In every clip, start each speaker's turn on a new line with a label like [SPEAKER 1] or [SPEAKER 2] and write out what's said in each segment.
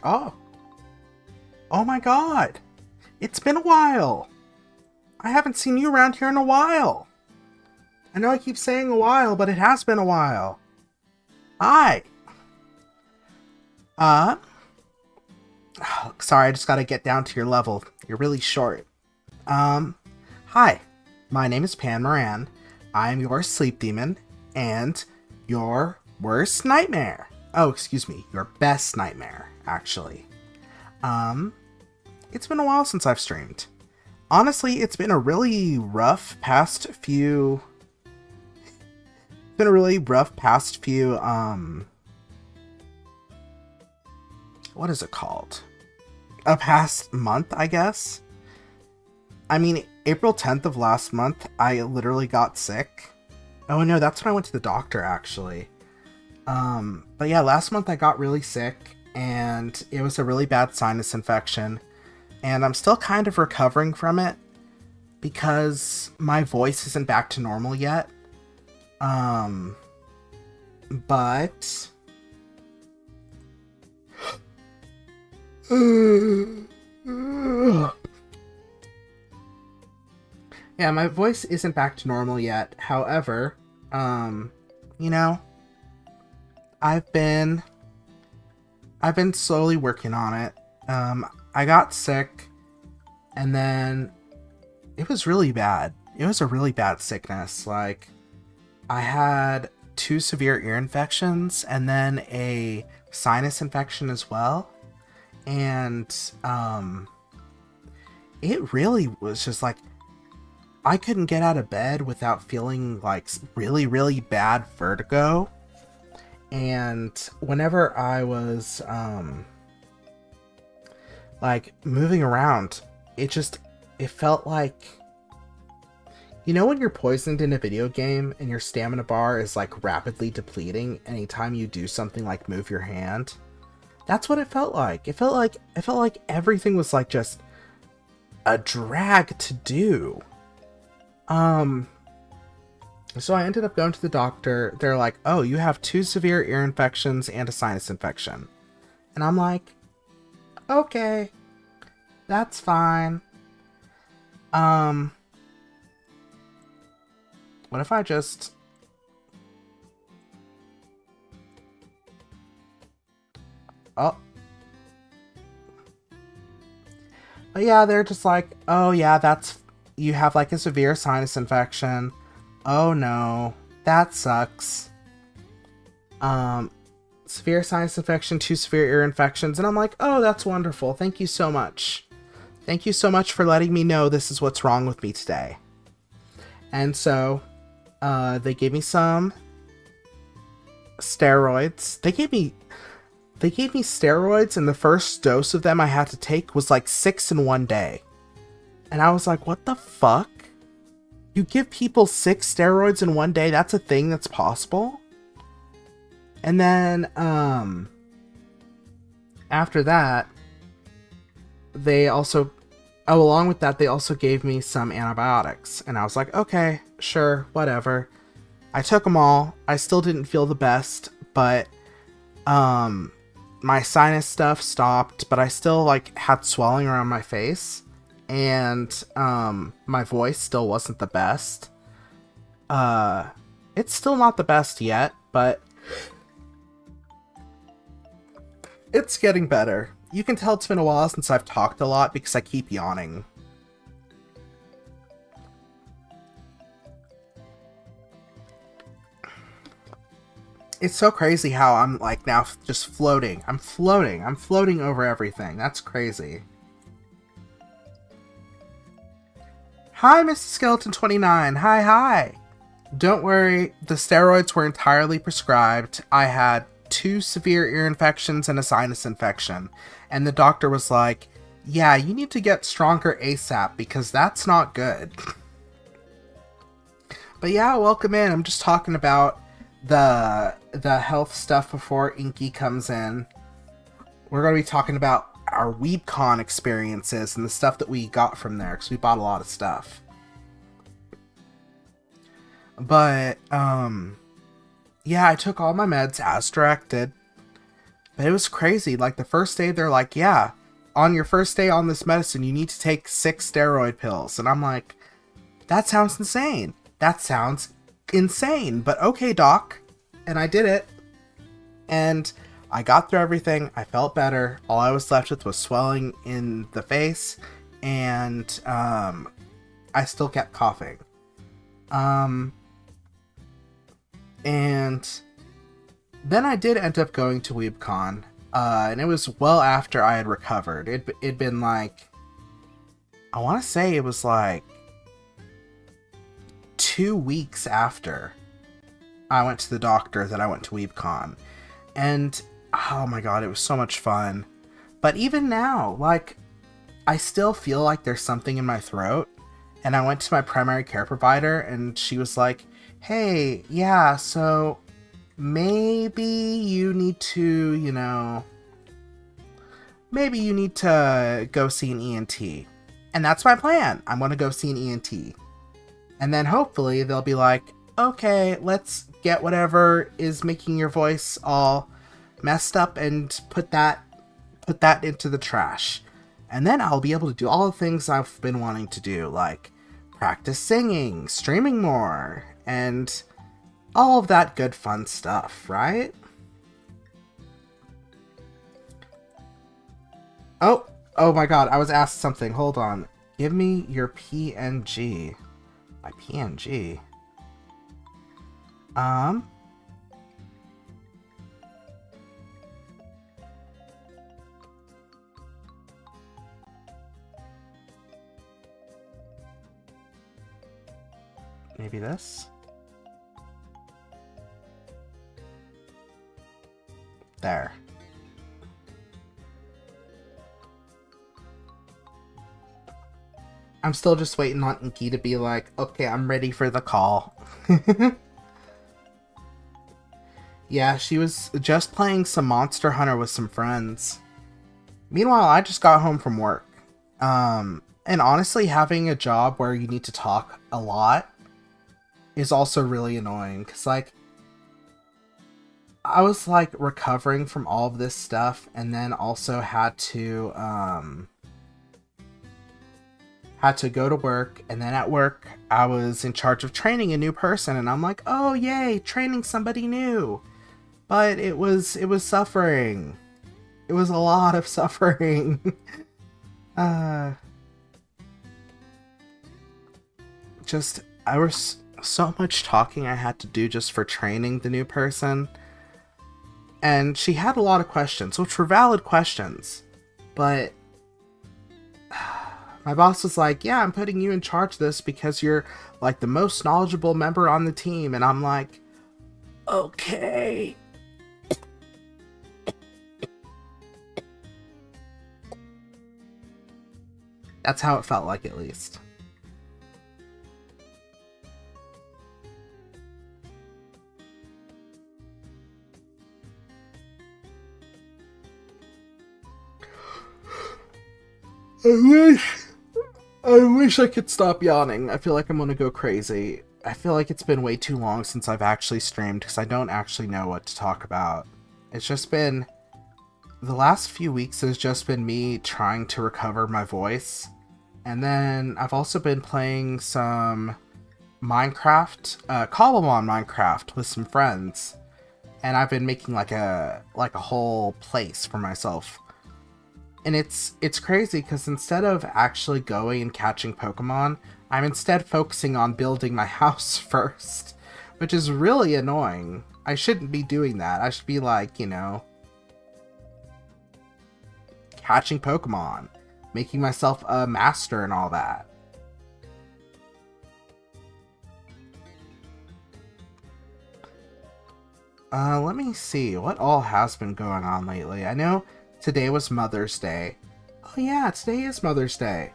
[SPEAKER 1] Oh, oh my God. It's been a while. I haven't seen you around here in a while. I know I keep saying a while, but it has been a while. Hi. Uh, Sorry, I just gotta get down to your level. You're really short. Hi. My name is Pan Moran. I am your sleep demon and your worst nightmare. Oh, excuse me, your best nightmare, actually. It's been a while since I've streamed. Honestly, it's been a really rough past few... what is it called? A past month, I guess? I mean, April 10th of last month, I literally got sick. Oh no, that's when I went to the doctor, actually. But yeah, last month I got really sick, and it was a really bad sinus infection. And I'm still kind of recovering from it, because my voice isn't back to normal yet. But... yeah, my voice isn't back to normal yet. However, you know, I've been slowly working on it. I got sick, and then it was really bad. It was a really bad sickness. Like, I had 2 severe ear infections and then a sinus infection as well. And, it really was just like, I couldn't get out of bed without feeling like really, really bad vertigo. And whenever I was, like, moving around, it felt like, you know when you're poisoned in a video game and your stamina bar is like rapidly depleting anytime you do something like move your hand? That's what it felt like. It felt like everything was like just a drag to do. So I ended up going to the doctor. They're like, "Oh, you have 2 severe ear infections and a sinus infection." And I'm like, "Okay, that's fine." What if I just... Oh. But yeah, they're just like, "Oh yeah, you have like a severe sinus infection. Oh no, that sucks. Severe sinus infection, 2 severe ear infections." And I'm like, "Oh, that's wonderful. Thank you so much. Thank you so much for letting me know this is what's wrong with me today." And so, they gave me some steroids. They gave me steroids, and the first dose of them I had to take was like 6 in one day. And I was like, what the fuck? You give people 6 steroids in one day? That's a thing that's possible? And then, after that, they also, along with that, they also gave me some antibiotics. And I was like, okay, sure, whatever. I took them all. I still didn't feel the best, but, my sinus stuff stopped, but I still, like, had swelling around my face. And, my voice still wasn't the best. It's still not the best yet, but it's getting better. You can tell it's been a while since I've talked a lot because I keep yawning. It's so crazy how I'm, like, now just floating. I'm floating over everything. That's crazy. Hi, Mrs. Skeleton 29. Hi. Don't worry, the steroids were entirely prescribed. I had 2 severe ear infections and a sinus infection. And the doctor was like, yeah, you need to get stronger ASAP because that's not good. But yeah, welcome in. I'm just talking about the health stuff before Inky comes in. We're going to be talking about our Weebcon experiences and the stuff that we got from there, because we bought a lot of stuff. But Yeah, I took all my meds as directed. But it was crazy. Like, the first day, they're like, yeah, on your first day on this medicine, you need to take 6 steroid pills. And I'm like, that sounds insane. That sounds insane. But okay, doc. And I did it. And I got through everything. I felt better. All I was left with was swelling in the face. And I still kept coughing. And then I did end up going to Weebcon, and it was well after I had recovered. It'd been like, I want to say it was like 2 weeks after I went to the doctor that I went to Weebcon. And, oh my god, it was so much fun. But even now, like, I still feel like there's something in my throat. And I went to my primary care provider, and she was like, hey, yeah, so maybe you need to, maybe you need to go see an ENT. And that's my plan. I'm going to go see an ENT. And then hopefully they'll be like, okay, let's get whatever is making your voice all messed up and put that into the trash. And then I'll be able to do all the things I've been wanting to do, like practice singing, streaming more, and all of that good fun stuff, right? Oh my god, I was asked something. Hold on. Give me your PNG. My PNG? Maybe this? There. I'm still just waiting on Inky to be like, okay, I'm ready for the call. Yeah, she was just playing some Monster Hunter with some friends. Meanwhile, I just got home from work. And honestly, having a job where you need to talk a lot is also really annoying. Because, like, I was, like, recovering from all of this stuff and then also had to go to work. And then at work, I was in charge of training a new person. And I'm like, oh, yay, training somebody new. But it was suffering. It was a lot of suffering. I was so much talking I had to do just for training the new person. And she had a lot of questions, which were valid questions. But my boss was like, yeah, I'm putting you in charge of this because you're like the most knowledgeable member on the team. And I'm like, okay. That's how it felt like, at least. I wish I could stop yawning. I feel like I'm gonna go crazy. I feel like it's been way too long since I've actually streamed because I don't actually know what to talk about. It's just been... The last few weeks has just been me trying to recover my voice. And then I've also been playing some Minecraft, Column on Minecraft with some friends. And I've been making like a whole place for myself. And it's crazy because instead of actually going and catching Pokemon, I'm instead focusing on building my house first, which is really annoying. I shouldn't be doing that. I should be like, catching Pokemon, making myself a master and all that. Let me see what all has been going on lately. I know today was Mother's Day. Oh yeah, today is Mother's Day.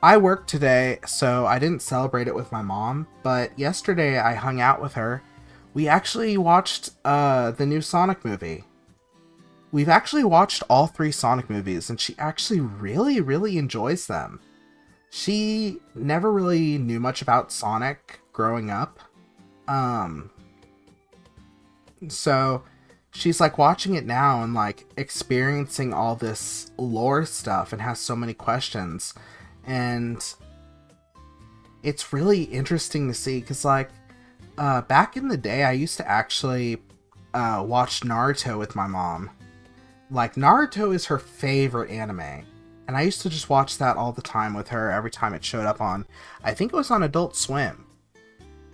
[SPEAKER 1] I worked today, so I didn't celebrate it with my mom, but yesterday I hung out with her. We actually watched the new Sonic movie. We've actually watched all 3 Sonic movies, and she actually really, really enjoys them. She never really knew much about Sonic growing up. So she's like watching it now and like experiencing all this lore stuff and has so many questions. And it's really interesting to see because like back in the day I used to actually watch Naruto with my mom. Like Naruto is her favorite anime. And I used to just watch that all the time with her every time it showed up on, I think it was on Adult Swim.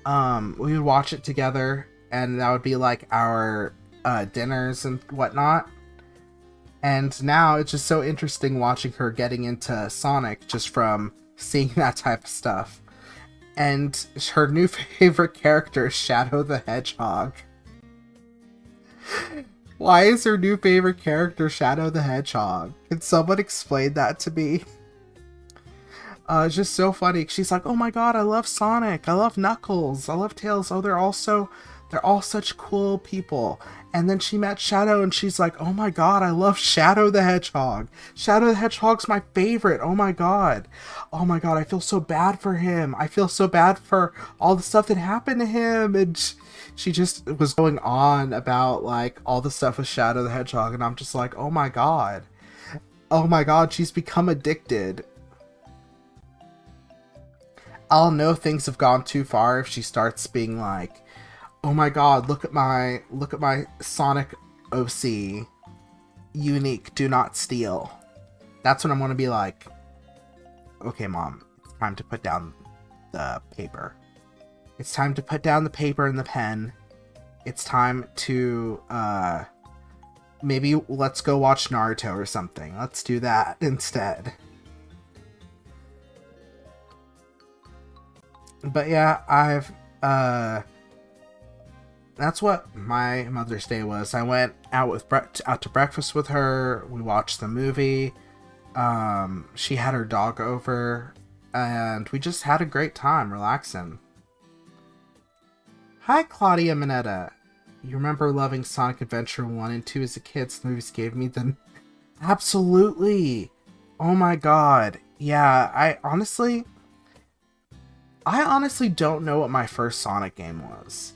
[SPEAKER 1] We would watch it together and that would be like our dinners and whatnot. And now it's just so interesting watching her getting into Sonic just from seeing that type of stuff. And her new favorite character is Shadow the Hedgehog. Why is her new favorite character Shadow the Hedgehog? Can someone explain that to me? It's just so funny. She's like, oh my god, I love Sonic. I love Knuckles. I love Tails. Oh, they're all such cool people. And then she met Shadow and she's like, oh my god, I love Shadow the Hedgehog. Shadow the Hedgehog's my favorite. Oh my god. Oh my god, I feel so bad for him. I feel so bad for all the stuff that happened to him. And she just was going on about like all the stuff with Shadow the Hedgehog. And I'm just like, oh my god. Oh my god, she's become addicted. I'll know things have gone too far if she starts being like, oh my god, look at my Sonic OC. Unique, do not steal. That's when I'm gonna be like, okay mom, it's time to put down the paper. It's time to put down the paper and the pen. It's time to, maybe let's go watch Naruto or something. Let's do that instead. But yeah, that's what my Mother's Day was. I went out to breakfast with her. We watched the movie. She had her dog over, and we just had a great time relaxing. Hi, Claudia Minetta. You remember loving Sonic Adventure 1 and 2 as a kid? The movies gave me the... Absolutely! Oh my god. Yeah, I honestly don't know what my first Sonic game was.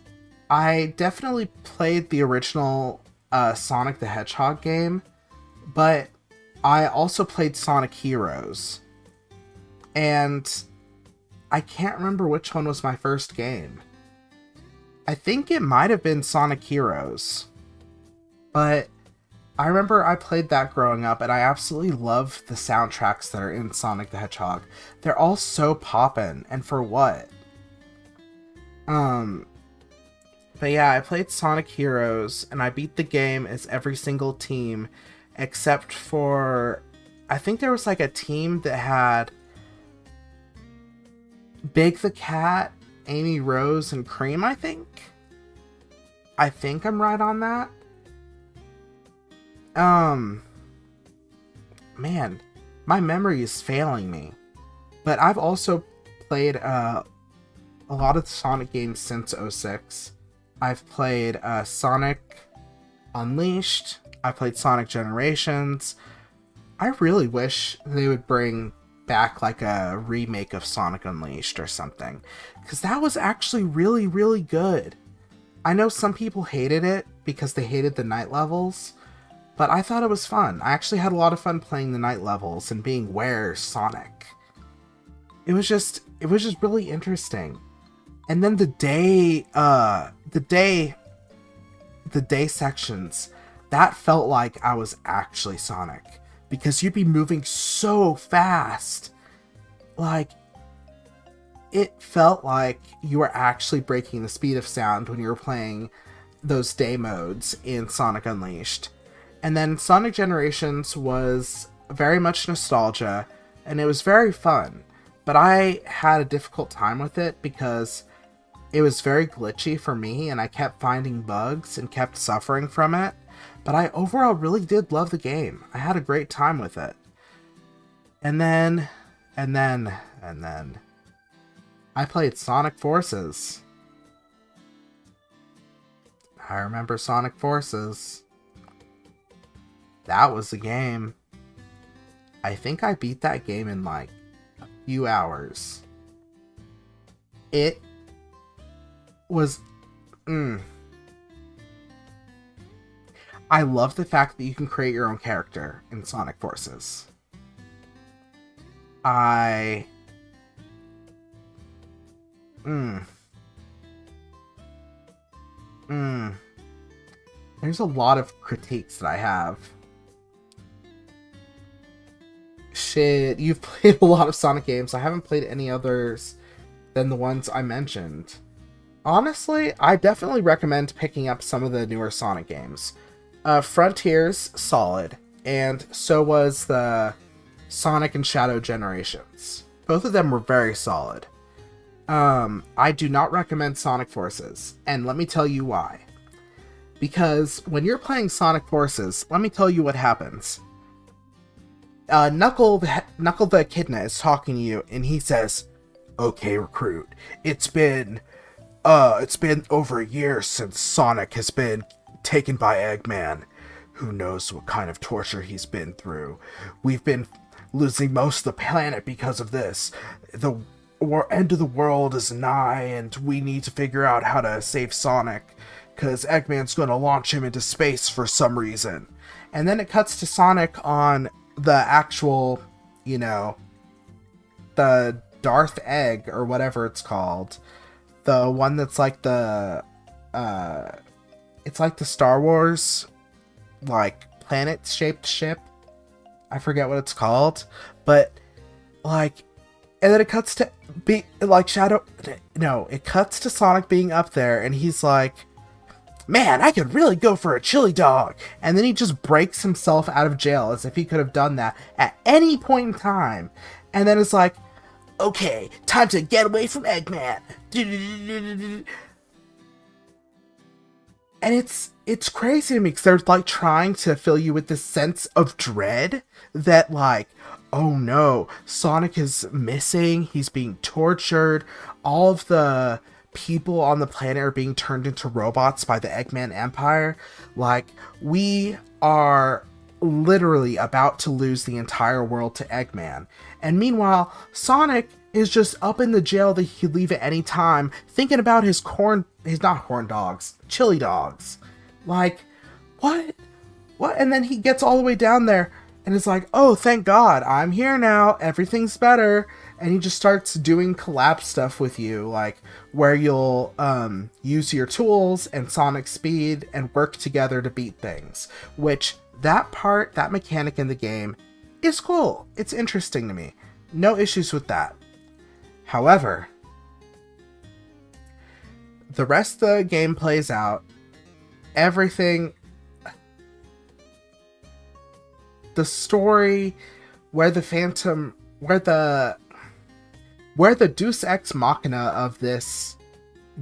[SPEAKER 1] I definitely played the original Sonic the Hedgehog game, but I also played Sonic Heroes. And I can't remember which one was my first game. I think it might have been Sonic Heroes. But I remember I played that growing up, and I absolutely love the soundtracks that are in Sonic the Hedgehog. They're all so poppin', and for what? But yeah, I played Sonic Heroes, and I beat the game as every single team, except for... I think there was like a team that had Big the Cat, Amy Rose, and Cream, I think? I think I'm right on that. Man, my memory is failing me. But I've also played a lot of Sonic games since 06. I've played Sonic Unleashed. I played Sonic Generations. I really wish they would bring back like a remake of Sonic Unleashed or something, because that was actually really, really good. I know some people hated it because they hated the night levels, but I thought it was fun. I actually had a lot of fun playing the night levels and being Where's Sonic. It was just really interesting. And then the day sections, that felt like I was actually Sonic, because you'd be moving so fast. Like, it felt like you were actually breaking the speed of sound when you were playing those day modes in Sonic Unleashed. And then Sonic Generations was very much nostalgia, and it was very fun. But I had a difficult time with it because it was very glitchy for me, and I kept finding bugs and kept suffering from it. But I overall really did love the game. I had a great time with it. And then I played Sonic Forces. I remember Sonic Forces. That was the game. I think I beat that game in like a few hours. It was... I love the fact that you can create your own character in Sonic Forces. I... There's a lot of critiques that I have. Shit, you've played a lot of Sonic games. I haven't played any others than the ones I mentioned. Honestly, I definitely recommend picking up some of the newer Sonic games. Frontiers, solid. And so was the Sonic and Shadow Generations. Both of them were very solid. I do not recommend Sonic Forces, and let me tell you why. Because when you're playing Sonic Forces, let me tell you what happens. Knuckle the Echidna is talking to you, and he says, "Okay, recruit, it's been over a year since Sonic has been taken by Eggman. Who knows what kind of torture he's been through. We've been losing most of the planet because of this. The end of the world is nigh, and we need to figure out how to save Sonic, because Eggman's going to launch him into space for some reason." And then it cuts to Sonic on the actual, you know, the Darth Egg, or whatever it's called. The one that's like the, it's like the Star Wars, like, planet-shaped ship. I forget what it's called. But, like, and then it cuts to, it cuts to Sonic being up there, and he's like, "Man, I could really go for a chili dog." And then he just breaks himself out of jail as if he could have done that at any point in time. And then it's like, "Okay, time to get away from Eggman." And it's crazy to me, because they're like trying to fill you with this sense of dread that, like, oh no, Sonic is missing, he's being tortured, all of the people on the planet are being turned into robots by the Eggman Empire. Like, we are literally about to lose the entire world to Eggman. And meanwhile, Sonic is just up in the jail that he could leave at any time, thinking about his chili dogs. Like, what? And then he gets all the way down there and is like, "Oh, thank God, I'm here now, everything's better." And he just starts doing collab stuff with you, like, where you'll use your tools and Sonic speed and work together to beat things. Which, that mechanic in the game is cool. It's interesting to me. No issues with that. However, the rest of the game plays out. Everything... The story where the Deus Ex Machina of this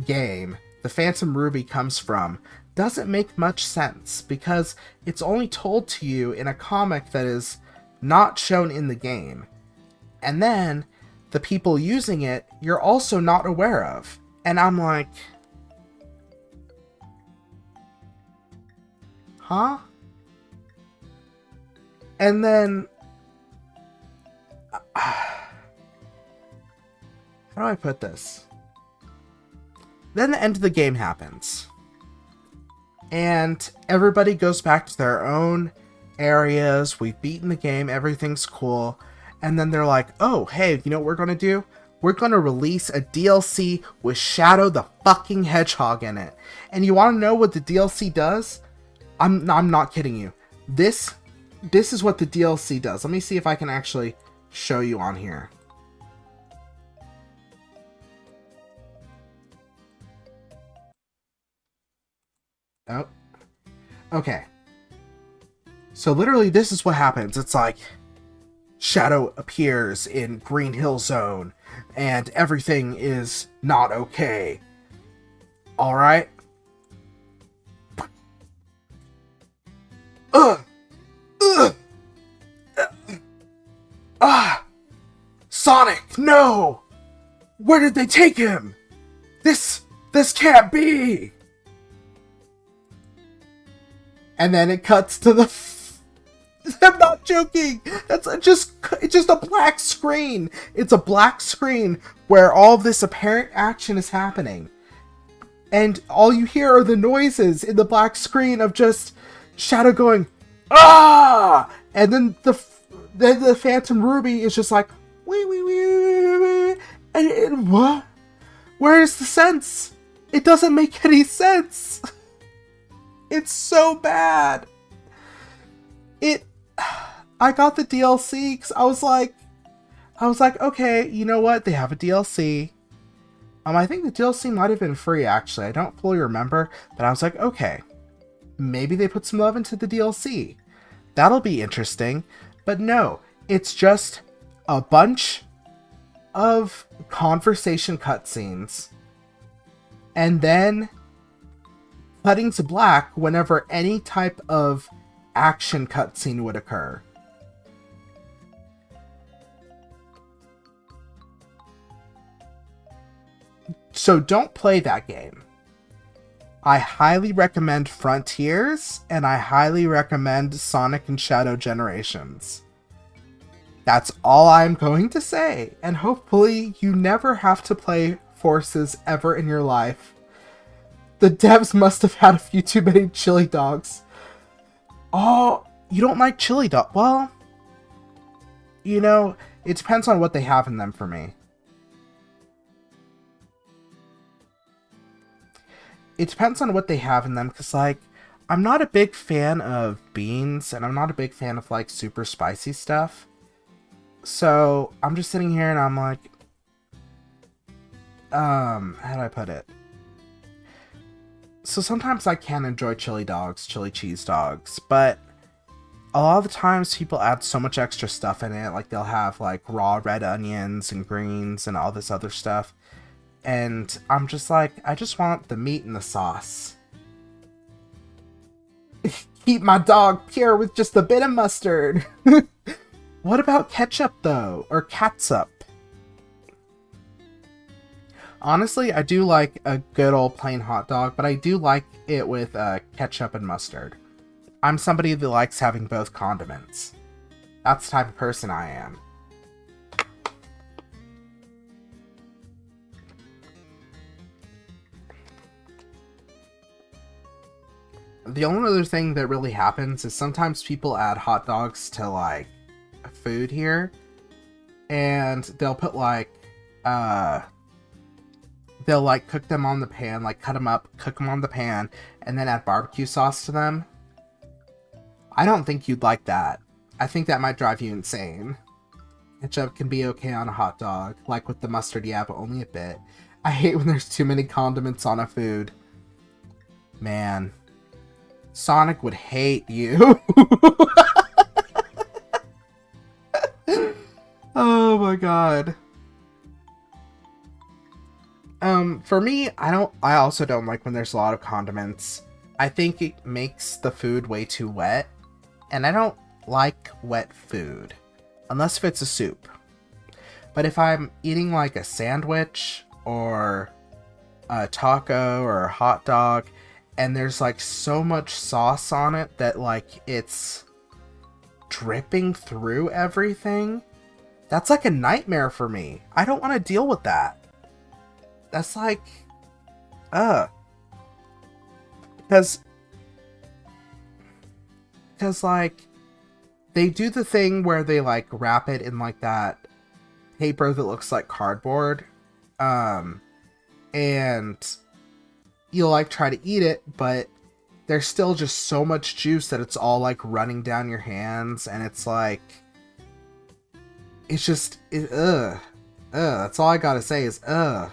[SPEAKER 1] game, the Phantom Ruby, comes from, doesn't make much sense, because it's only told to you in a comic that is not shown in the game. And then, the people using it, you're also not aware of. And I'm like... Huh? And then... How do I put this? Then the end of the game happens. And everybody goes back to their own areas. We've beaten the game. Everything's cool. And then they're like, "Oh, hey, you know what we're going to do? We're going to release a DLC with Shadow the fucking Hedgehog in it." And you want to know what the DLC does? I'm not kidding you. This is what the DLC does. Let me see if I can actually show you on here. Oh. Okay. So literally this is what happens. It's like Shadow appears in Green Hill Zone and everything is not okay. Alright? Sonic, no! Where did they take him? This can't be! And then it cuts to the... I'm not joking! It's just a black screen! It's a black screen where all of this apparent action is happening. And all you hear are the noises in the black screen of just Shadow going, ah! And then the Phantom Ruby is just like, wee wee wee wee, and what? Where's the sense? It doesn't make any sense. It's so bad. I got the DLC because I was like, okay, you know what? They have a DLC. I think the DLC might have been free, actually. I don't fully remember, but I was like, okay, maybe they put some love into the DLC. That'll be interesting. But no, it's just a bunch of conversation cutscenes and then cutting to black whenever any type of action cutscene would occur. So don't play that game. I highly recommend Frontiers, and I highly recommend Sonic and Shadow Generations. That's all I'm going to say, and hopefully you never have to play Forces ever in your life. The devs must have had a few too many chili dogs. Oh, you don't like chili dog? Well, you know, it depends on what they have in them for me. It depends on what they have in them, because, like, I'm not a big fan of beans, and I'm not a big fan of, like, super spicy stuff. So, I'm just sitting here, and I'm like, how do I put it? So, sometimes I can enjoy chili dogs, chili cheese dogs, but a lot of the times people add so much extra stuff in it, like, they'll have, like, raw red onions and greens and all this other stuff. And I'm just like, I just want the meat and the sauce. Keep my dog pure with just a bit of mustard. What about ketchup, though? Or catsup? Honestly, I do like a good old plain hot dog, but I do like it with ketchup and mustard. I'm somebody that likes having both condiments. That's the type of person I am. The only other thing that really happens is sometimes people add hot dogs to, like, food here. And they'll put, like, they'll, like, cook them on the pan, like, cut them up, cook them on the pan, and then add barbecue sauce to them. I don't think you'd like that. I think that might drive you insane. Ketchup can be okay on a hot dog. Like with the mustard, yeah, but only a bit. I hate when there's too many condiments on a food. Man. Sonic would hate you. Oh my god. For me, I also don't like when there's a lot of condiments. I think it makes the food way too wet. And I don't like wet food. Unless if it's a soup. But if I'm eating like a sandwich or a taco or a hot dog, and there's like so much sauce on it that like it's dripping through everything, that's like a nightmare for me. I don't want to deal with that. That's like, because like they do the thing where they like wrap it in like that paper that looks like cardboard, and you'll like try to eat it, but there's still just so much juice that it's all like running down your hands, and it's like, it's just, that's all I gotta say is, I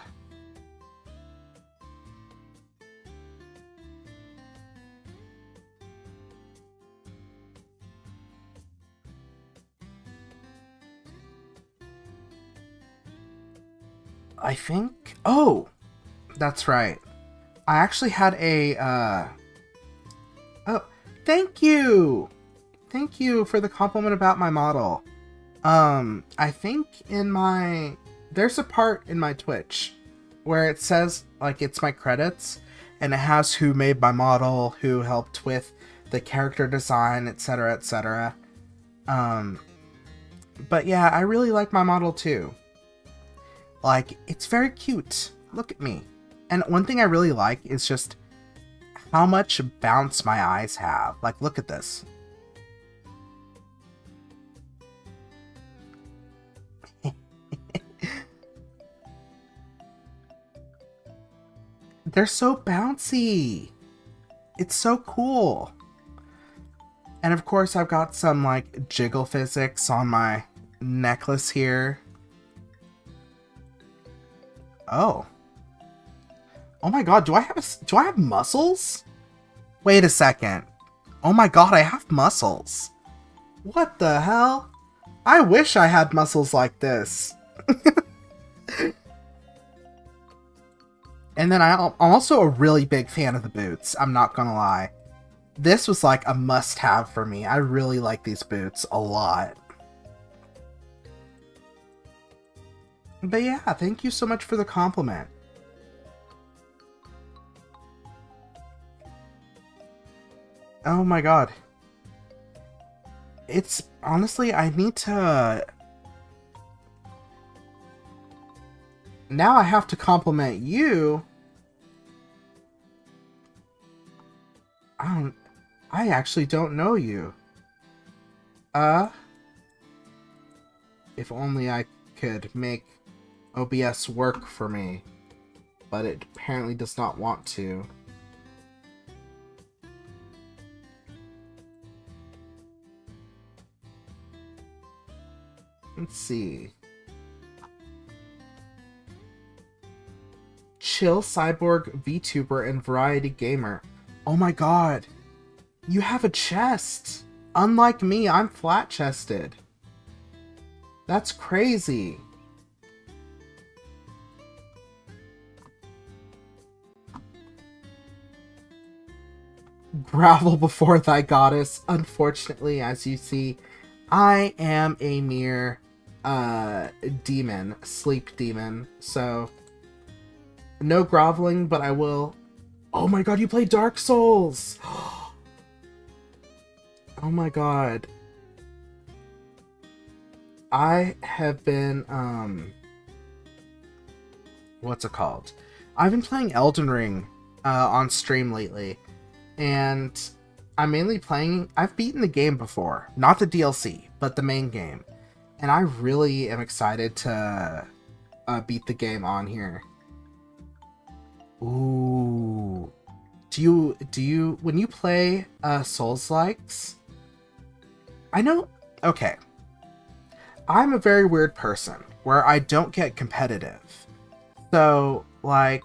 [SPEAKER 1] think, oh, that's right. I actually had a, oh, thank you! Thank you for the compliment about my model. I think there's a part in my Twitch where it says, like, it's my credits, and it has who made my model, who helped with the character design, etc., etc. But yeah, I really like my model too. Like, it's very cute. Look at me. And one thing I really like is just how much bounce my eyes have. Like, look at this. They're so bouncy. It's so cool. And of course, I've got some like jiggle physics on my necklace here. Oh. Oh my god, do I have muscles? Wait a second. Oh my god, I have muscles. What the hell? I wish I had muscles like this. And then I'm also a really big fan of the boots, I'm not gonna lie. This was like a must-have for me. I really like these boots a lot. But yeah, thank you so much for the compliment. Oh my god. It's honestly, I need to... Now I have to compliment you. I actually don't know you. If only I could make OBS work for me. But it apparently does not want to. Let's see. Chill Cyborg VTuber and Variety Gamer. Oh my god. You have a chest. Unlike me, I'm flat-chested. That's crazy. Grovel before thy goddess. Unfortunately, as you see, I am a mere demon, sleep demon, so no groveling, but I will. Oh my god, you play Dark Souls! Oh my god. I have been, what's it called? I've been playing Elden Ring on stream lately, and I'm mainly playing... I've beaten the game before. Not the DLC, but the main game. And I really am excited to beat the game on here. Ooh. Do you... When you play Souls-likes... I know... Okay. I'm a very weird person, where I don't get competitive. So, like...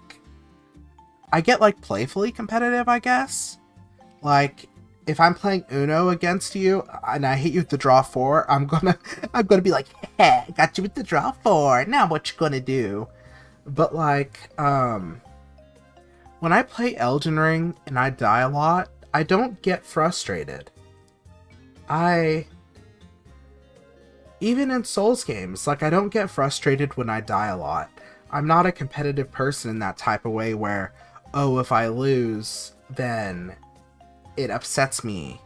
[SPEAKER 1] I get, like, playfully competitive, I guess. Like, if I'm playing Uno against you, and I hit you with the draw 4, I'm gonna be like, hey, got you with the draw 4, now what you gonna do? But, like, when I play Elden Ring and I die a lot, I don't get frustrated. Even in Souls games, like, I don't get frustrated when I die a lot. I'm not a competitive person in that type of way where, oh, if I lose, then it upsets me.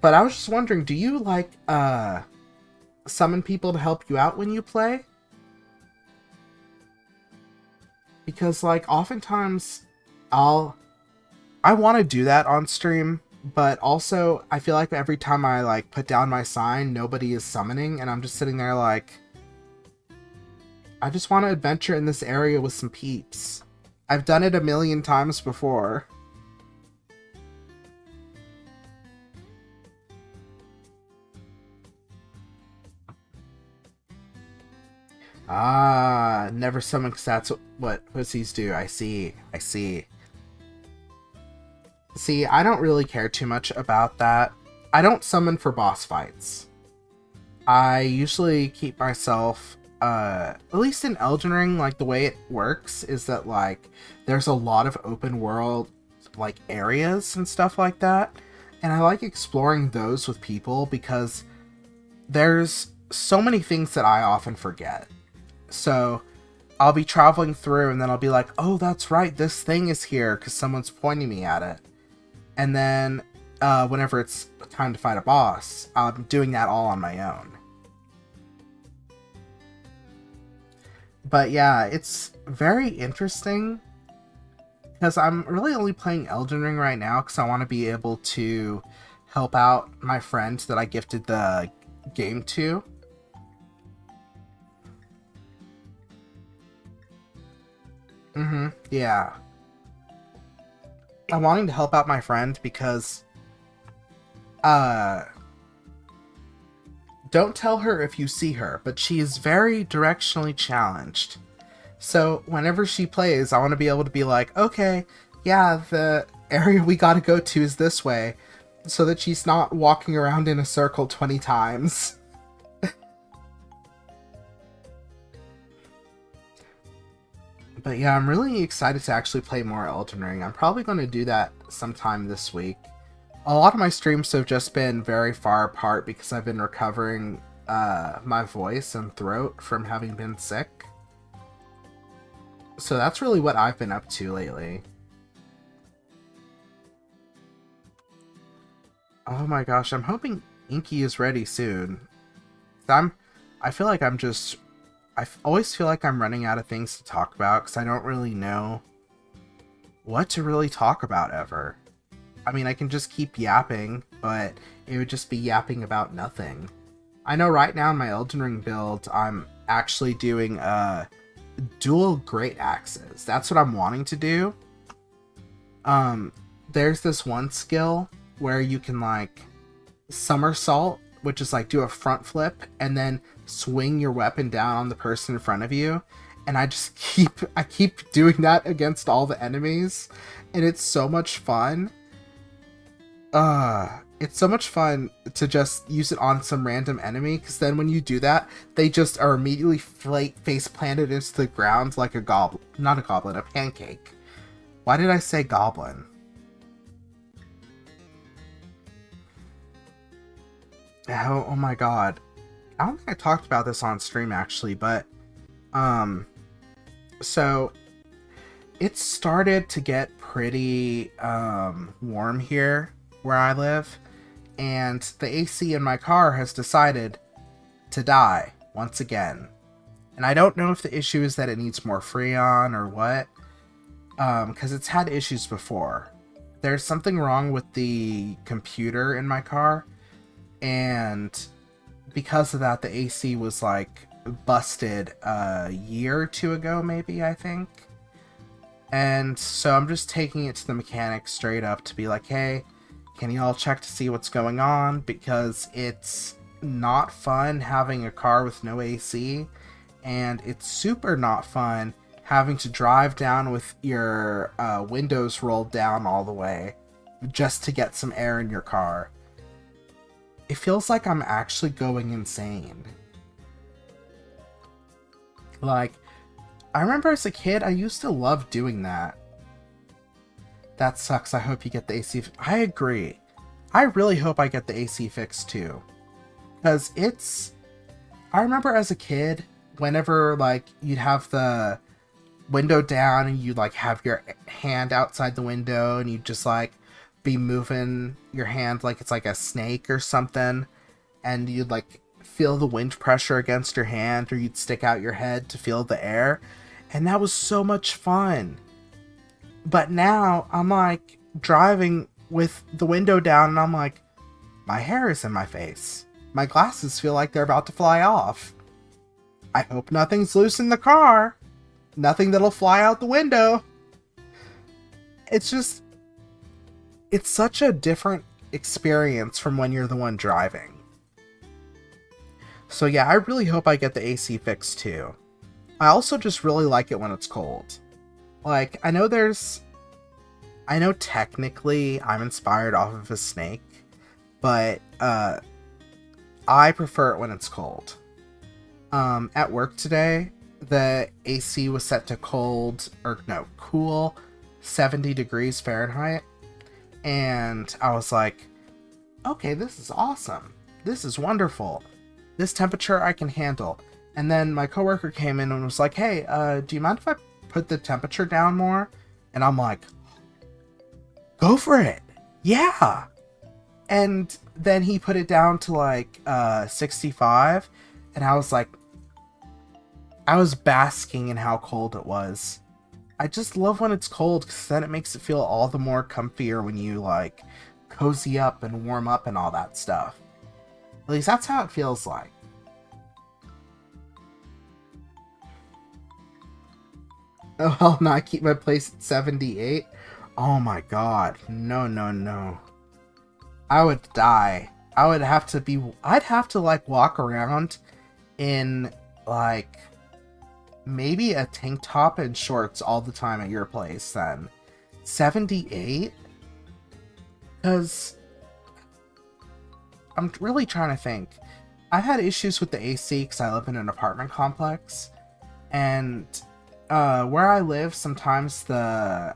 [SPEAKER 1] But I was just wondering, do you, like, summon people to help you out when you play? Because, like, oftentimes I want to do that on stream, but also I feel like every time I, like, put down my sign, nobody is summoning, and I'm just sitting there like, I just want to adventure in this area with some peeps. I've done it a million times before. Ah, never summon because that's what pussies do. I see. I see. See, I don't really care too much about that. I don't summon for boss fights. I usually keep myself, at least in Elden Ring, like, the way it works is that, like, there's a lot of open world, like, areas and stuff like that. And I like exploring those with people because there's so many things that I often forget. So I'll be traveling through and then I'll be like, oh, that's right, this thing is here because someone's pointing me at it. And then whenever it's time to fight a boss, I'm doing that all on my own. But yeah, it's very interesting Because I'm really only playing Elden Ring right now because I want to be able to help out my friend that I gifted the game to. Yeah. I'm wanting to help out my friend because, uh, don't tell her if you see her, but she is very directionally challenged. So whenever she plays, I want to be able to be like, okay, yeah, the area we gotta go to is this way, so that she's not walking around in a circle 20 times. But yeah, I'm really excited to actually play more Elden Ring. I'm probably going to do that sometime this week. A lot of my streams have just been very far apart because I've been recovering my voice and throat from having been sick. So that's really what I've been up to lately. Oh my gosh, I'm hoping Inky is ready soon. I feel like always feel like I'm running out of things to talk about because I don't really know what to really talk about ever. I mean, I can just keep yapping, but it would just be yapping about nothing. I know right now in my Elden Ring build, I'm actually doing dual great axes. That's what I'm wanting to do. There's this one skill where you can like somersault, which is like do a front flip and then swing your weapon down on the person in front of you. And I keep doing that against all the enemies, and it's so much fun. It's so much fun to just use it on some random enemy, because then when you do that, they just are immediately face planted into the ground like a goblin. Not a goblin, a pancake. Why did I say goblin? Oh my god. I don't think I talked about this on stream actually, but so it started to get pretty warm here where I live, and the AC in my car has decided to die once again. And I don't know if the issue is that it needs more Freon or what, because it's had issues before. There's something wrong with the computer in my car, and because of that, the AC was like busted a year or two ago, maybe, I think. And so I'm just taking it to the mechanic straight up to be like, hey, can you all check to see what's going on? Because it's not fun having a car with no AC, and it's super not fun having to drive down with your windows rolled down all the way just to get some air in your car. It feels like I'm actually going insane. Like, I remember as a kid, I used to love doing that. That sucks. I hope you get the AC. I agree. I really hope I get the AC fixed too. Because I remember as a kid, whenever like you'd have the window down and you'd like have your hand outside the window and you'd just like be moving your hand like it's like a snake or something, and you'd like feel the wind pressure against your hand, or you'd stick out your head to feel the air, and that was so much fun. But now I'm like driving with the window down and I'm like, my hair is in my face, my glasses feel like they're about to fly off. I hope nothing's loose in the car, nothing that'll fly out the window. It's such a different experience from when you're the one driving. So yeah, I really hope I get the AC fixed too. I also just really like it when it's cold. Like, I know technically I'm inspired off of a snake, but I prefer it when it's cold. At work today, the AC was set to cool 70 degrees Fahrenheit. And I was like, okay, this is awesome. This is wonderful. This temperature I can handle. And then my coworker came in and was like, hey, do you mind if I put the temperature down more? And I'm like, go for it. Yeah. And then he put it down to like 65. And I was like, I was basking in how cold it was. I just love when it's cold, because then it makes it feel all the more comfier when you, like, cozy up and warm up and all that stuff. At least that's how it feels like. Oh, I'll not keep my place at 78? Oh my god. No, no, no. I would die. I'd have to, like, walk around in, like, maybe a tank top and shorts all the time at your place then. 78? Because I'm really trying to think. I've had issues with the AC because I live in an apartment complex, and where I live, sometimes the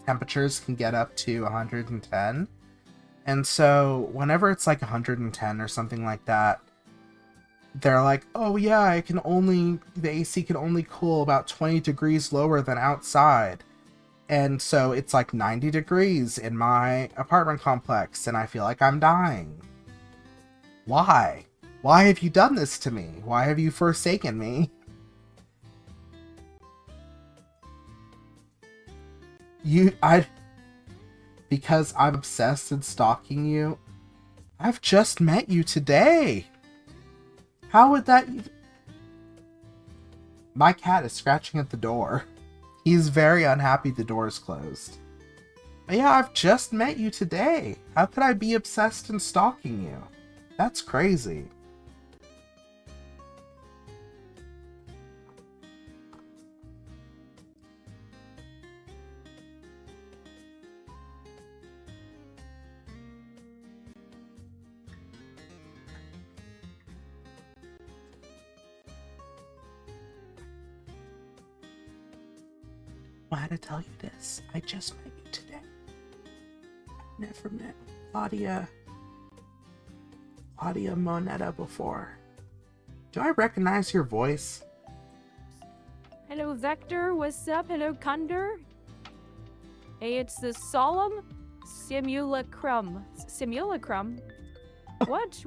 [SPEAKER 1] temperatures can get up to 110, and so whenever it's like 110 or something like that, they're like, oh yeah, the AC can only cool about 20 degrees lower than outside. And so it's like 90 degrees in my apartment complex, and I feel like I'm dying. Why? Why have you done this to me? Why have you forsaken me? Because I'm obsessed and stalking you? I've just met you today! How would that even... My cat is scratching at the door. He's very unhappy the door is closed. But yeah, I've just met you today. How could I be obsessed and stalking you? That's crazy. Why to tell you this? I just met you today. I've never met Claudia Moneta before. Do I recognize your voice?
[SPEAKER 2] Hello, Vector. What's up? Hello, Kunder. Hey, it's the solemn simulacrum. Simulacrum? What?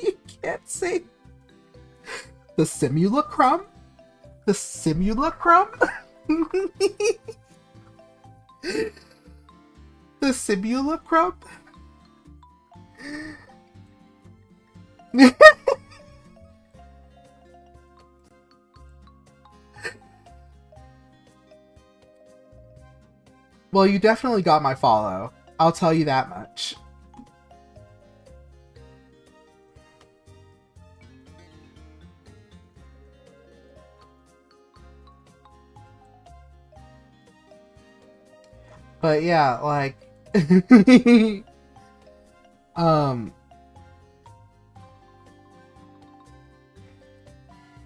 [SPEAKER 1] You can't say the simulacrum? The simulacrum? The simulacrum? Well, you definitely got my follow. I'll tell you that much. But yeah, like...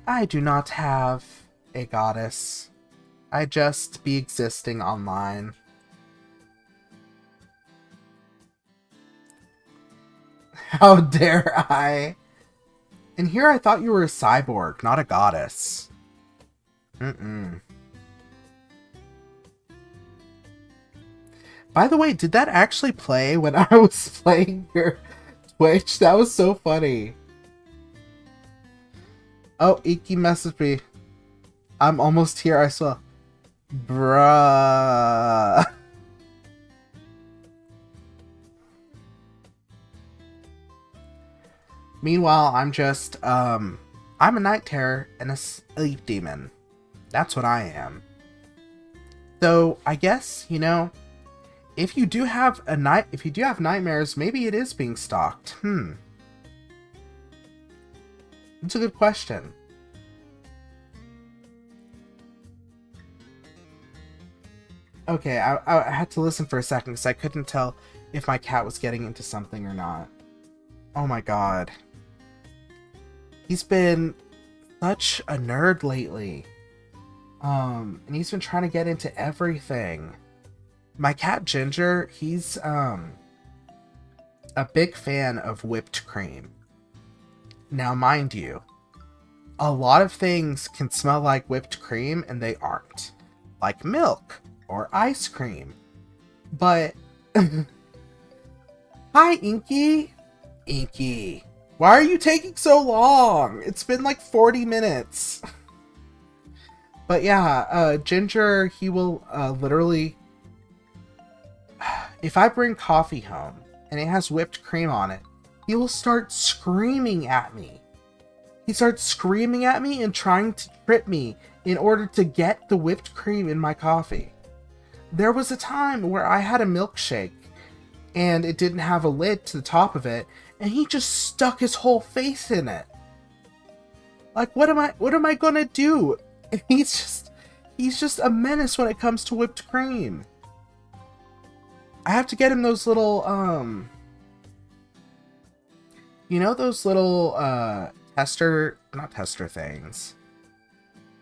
[SPEAKER 1] I do not have a goddess. I just be existing online. How dare I? And here I thought you were a cyborg, not a goddess. By the way, did that actually play when I was playing your Twitch? That was so funny. Oh, Iki messaged me. I'm almost here, I saw. Bruh. Meanwhile, I'm a night terror and a sleep demon. That's what I am. So, I guess, you know, if you do have nightmares, maybe it is being stalked. That's a good question. Okay, I had to listen for a second because I couldn't tell if my cat was getting into something or not. Oh my god. He's been such a nerd lately. And he's been trying to get into everything. My cat Ginger, he's a big fan of whipped cream. Now, mind you, a lot of things can smell like whipped cream and they aren't. Like milk or ice cream. But hi, Inky. Inky, why are you taking so long? It's been like 40 minutes. But yeah, Ginger, he will literally... If I bring coffee home and it has whipped cream on it, he will start screaming at me. He starts screaming at me and trying to trip me in order to get the whipped cream in my coffee. There was a time where I had a milkshake and it didn't have a lid to the top of it, and he just stuck his whole face in it. Like, what am I gonna do? He's just a menace when it comes to whipped cream. I have to get him those little, you know those little, not tester things.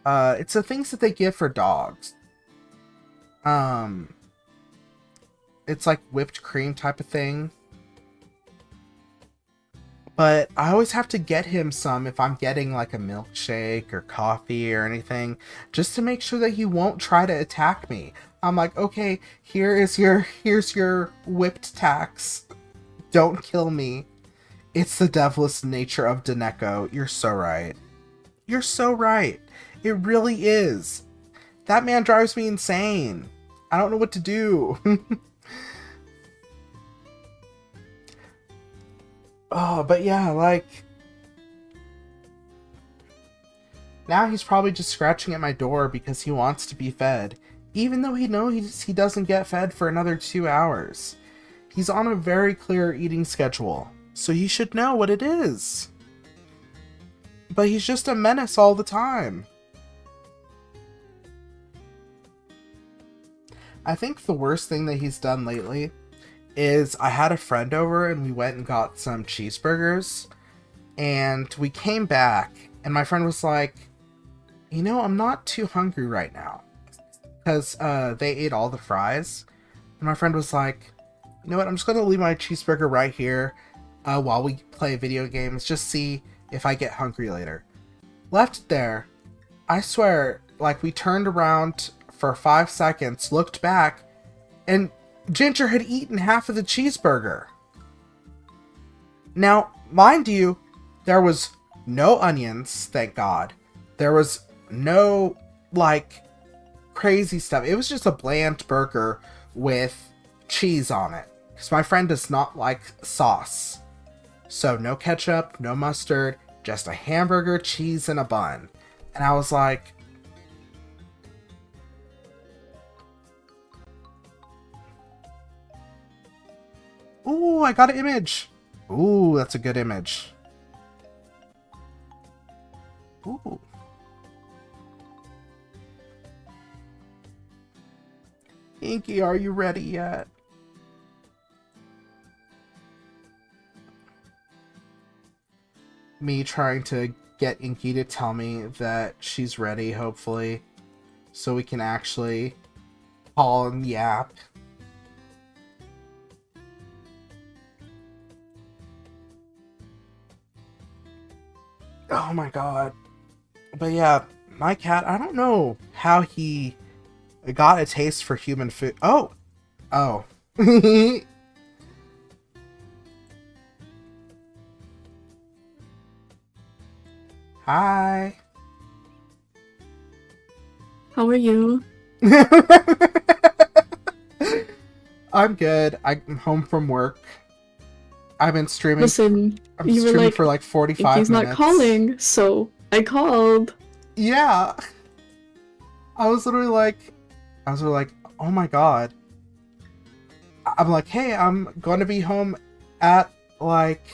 [SPEAKER 1] It's the things that they give for dogs. It's like whipped cream type of thing. But I always have to get him some if I'm getting like a milkshake or coffee or anything, just to make sure that he won't try to attack me. I'm like, okay, here's your whipped tax. Don't kill me. It's the devil's nature of Deneko. You're so right. You're so right. It really is. That man drives me insane. I don't know what to do. Oh, but yeah, like... Now he's probably just scratching at my door because he wants to be fed. Even though he doesn't get fed for another 2 hours. He's on a very clear eating schedule, so he should know what it is. But he's just a menace all the time. I think the worst thing that he's done lately is I had a friend over and we went and got some cheeseburgers, and we came back and my friend was like, you know, I'm not too hungry right now, because they ate all the fries, and my friend was like, you know what, I'm just gonna leave my cheeseburger right here while we play video games, just see if I get hungry later. Left it there. I swear, like, we turned around for 5 seconds, looked back, and Ginger had eaten half of the cheeseburger. Now, mind you, there was no onions, thank God. There was no, like, crazy stuff. It was just a bland burger with cheese on it. Because my friend does not like sauce. So no ketchup, no mustard, just a hamburger, cheese, and a bun. And I was like... Ooh, I got an image. Ooh, that's a good image. Ooh. Inky, are you ready yet? Me trying to get Inky to tell me that she's ready, hopefully, so we can actually call in the app. Oh my god. But yeah, my cat, I don't know how he got a taste for human food. Oh! Oh. Hi.
[SPEAKER 3] How are you?
[SPEAKER 1] I'm good. I'm home from work. I've been streaming.
[SPEAKER 3] Listen,
[SPEAKER 1] I'm
[SPEAKER 3] you were
[SPEAKER 1] streaming
[SPEAKER 3] like,
[SPEAKER 1] for like 45
[SPEAKER 3] he's
[SPEAKER 1] minutes.
[SPEAKER 3] not calling, so I called.
[SPEAKER 1] Yeah. I was literally like, oh my god. I'm like, hey, I'm going to be home at like,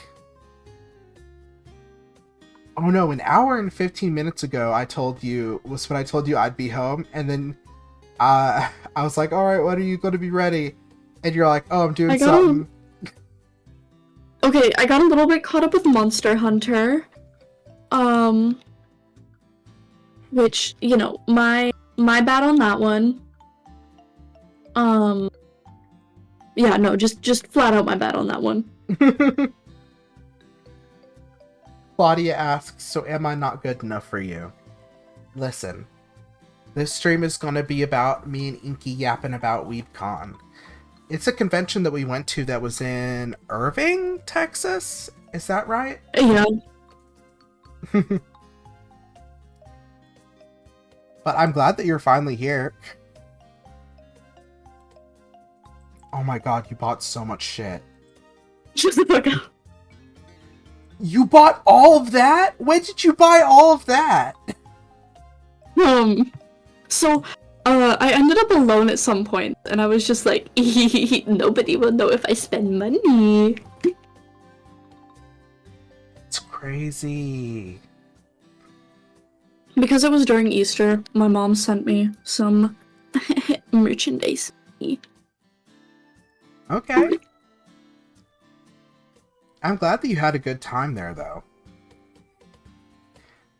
[SPEAKER 1] oh no, an hour and 15 minutes ago was when I told you I'd be home, and then I was like, alright, when are you going to be ready? And you're like, oh, I'm doing something.
[SPEAKER 3] Okay, I got a little bit caught up with Monster Hunter. Which, you know, my bad on that one. Yeah, no, just flat out my bad on that one.
[SPEAKER 1] Claudia asks, so am I not good enough for you? Listen, this stream is going to be about me and Inky yapping about Weebcon. It's a convention that we went to that was in Irving, Texas? Is that right?
[SPEAKER 3] Yeah.
[SPEAKER 1] But I'm glad that you're finally here. Oh my god, you bought so much shit.
[SPEAKER 3] Shut the fuck up.
[SPEAKER 1] You bought all of that? When did you buy all of that?
[SPEAKER 3] So, I ended up alone at some point, and I was just like, nobody will know if I spend money.
[SPEAKER 1] It's crazy.
[SPEAKER 3] Because it was during Easter, my mom sent me some merchandise.
[SPEAKER 1] Okay. I'm glad that you had a good time there, though.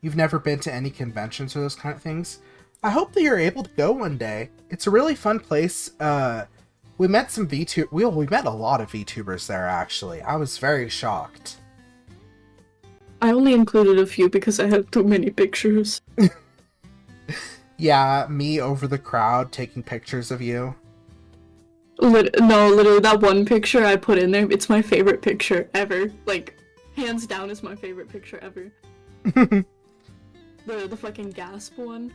[SPEAKER 1] You've never been to any conventions or those kind of things? I hope that you're able to go one day. It's a really fun place. We met some we met a lot of VTubers there, actually. I was very shocked.
[SPEAKER 3] I only included a few because I had too many pictures.
[SPEAKER 1] Yeah, me over the crowd taking pictures of you.
[SPEAKER 3] Literally, that one picture I put in there, it's my favorite picture ever. Like, hands down is my favorite picture ever. The fucking gasp one.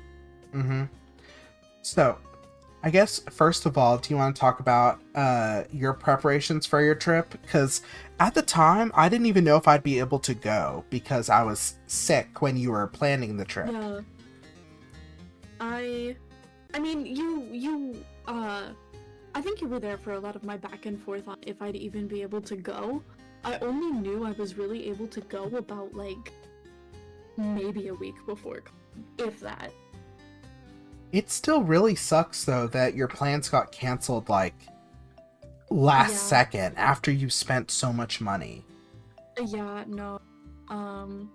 [SPEAKER 1] Mm-hmm. So, I guess, first of all, do you want to talk about your preparations for your trip? Because at the time, I didn't even know if I'd be able to go because I was sick when you were planning the trip.
[SPEAKER 3] Yeah. I mean, I think you were there for a lot of my back and forth on if I'd even be able to go. I only knew I was really able to go about, like, maybe a week before, if that.
[SPEAKER 1] It still really sucks, though, that your plans got canceled, like, last second after you spent so much money.
[SPEAKER 3] Yeah, no. And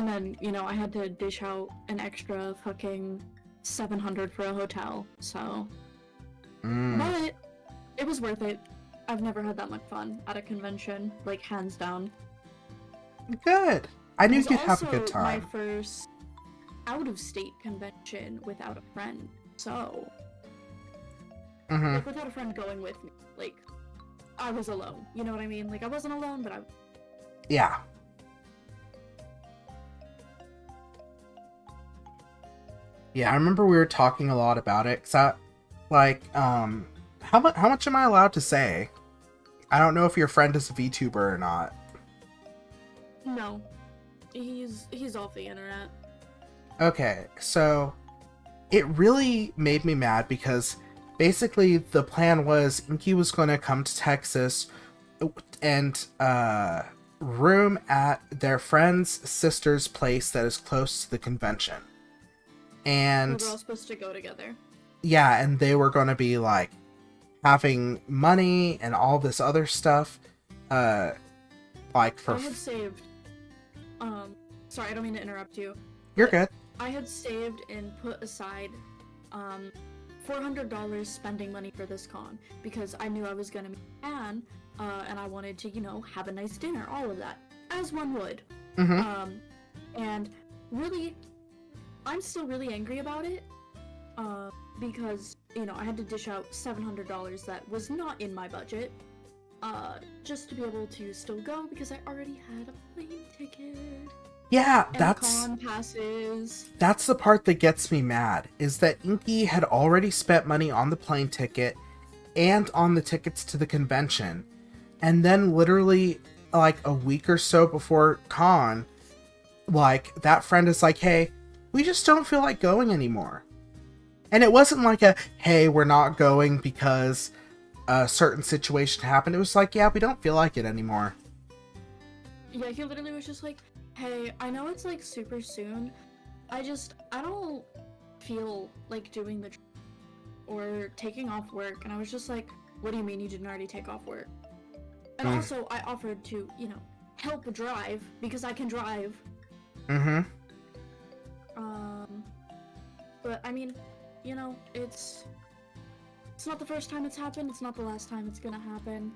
[SPEAKER 3] then, you know, I had to dish out an extra fucking $700 for a hotel, so... But it was worth it. I've never had that much fun at a convention, like, hands down.
[SPEAKER 1] Good. I knew you'd have a good time.
[SPEAKER 3] It was also my first out-of-state convention without a friend, so... Like, without a friend going with me. Like, I was alone. You know what I mean? Like, I wasn't alone, but I...
[SPEAKER 1] Yeah. Yeah, I remember we were talking a lot about it, cause how much am I allowed to say? I don't know if your friend is a VTuber or not.
[SPEAKER 3] No. He's off the internet.
[SPEAKER 1] Okay, so it really made me mad because basically the plan was Inky was going to come to Texas and room at their friend's sister's place that is close to the convention. And
[SPEAKER 3] we were all supposed to go together.
[SPEAKER 1] Yeah, and they were going to be like having money and all this other stuff like for...
[SPEAKER 3] I had saved sorry, I don't mean to interrupt you.
[SPEAKER 1] You're good.
[SPEAKER 3] I had saved and put aside $400 spending money for this con because I knew I was gonna meet Anne, and I wanted to, you know, have a nice dinner, all of that, as one would. And really, I'm still really angry about it, because, you know, I had to dish out $700 that was not in my budget, just to be able to still go because I already had a plane ticket.
[SPEAKER 1] Yeah,
[SPEAKER 3] and
[SPEAKER 1] that's
[SPEAKER 3] con passes.
[SPEAKER 1] That's the part that gets me mad, is that Inky had already spent money on the plane ticket and on the tickets to the convention. And then literally, like, a week or so before con, like, that friend is like, hey, we just don't feel like going anymore. And it wasn't like a, hey, we're not going because a certain situation happened. It was like, yeah, we don't feel like it anymore.
[SPEAKER 3] Yeah, he literally was just like, hey, I know it's like super soon. I don't feel like doing the or taking off work. And I was just like, what do you mean you didn't already take off work? And also, I offered to, you know, help drive because I can drive. But I mean, you know, it's not the first time it's happened. It's not the last time it's gonna happen.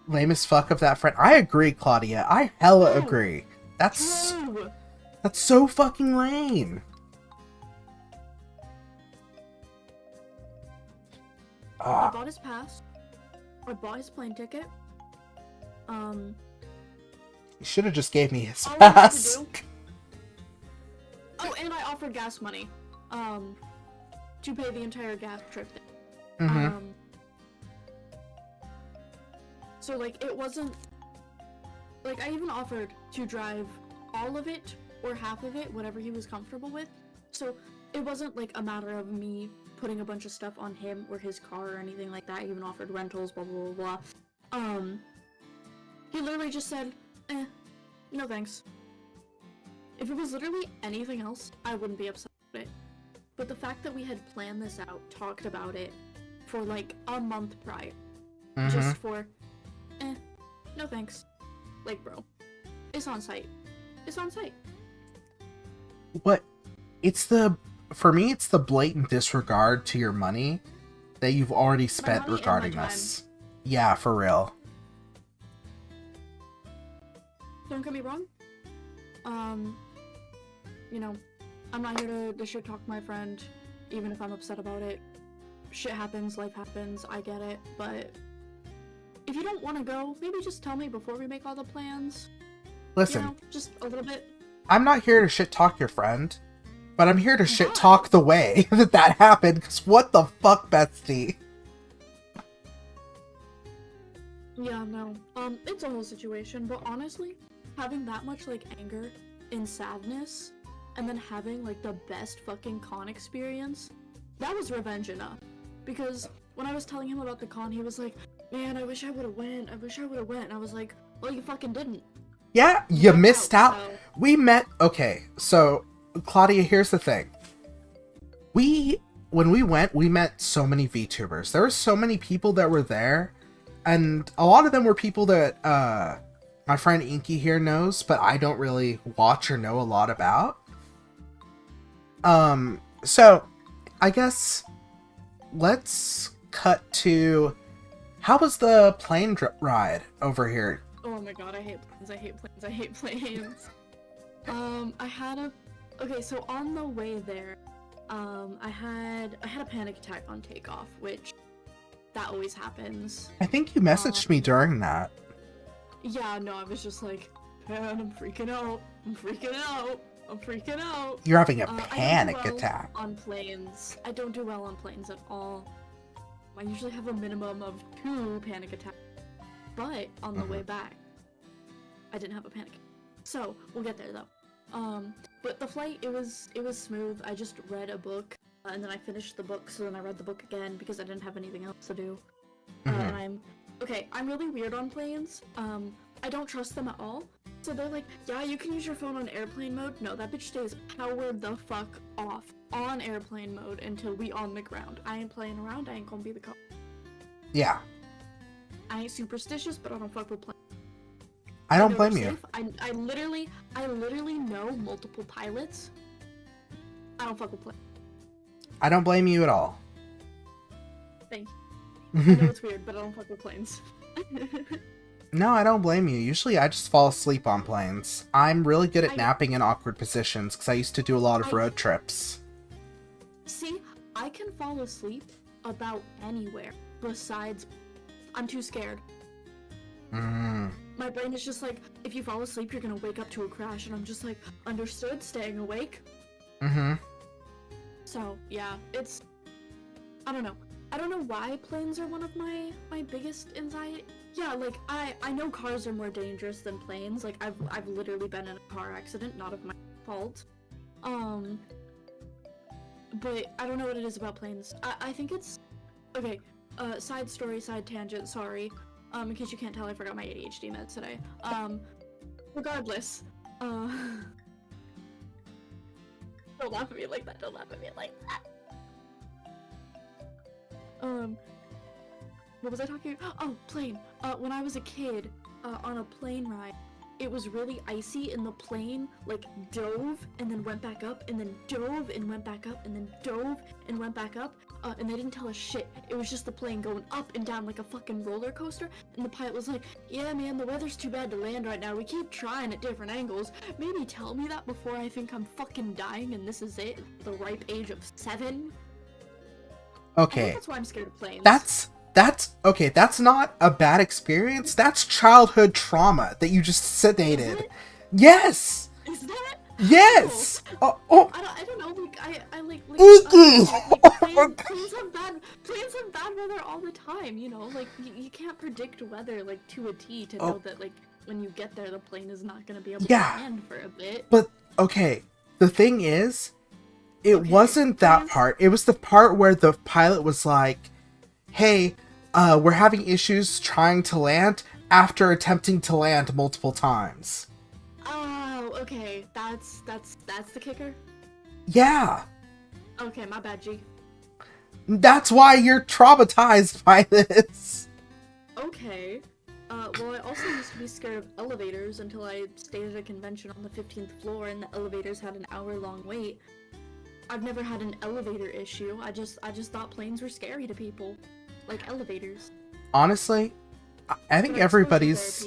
[SPEAKER 1] Lame as fuck of that friend. I agree, Claudia. I hella agree. That's so fucking lame.
[SPEAKER 3] I bought his pass. I bought his plane ticket.
[SPEAKER 1] You should have just gave me his
[SPEAKER 3] all I had to
[SPEAKER 1] pass.
[SPEAKER 3] do- Oh, and I offered gas money, to pay the entire gas trip. So like it wasn't like I even offered to drive all of it or half of it, whatever he was comfortable with. So it wasn't like a matter of me putting a bunch of stuff on him or his car or anything like that. I even offered rentals, blah blah blah blah. He literally just said, no thanks. If it was literally anything else, I wouldn't be upset about it. But the fact that we had planned this out, talked about it for like a month prior, just for, no thanks. Like, bro, it's on site. It's on site.
[SPEAKER 1] What? For me, it's the blatant disregard to your money that you've already spent regarding this. Yeah, for real.
[SPEAKER 3] Don't get me wrong. You know, I'm not here to shit talk my friend, even if I'm upset about it. Shit happens, life happens, I get it, but if you don't want to go, maybe just tell me before we make all the plans.
[SPEAKER 1] Listen,
[SPEAKER 3] you know, just a little bit.
[SPEAKER 1] I'm not here to shit talk your friend, but I'm here to shit talk the way that happened, because what the fuck, bestie?
[SPEAKER 3] Yeah, no. It's a whole situation, but honestly, having that much, like, anger and sadness, and then having, like, the best fucking con experience, that was revenge enough. Because when I was telling him about the con, he was like, man, I wish I would've went, and I was like, well, you fucking didn't.
[SPEAKER 1] Yeah, you missed out. So. We met, okay, so, Claudia, here's the thing. When we went, we met so many VTubers. There were so many people that were there, and a lot of them were people that, my friend Inky here knows, but I don't really watch or know a lot about. So, I guess, let's cut to, how was the plane ride over here?
[SPEAKER 3] Oh my god, I hate planes. Okay, so on the way there, I had a panic attack on takeoff, which, that always happens.
[SPEAKER 1] I think you messaged me during that.
[SPEAKER 3] Yeah, no, I was just like, man, I'm freaking out.
[SPEAKER 1] You're having a panic attack.
[SPEAKER 3] On planes. I don't do well on planes at all. I usually have a minimum of 2 panic attacks. But on the way back, I didn't have a panic. So, we'll get there though. But the flight, it was smooth. I just read a book, and then I finished the book, so then I read the book again because I didn't have anything else to do. And I'm really weird on planes. I don't trust them at all. So they're like, yeah, you can use your phone on airplane mode. No, that bitch stays powered the fuck off on airplane mode until we on the ground. I ain't playing around. I ain't gonna be the cop.
[SPEAKER 1] Yeah.
[SPEAKER 3] I ain't superstitious, but I don't fuck with planes.
[SPEAKER 1] I don't blame you.
[SPEAKER 3] I literally know multiple pilots. I don't fuck with planes.
[SPEAKER 1] I don't blame you at all.
[SPEAKER 3] Thank you. I know it's weird, but I don't fuck with planes.
[SPEAKER 1] No, I don't blame you. Usually I just fall asleep on planes. I'm really good at napping in awkward positions because I used to do a lot of road trips.
[SPEAKER 3] See, I can fall asleep about anywhere besides I'm too scared. My brain is just like, if you fall asleep, you're gonna wake up to a crash, and I'm just like, understood, staying awake. So, yeah, it's... I don't know. I don't know why planes are one of my biggest anxiety. Yeah, like, I know cars are more dangerous than planes. Like, I've literally been in a car accident, not of my fault. But I don't know what it is about planes. I think it's... Okay, side story, side tangent, sorry. In case you can't tell, I forgot my ADHD meds today. Regardless, don't laugh at me like that, what was I talking about? Oh, plane. When I was a kid, on a plane ride, it was really icy and the plane, like, dove and then went back up and then dove and went back up and then dove and went back up, and they didn't tell us shit. It was just the plane going up and down like a fucking roller coaster, and the pilot was like, yeah man, the weather's too bad to land right now, we keep trying at different angles. Maybe tell me that before I think I'm fucking dying and this is it, the ripe age of 7.
[SPEAKER 1] Okay.
[SPEAKER 3] That's why I'm scared of planes.
[SPEAKER 1] Okay, that's not a bad experience. That's childhood trauma that you just sedated.
[SPEAKER 3] Is it?
[SPEAKER 1] Yes!
[SPEAKER 3] Is that?
[SPEAKER 1] Yes! Oh,
[SPEAKER 3] I don't know, like, I like,
[SPEAKER 1] Icky!
[SPEAKER 3] planes have bad weather all the time, you know? Like, you can't predict weather, like, to a T to know that, like, when you get there, the plane is not gonna be able to land for a bit.
[SPEAKER 1] But, okay, the thing is, it
[SPEAKER 3] Okay,
[SPEAKER 1] wasn't that
[SPEAKER 3] please?
[SPEAKER 1] part. It was the part where the pilot was like, hey, we're having issues trying to land after attempting to land multiple times.
[SPEAKER 3] Oh, okay, that's the kicker?
[SPEAKER 1] Yeah.
[SPEAKER 3] Okay, my bad, G.
[SPEAKER 1] That's why you're traumatized by this.
[SPEAKER 3] Okay. Well, I also used to be scared of elevators until I stayed at a convention on the 15th floor and the elevators had an hour-long wait. I've never had an elevator issue. I just thought planes were scary to people. Like elevators.
[SPEAKER 1] Honestly, I think everybody's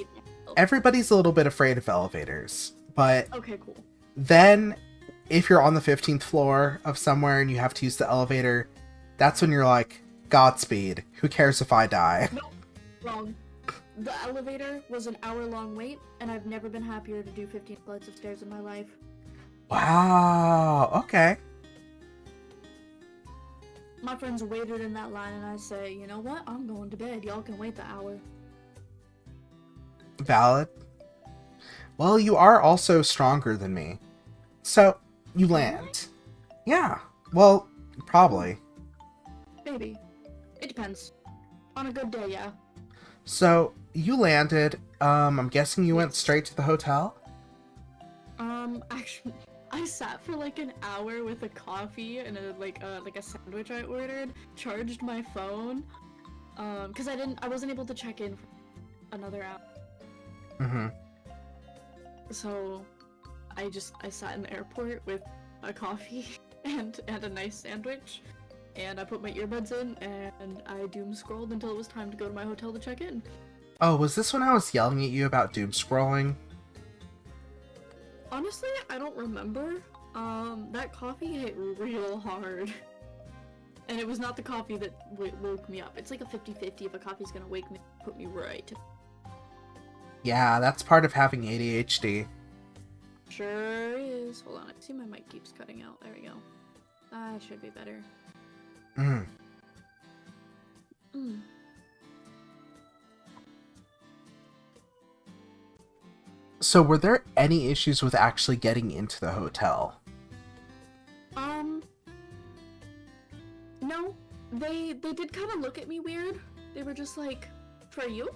[SPEAKER 1] a little bit afraid of elevators. But
[SPEAKER 3] okay, cool.
[SPEAKER 1] Then, if you're on the 15th floor of somewhere and you have to use the elevator, that's when you're like, Godspeed. Who cares if I die?
[SPEAKER 3] Nope. Wrong. The elevator was an hour-long wait, and I've never been happier to do 15 flights of stairs in my life.
[SPEAKER 1] Wow. Okay.
[SPEAKER 3] My friends waited in that line, and I say, you know what? I'm going to bed. Y'all can wait the hour.
[SPEAKER 1] Valid. Well, you are also stronger than me. So, you land. Yeah. Well, probably.
[SPEAKER 3] Maybe. It depends. On a good day, yeah.
[SPEAKER 1] So, you landed. I'm guessing you went straight to the hotel?
[SPEAKER 3] Actually, I sat for like an hour with a coffee and a sandwich I ordered, charged my phone, because I wasn't able to check in for another hour.
[SPEAKER 1] Mm-hmm.
[SPEAKER 3] So, I sat in the airport with a coffee and a nice sandwich, and I put my earbuds in, and I doom scrolled until it was time to go to my hotel to check in.
[SPEAKER 1] Oh, was this when I was yelling at you about doom scrolling?
[SPEAKER 3] Honestly, I don't remember. That coffee hit real hard. And it was not the coffee that woke me up. It's like a 50-50 if a coffee's gonna wake me, put me right.
[SPEAKER 1] Yeah, that's part of having ADHD.
[SPEAKER 3] Sure is. Hold on, I see my mic keeps cutting out. There we go. That should be better.
[SPEAKER 1] Mm. So were there any issues with actually getting into the hotel?
[SPEAKER 3] No. They did kind of look at me weird. They were just like, for you?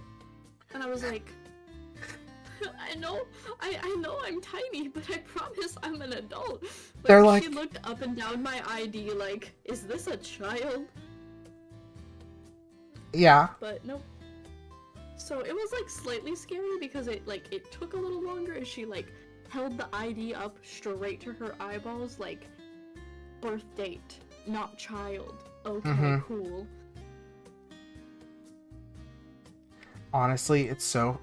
[SPEAKER 3] And I was like, I know I'm tiny, but I promise I'm an adult.
[SPEAKER 1] They're like,
[SPEAKER 3] she looked up and down my ID like, is this a child?
[SPEAKER 1] Yeah.
[SPEAKER 3] But nope. So it was like slightly scary because it took a little longer as she like held the ID up straight to her eyeballs like birth date, not child. Okay, cool.
[SPEAKER 1] Honestly, it's so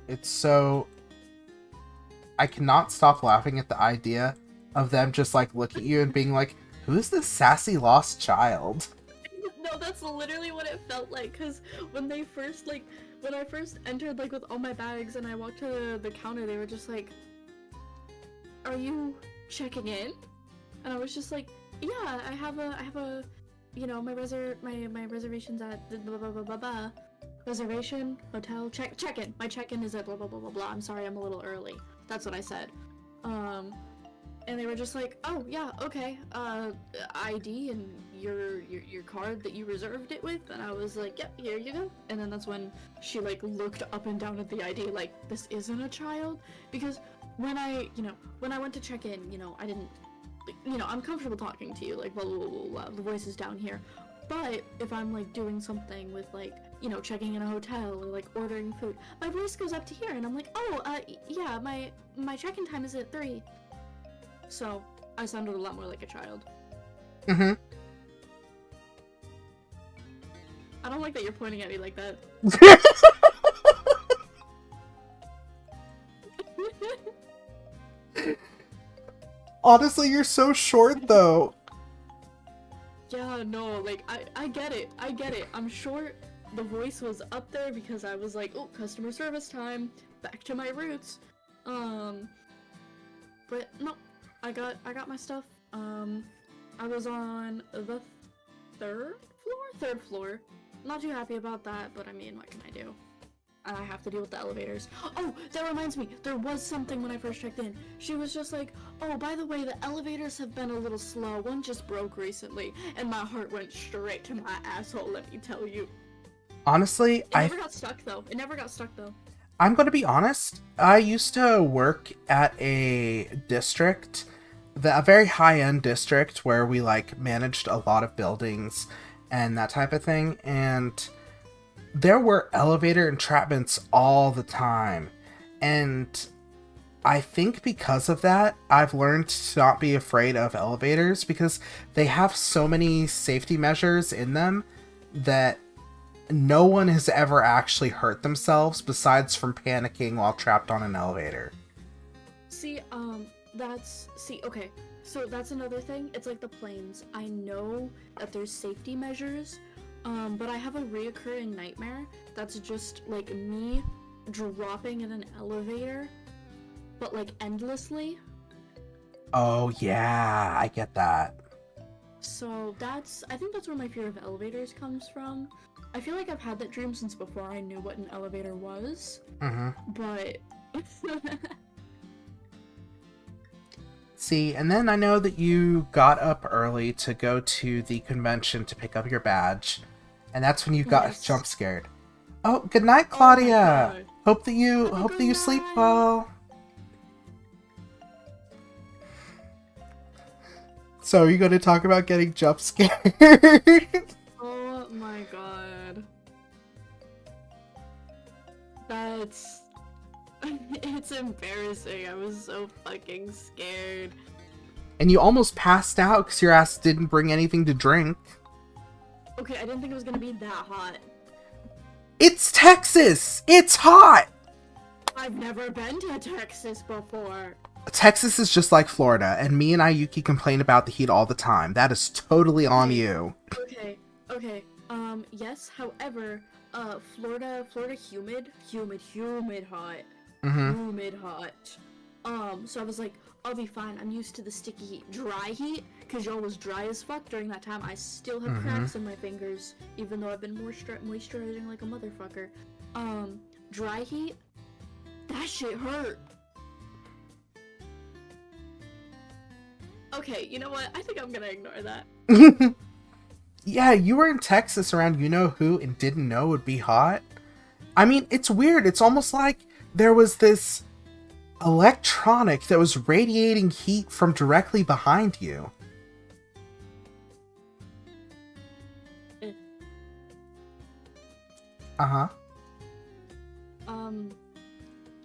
[SPEAKER 1] I cannot stop laughing at the idea of them just like looking at you and being like, who's this sassy lost child?
[SPEAKER 3] No, that's literally what it felt like, because when I first entered like with all my bags and I walked to the counter, they were just like, are you checking in? And I was just like, yeah, I have a you know, my reservation's at the blah blah blah blah blah. Reservation, hotel, check-in. My check-in is at blah blah blah blah blah. I'm sorry, I'm a little early. That's what I said. And they were just like, oh yeah, okay, ID and your card that you reserved it with, and I was like, yep, here you go. And then that's when she like looked up and down at the ID like, this isn't a child? Because when I went to check in, I didn't, I'm comfortable talking to you, like blah blah blah blah, blah. The voice is down here. But if I'm like doing something with like, checking in a hotel or like ordering food, my voice goes up to here and I'm like, oh, yeah, my check-in time is at 3. So I sounded a lot more like a child.
[SPEAKER 1] Mm-hmm.
[SPEAKER 3] I don't like that you're pointing at me like that.
[SPEAKER 1] Honestly, you're so short though.
[SPEAKER 3] Yeah, no, like I get it. I'm short. The voice was up there because I was like, oh, customer service time. Back to my roots. But no, I got my stuff. I was on the third floor. Not too happy about that, but I mean, what can I do? And I have to deal with the elevators. Oh, that reminds me, there was something when I first checked in. She was just like, oh, by the way, the elevators have been a little slow. One just broke recently, and my heart went straight to my asshole, let me tell you.
[SPEAKER 1] Honestly,
[SPEAKER 3] It never got stuck, though.
[SPEAKER 1] I'm going to be honest. I used to work at a district, a very high-end district where we, like, managed a lot of buildings and that type of thing, and there were elevator entrapments all the time. And I think because of that, I've learned to not be afraid of elevators because they have so many safety measures in them that no one has ever actually hurt themselves besides from panicking while trapped on an elevator.
[SPEAKER 3] See, okay. So that's another thing. It's like the planes. I know that there's safety measures, but I have a reoccurring nightmare that's just like me dropping in an elevator, but like endlessly.
[SPEAKER 1] Oh yeah, I get that.
[SPEAKER 3] So I think that's where my fear of elevators comes from. I feel like I've had that dream since before I knew what an elevator was. But
[SPEAKER 1] see, and then I know that you got up early to go to the convention to pick up your badge, and that's when you got jump scared. Oh, good night, Claudia.
[SPEAKER 3] Oh
[SPEAKER 1] hope that you sleep well. So, are you going to talk about getting jump scared?
[SPEAKER 3] Oh my god. It's embarrassing. I was so fucking scared.
[SPEAKER 1] And you almost passed out because your ass didn't bring anything to drink.
[SPEAKER 3] Okay, I didn't think it was gonna be that hot.
[SPEAKER 1] It's Texas! It's hot!
[SPEAKER 3] I've never been to Texas before.
[SPEAKER 1] Texas is just like Florida, and me and Ayuki complain about the heat all the time. That is totally on you.
[SPEAKER 3] Okay. Yes, however, Florida humid hot. Humid hot. So I was like, I'll be fine. I'm used to the sticky heat. Dry heat, because y'all was dry as fuck during that time. I still have cracks in my fingers, even though I've been moisturizing like a motherfucker. Dry heat, that shit hurt. Okay, you know what? I think I'm gonna ignore that.
[SPEAKER 1] Yeah, you were in Texas around you-know-who and didn't know it would be hot. I mean, it's weird. It's almost like there was this electronic that was radiating heat from directly behind you. Uh-huh.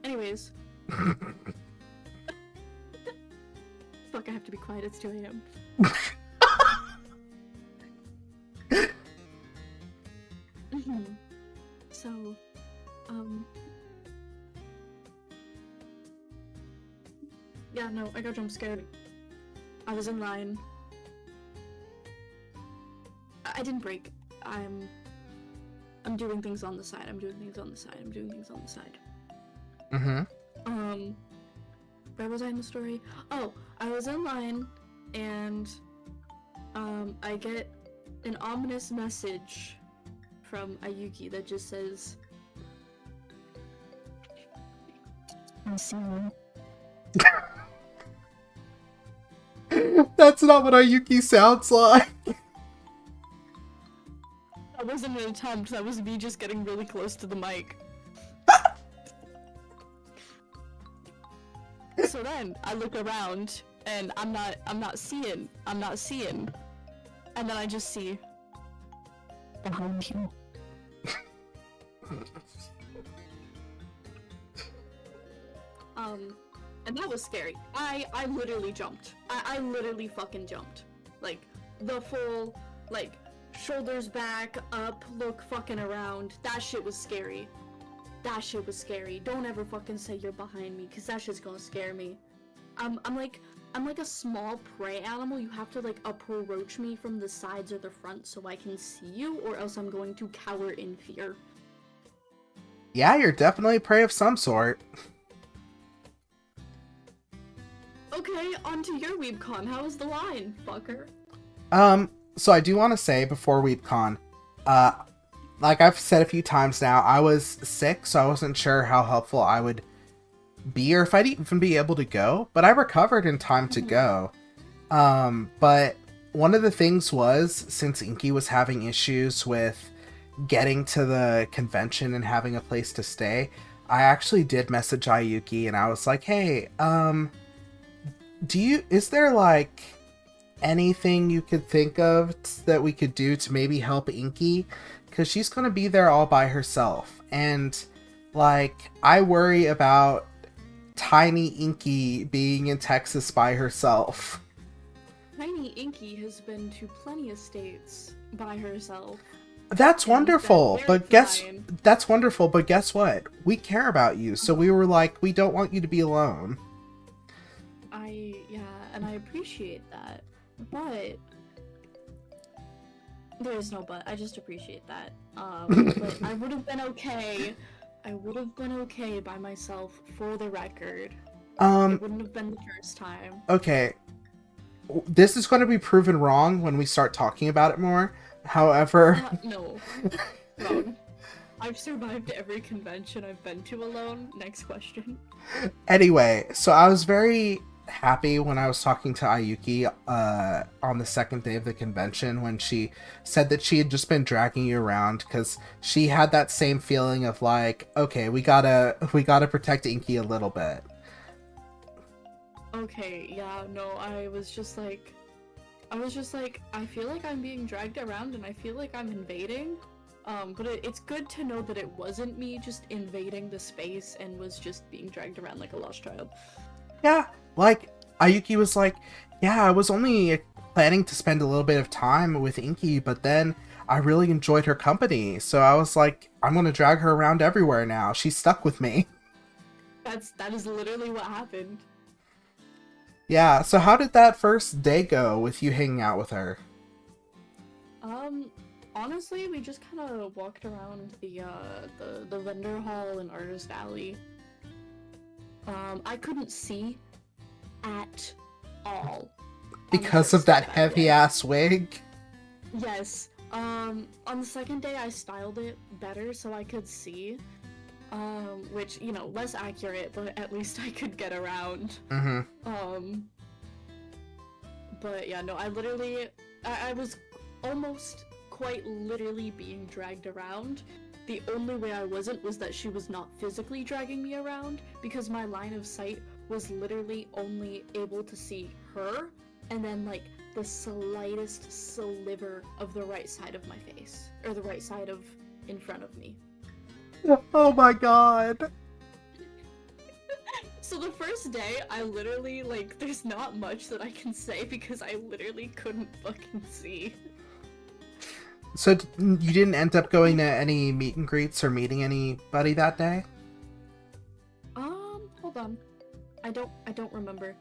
[SPEAKER 3] Anyways. Fuck, I have to be quiet. It's 2 a.m. So, yeah, no, I got jump scared. I was in line. I didn't break. I'm doing things on the side. Where was I in the story? Oh, I was in line, and, I get an ominous message from Ayuki that just says, "I see you."
[SPEAKER 1] That's not what Ayuki sounds like.
[SPEAKER 3] That wasn't an attempt, that was me just getting really close to the mic. So then, I look around, and I'm not seeing. And then I just see behind you. And that was scary. I literally jumped. I literally fucking jumped. Like, the full, like, shoulders back, up, look fucking around. That shit was scary. Don't ever fucking say you're behind me, cause that shit's gonna scare me. I'm like a small prey animal. You have to, like, approach me from the sides or the front so I can see you, or else I'm going to cower in fear.
[SPEAKER 1] Yeah, you're definitely prey of some sort.
[SPEAKER 3] Okay, on to your Weebcon. How was the line, fucker?
[SPEAKER 1] So I do want to say before Weebcon, like I've said a few times now, I was sick, so I wasn't sure how helpful I would be or if I'd even be able to go, but I recovered in time to go. But one of the things was, since Inky was having issues with getting to the convention and having a place to stay, I actually did message Ayuki and I was like, hey, is there like anything you could think of that we could do to maybe help Inky? Because she's going to be there all by herself. And like, I worry about tiny Inky being in Texas by herself.
[SPEAKER 3] Tiny Inky has been to plenty of states by herself.
[SPEAKER 1] That's wonderful, but guess what? We care about you, so we were like, we don't want you to be alone.
[SPEAKER 3] And I appreciate that, but there is no but. I just appreciate that. But I would have been okay. I would have been okay by myself, for the record. It wouldn't have been the first time.
[SPEAKER 1] Okay. This is going to be proven wrong when we start talking about it more. However...
[SPEAKER 3] No. Wrong. I've survived every convention I've been to alone. Next question.
[SPEAKER 1] Anyway, so I was very happy when I was talking to Ayuki on the second day of the convention when she said that she had just been dragging you around because she had that same feeling of like, okay, we gotta protect Inky a little bit.
[SPEAKER 3] Okay, yeah, no, I was just like, I feel like I'm being dragged around and I feel like I'm invading. But it's good to know that it wasn't me just invading the space and was just being dragged around like a lost child.
[SPEAKER 1] Yeah, like, Ayuki was like, yeah, I was only planning to spend a little bit of time with Inky, but then I really enjoyed her company, so I was like, I'm gonna drag her around everywhere now. She's stuck with me.
[SPEAKER 3] That is literally what happened.
[SPEAKER 1] Yeah, so how did that first day go with you hanging out with her?
[SPEAKER 3] Honestly, we just kind of walked around the vendor hall and artist alley. I couldn't see at all.
[SPEAKER 1] Because of that heavy-ass wig?
[SPEAKER 3] Yes. On the second day I styled it better so I could see. Which, you know, less accurate, but at least I could get around.
[SPEAKER 1] Mm-hmm.
[SPEAKER 3] But yeah, no, I was almost quite literally being dragged around. The only way I wasn't was that she was not physically dragging me around, because my line of sight was literally only able to see her, and then, like, the slightest sliver of the right side of my face, or the right side of in front of me.
[SPEAKER 1] Oh my god!
[SPEAKER 3] So the first day, I literally, like, there's not much that I can say because I literally couldn't fucking see.
[SPEAKER 1] So you didn't end up going to any meet and greets or meeting anybody that day?
[SPEAKER 3] Hold on. I don't remember.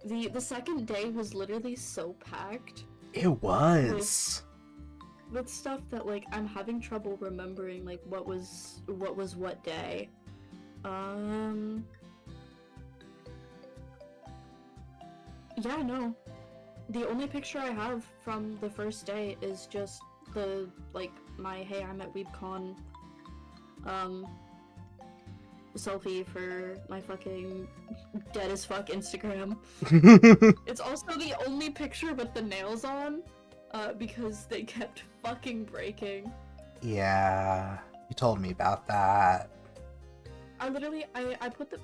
[SPEAKER 3] The second day was literally so packed.
[SPEAKER 1] It was.
[SPEAKER 3] With stuff that, like, I'm having trouble remembering, like, what was what day. Yeah, no. The only picture I have from the first day is just the, like, my hey, I'm at Weebcon, selfie for my fucking dead as fuck Instagram. It's also the only picture with the nails on, because they kept fucking breaking.
[SPEAKER 1] Yeah, you told me about that.
[SPEAKER 3] I literally, I put the,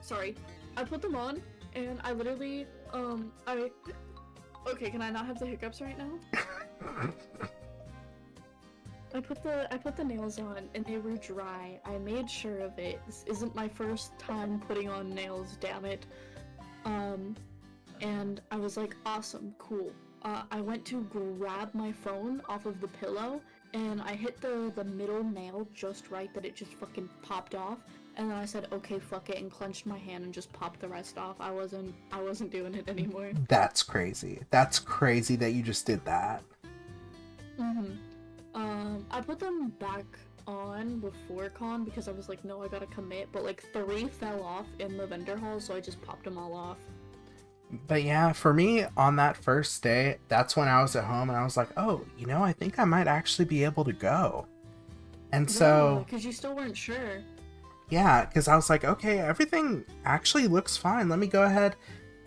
[SPEAKER 3] sorry, I put them on, and I literally, okay, can I not have the hiccups right now? I put the nails on and they were dry. I made sure of it. This isn't my first time putting on nails, damn it. And I was like, awesome, cool. I went to grab my phone off of the pillow and I hit the middle nail just right that it just fucking popped off. And then I said, okay, fuck it, and clenched my hand and just popped the rest off. I wasn't doing it anymore.
[SPEAKER 1] That's crazy. That's crazy that you just did that.
[SPEAKER 3] I put them back on before con because I was like, no, I gotta commit, but like 3 fell off in the vendor hall, so I just popped them all off.
[SPEAKER 1] But yeah, for me, on that first day, that's when I was at home and I was like, oh, I think I might actually be able to go. And so,
[SPEAKER 3] because you still weren't sure.
[SPEAKER 1] yeah, because I was like, okay, everything actually looks fine. Let me go ahead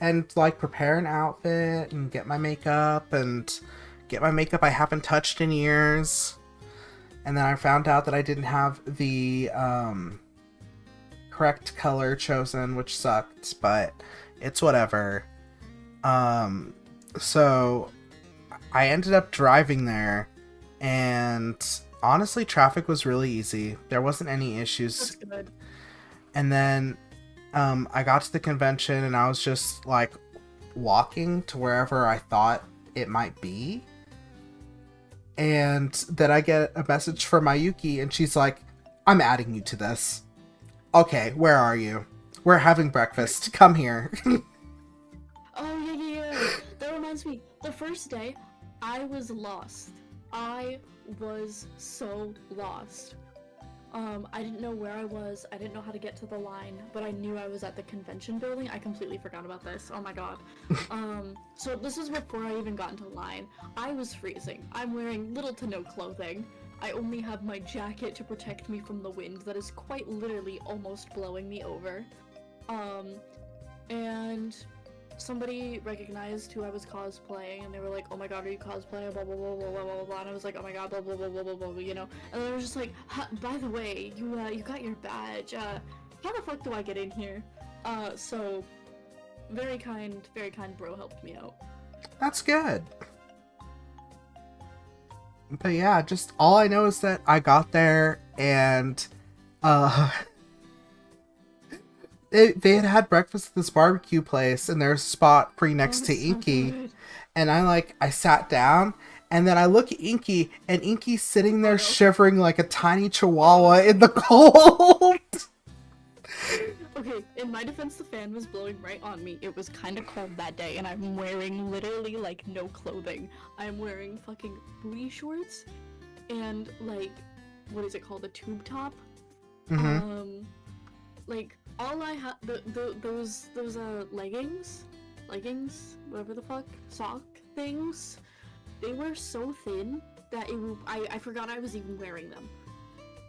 [SPEAKER 1] and like prepare an outfit and get my makeup I haven't touched in years. And then I found out that I didn't have the correct color chosen, which sucked, but it's whatever. So I ended up driving there, and honestly, traffic was really easy. There wasn't any issues.
[SPEAKER 3] That's good.
[SPEAKER 1] And then I got to the convention, and I was just like walking to wherever I thought it might be. And then I get a message from Mayuki, and she's like, I'm adding you to this. Okay, where are you? We're having breakfast. Come here.
[SPEAKER 3] Oh, yeah. That reminds me. The first day, I was lost. I was so lost. I didn't know where I was. I didn't know how to get to the line, but I knew I was at the convention building. I completely forgot about this. Oh my god. So this was before I even got into line. I was freezing. I'm wearing little to no clothing. I only have my jacket to protect me from the wind that is quite literally almost blowing me over. And somebody recognized who I was cosplaying, and they were like, oh my god, are you cosplaying, blah blah blah blah blah blah blah, and I was like, oh my god, blah blah blah blah blah blah, and they were just like, by the way, you got your badge, how the fuck do I get in here? So very kind bro helped me out.
[SPEAKER 1] That's good. But yeah, just all I know is that I got there, and they had breakfast at this barbecue place, and there's a spot pretty next to Inky. So and I sat down, and then I look at Inky, and Inky's sitting there shivering like a tiny chihuahua in the cold.
[SPEAKER 3] Okay, in my defense, the fan was blowing right on me. It was kind of cold that day, and I'm wearing literally like no clothing. I'm wearing fucking booty shorts and like, what is it called, a tube top?
[SPEAKER 1] Mm-hmm.
[SPEAKER 3] Like all I had, those leggings, whatever the fuck, sock things. They were so thin that I forgot I was even wearing them.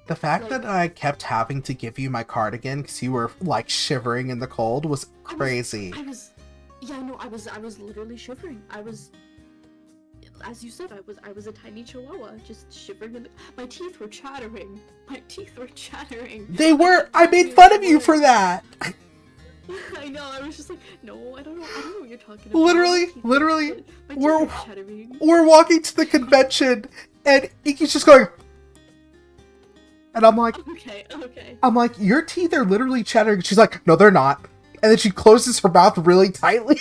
[SPEAKER 1] The fact that I kept having to give you my cardigan because you were like shivering in the cold was crazy.
[SPEAKER 3] I was literally shivering. I was, as you said, I was a tiny chihuahua just shivering. My teeth were chattering.
[SPEAKER 1] They were. I made fun of you for that.
[SPEAKER 3] I know. I was just like, no, I don't know what you're talking about.
[SPEAKER 1] Literally, we're walking to the convention, and Inky's just going. And I'm like,
[SPEAKER 3] okay.
[SPEAKER 1] I'm like, your teeth are literally chattering. She's like, no, they're not. And then she closes her mouth really tightly.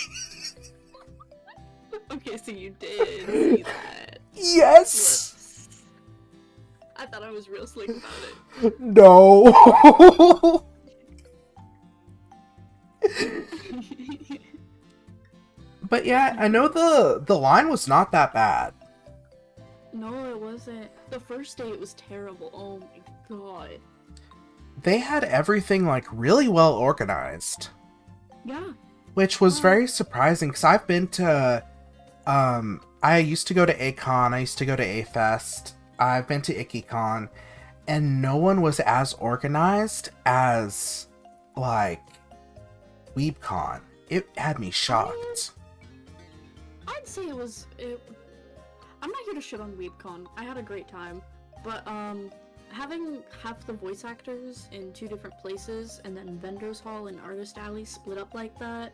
[SPEAKER 3] Okay, so you did see that.
[SPEAKER 1] Yes.
[SPEAKER 3] I thought I was real slick about it.
[SPEAKER 1] No. But yeah, I know the line was not that bad.
[SPEAKER 3] No, it wasn't. The first day it was terrible. Oh my god.
[SPEAKER 1] They had everything like really well organized.
[SPEAKER 3] Yeah.
[SPEAKER 1] Which was very surprising because I've been to I used to go to A-Con, I used to go to A-Fest, I've been to IckyCon, and no one was as organized as like Weebcon. It had me shocked.
[SPEAKER 3] I'd say it was I'm not here to shit on Weebcon. I had a great time, but having half the voice actors in two different places and then Vendors Hall and Artist Alley split up like that,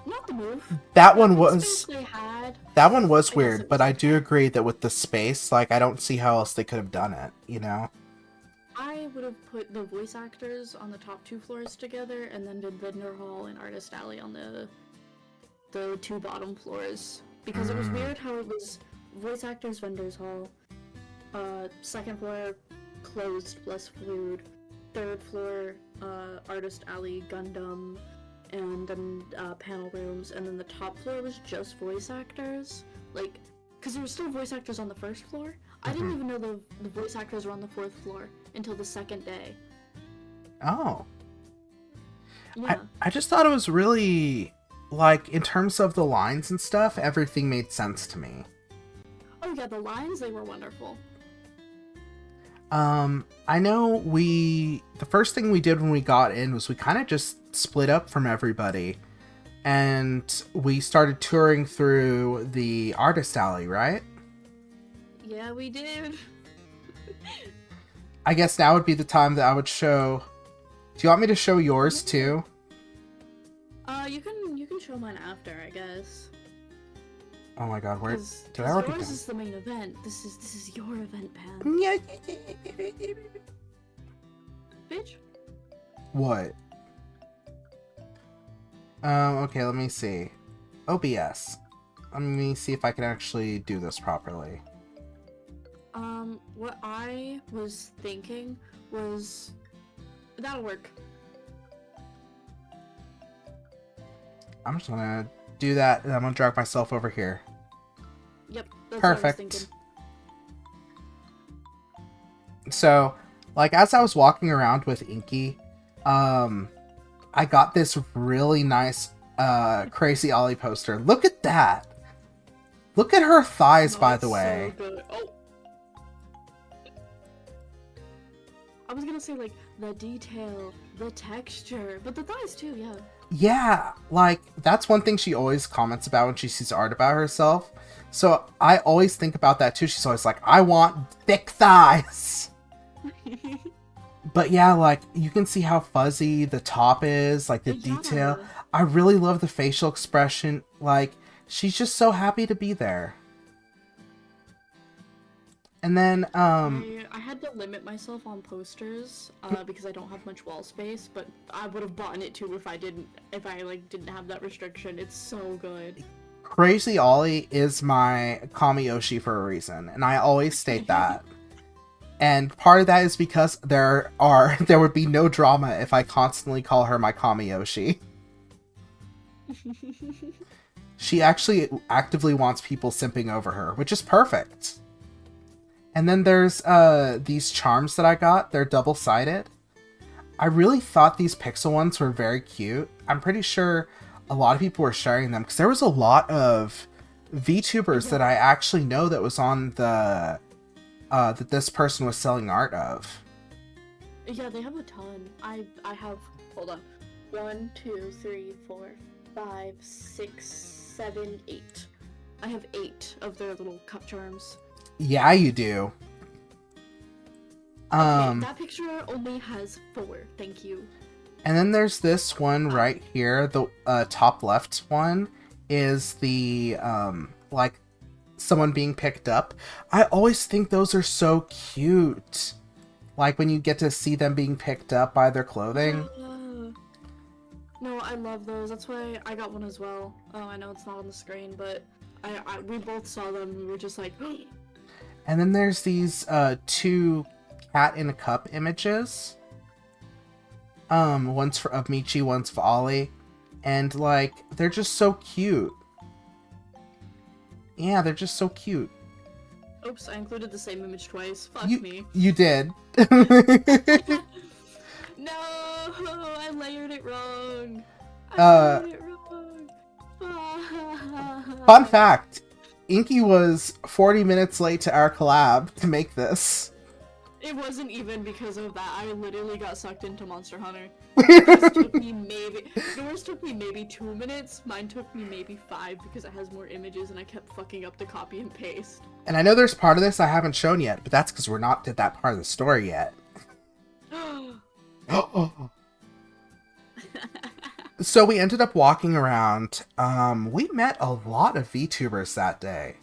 [SPEAKER 3] not the move.
[SPEAKER 1] That one was
[SPEAKER 3] was
[SPEAKER 1] weird, but I do agree that with the space, like I don't see how else they could have done it, you know?
[SPEAKER 3] I would have put the voice actors on the top two floors together and then did Vendor Hall and Artist Alley on the two bottom floors, because it was weird how it was voice actors, Vendors Hall, second floor closed plus food, third floor Artist Alley, Gundam, and then panel rooms, and then the top floor was just voice actors, like, because there were still voice actors on the first floor. I didn't even know the voice actors were on the fourth floor until the second day.
[SPEAKER 1] Oh.
[SPEAKER 3] Yeah.
[SPEAKER 1] I just thought it was really like, in terms of the lines and stuff, everything made sense to me.
[SPEAKER 3] Oh yeah, the lines, they were wonderful.
[SPEAKER 1] I know the first thing we did when we got in was we kind of just split up from everybody. And we started touring through the artist alley, right?
[SPEAKER 3] Yeah, we did.
[SPEAKER 1] I guess now would be the time that I would show... Do you want me to show yours too?
[SPEAKER 3] You can show mine after, I guess.
[SPEAKER 1] Oh my god, where... Did I
[SPEAKER 3] Yours
[SPEAKER 1] already go?
[SPEAKER 3] is the main event. This is your event, Pan.
[SPEAKER 1] Yeah.
[SPEAKER 3] Bitch.
[SPEAKER 1] What? Okay, let me see. OBS. Let me see if I can actually do this properly.
[SPEAKER 3] What I was thinking was... That'll work.
[SPEAKER 1] I'm just gonna do that, and I'm gonna drag myself over here.
[SPEAKER 3] Yep, that's
[SPEAKER 1] Perfect.
[SPEAKER 3] what I was thinking.
[SPEAKER 1] So, like, as I was walking around with Inky, I got this really nice, Crazy Ollie poster. Look at that! Look at her thighs, by the way.
[SPEAKER 3] So good. Oh. I was gonna say, like, the detail, the texture, but the thighs too, yeah.
[SPEAKER 1] Yeah, like, that's one thing she always comments about when she sees art about herself. So I always think about that too. She's always like, I want thick thighs! But yeah, like, you can see how fuzzy the top is, like, the detail. I really love the facial expression. Like, she's just so happy to be there. And then,
[SPEAKER 3] I had to limit myself on posters, because I don't have much wall space, but I would have bought it too if I didn't have that restriction. It's so good.
[SPEAKER 1] Crazy Ollie is my Kamiyoshi for a reason, and I always state that. And part of that is because there would be no drama if I constantly call her my Kamiyoshi. She actually actively wants people simping over her, which is perfect. And then there's these charms that I got. They're double-sided. I really thought these pixel ones were very cute. I'm pretty sure a lot of people were sharing them because there was a lot of VTubers that I actually know that was on the that this person was selling art of.
[SPEAKER 3] Yeah, they have a ton. I have, hold on, 1, 2, 3, 4, 5, 6, 7, 8. I have 8 of their little cup charms.
[SPEAKER 1] Yeah, you do.
[SPEAKER 3] Okay, that picture only has 4. Thank you.
[SPEAKER 1] And then there's this one right here. The top left one is the like someone being picked up. I always think those are so cute. Like when you get to see them being picked up by their clothing.
[SPEAKER 3] No, I love those. That's why I got one as well. Oh, I know it's not on the screen, but we both saw them and we were just like...
[SPEAKER 1] And then there's these 2 cat in a cup images. One's of Michi, one's for Ollie. And like, they're just so cute. Yeah, they're just so cute.
[SPEAKER 3] Oops, I included the same image twice. Fuck me.
[SPEAKER 1] You did.
[SPEAKER 3] No, I layered it wrong.
[SPEAKER 1] Fun fact. Inky was 40 minutes late to our collab to make this.
[SPEAKER 3] It wasn't even because of that. I literally got sucked into Monster Hunter. Yours took me maybe 2 minutes. Mine took me maybe 5 because it has more images and I kept fucking up the copy and paste.
[SPEAKER 1] And I know there's part of this I haven't shown yet, but that's because we're not at that part of the story yet. So we ended up walking around. We met a lot of VTubers that day.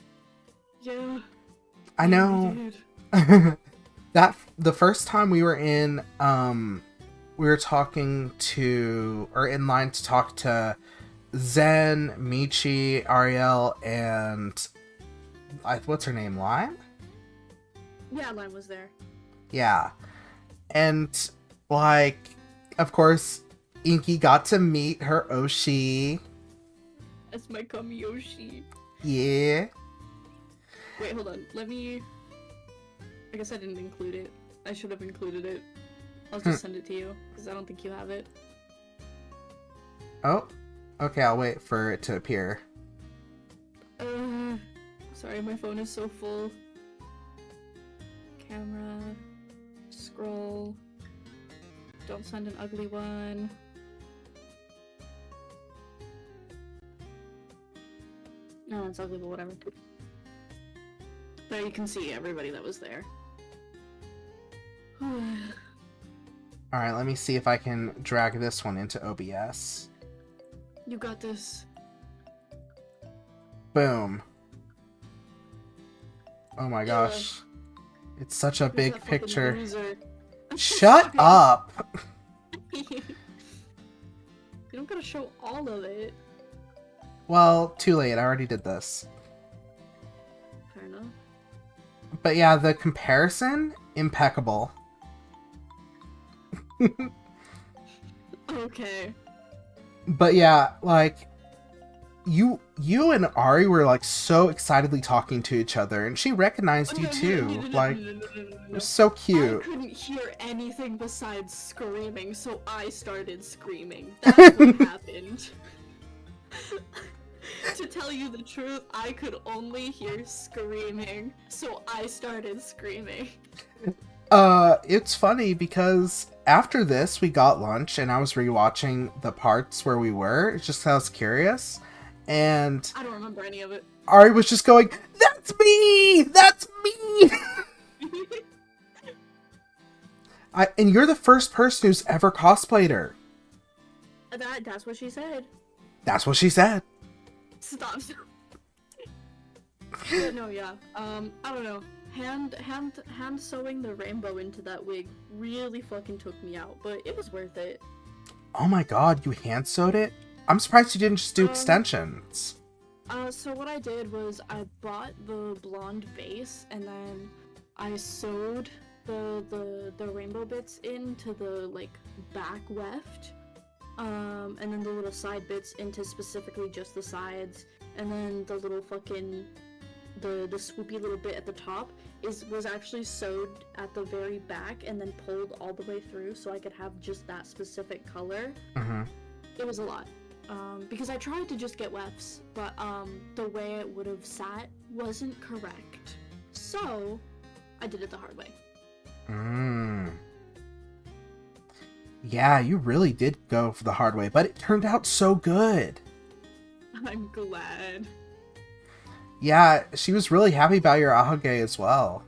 [SPEAKER 3] Yeah.
[SPEAKER 1] I know. That the first time we were in, we were talking to, or in line to talk to Zen, Michi, Ariel, and what's her name, Lime?
[SPEAKER 3] Yeah, Lime was there.
[SPEAKER 1] Yeah. And, like, of course, Inky got to meet her Oshi.
[SPEAKER 3] That's my Kamiyoshi.
[SPEAKER 1] Yeah.
[SPEAKER 3] Wait, hold on. Let me... I guess I didn't include it. I should have included it. I'll just send it to you, because I don't think you have it.
[SPEAKER 1] Oh. Okay, I'll wait for it to appear.
[SPEAKER 3] Sorry, my phone is so full. Camera. Scroll. Don't send an ugly one. No, it's ugly, but whatever. There you can see everybody that was there.
[SPEAKER 1] Alright, let me see if I can drag this one into OBS.
[SPEAKER 3] You got this.
[SPEAKER 1] Boom. Oh my gosh. It's such a
[SPEAKER 3] Who's
[SPEAKER 1] big
[SPEAKER 3] that fucking
[SPEAKER 1] picture.
[SPEAKER 3] loser?
[SPEAKER 1] Shut up!
[SPEAKER 3] You don't gotta show all of it.
[SPEAKER 1] Well, too late. I already did this.
[SPEAKER 3] Fair enough.
[SPEAKER 1] But yeah, the comparison, impeccable.
[SPEAKER 3] Okay.
[SPEAKER 1] But yeah, like, you and Ari were like so excitedly talking to each other, and she recognized you too. Like, it was so
[SPEAKER 3] I
[SPEAKER 1] cute.
[SPEAKER 3] couldn't hear anything besides screaming, so I started screaming. That's what happened. To tell you the truth, I could only hear screaming, so I started screaming.
[SPEAKER 1] It's funny because after this we got lunch and I was rewatching the parts where we were, just 'cause I was curious, and
[SPEAKER 3] I don't remember any of it.
[SPEAKER 1] Ari was just going, "That's me! That's me!" And you're the first person who's ever cosplayed her.
[SPEAKER 3] That's what she said.
[SPEAKER 1] That's what she said.
[SPEAKER 3] Stop. But no, yeah. I don't know. Hand sewing the rainbow into that wig really fucking took me out, but it was worth it.
[SPEAKER 1] Oh my god, you hand sewed it? I'm surprised you didn't just do extensions.
[SPEAKER 3] So what I did was I bought the blonde base and then I sewed the rainbow bits into the like back weft. And then the little side bits into specifically just the sides, and then the little fucking the swoopy little bit at the top was actually sewed at the very back and then pulled all the way through so I could have just that specific color.
[SPEAKER 1] Mm-hmm.
[SPEAKER 3] It was a lot. Because I tried to just get wefts, but the way it would have sat wasn't correct. So I did it the hard way.
[SPEAKER 1] Yeah, you really did go for the hard way, but it turned out so good.
[SPEAKER 3] I'm glad.
[SPEAKER 1] Yeah, she was really happy about your ahage as well.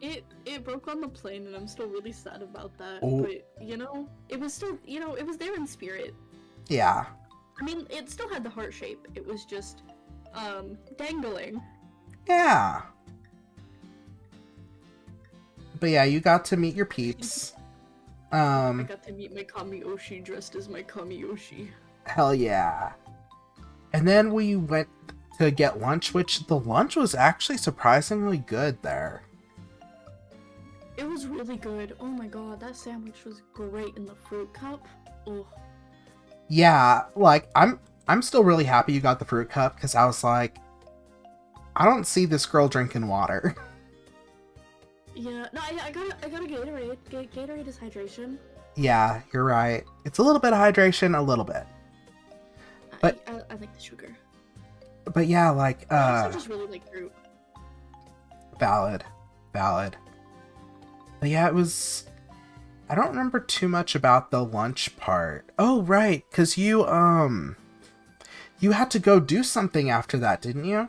[SPEAKER 3] It broke on the plane and I'm still really sad about that.
[SPEAKER 1] Oh.
[SPEAKER 3] But, it was still, it was there in spirit.
[SPEAKER 1] Yeah.
[SPEAKER 3] I mean, it still had the heart shape. It was just, dangling.
[SPEAKER 1] Yeah. But yeah, you got to meet your peeps.
[SPEAKER 3] I got to meet my Kami-Oshi dressed as my Kami-Oshi.
[SPEAKER 1] Hell yeah. And then we went to get lunch, which the lunch was actually surprisingly good there.
[SPEAKER 3] It was really good. Oh my god, that sandwich was great in the fruit cup. Oh.
[SPEAKER 1] Yeah, like, I'm still really happy you got the fruit cup, because I was like, I don't see this girl drinking water.
[SPEAKER 3] Yeah, no, I got a Gatorade. Gatorade is hydration.
[SPEAKER 1] Yeah, you're right. It's a little bit of hydration, a little bit. But
[SPEAKER 3] I like the sugar.
[SPEAKER 1] But yeah, like,
[SPEAKER 3] I also just really like fruit.
[SPEAKER 1] Valid. But yeah, it was... I don't remember too much about the lunch part. Oh, right, because you had to go do something after that, didn't you?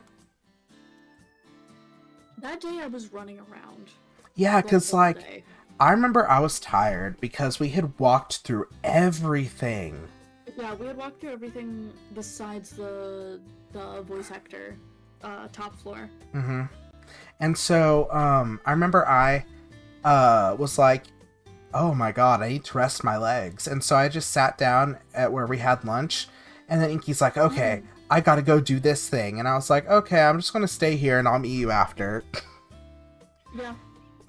[SPEAKER 3] That day I was running around.
[SPEAKER 1] Yeah, because, like,
[SPEAKER 3] day.
[SPEAKER 1] I remember I was tired because we had walked through everything.
[SPEAKER 3] Yeah, we had walked through everything besides the voice actor top floor.
[SPEAKER 1] Mm-hmm. And so, I remember I was like, oh my god, I need to rest my legs. And so I just sat down at where we had lunch, and then Inky's like, okay, I gotta go do this thing. And I was like, okay, I'm just gonna stay here and I'll meet you after.
[SPEAKER 3] Yeah.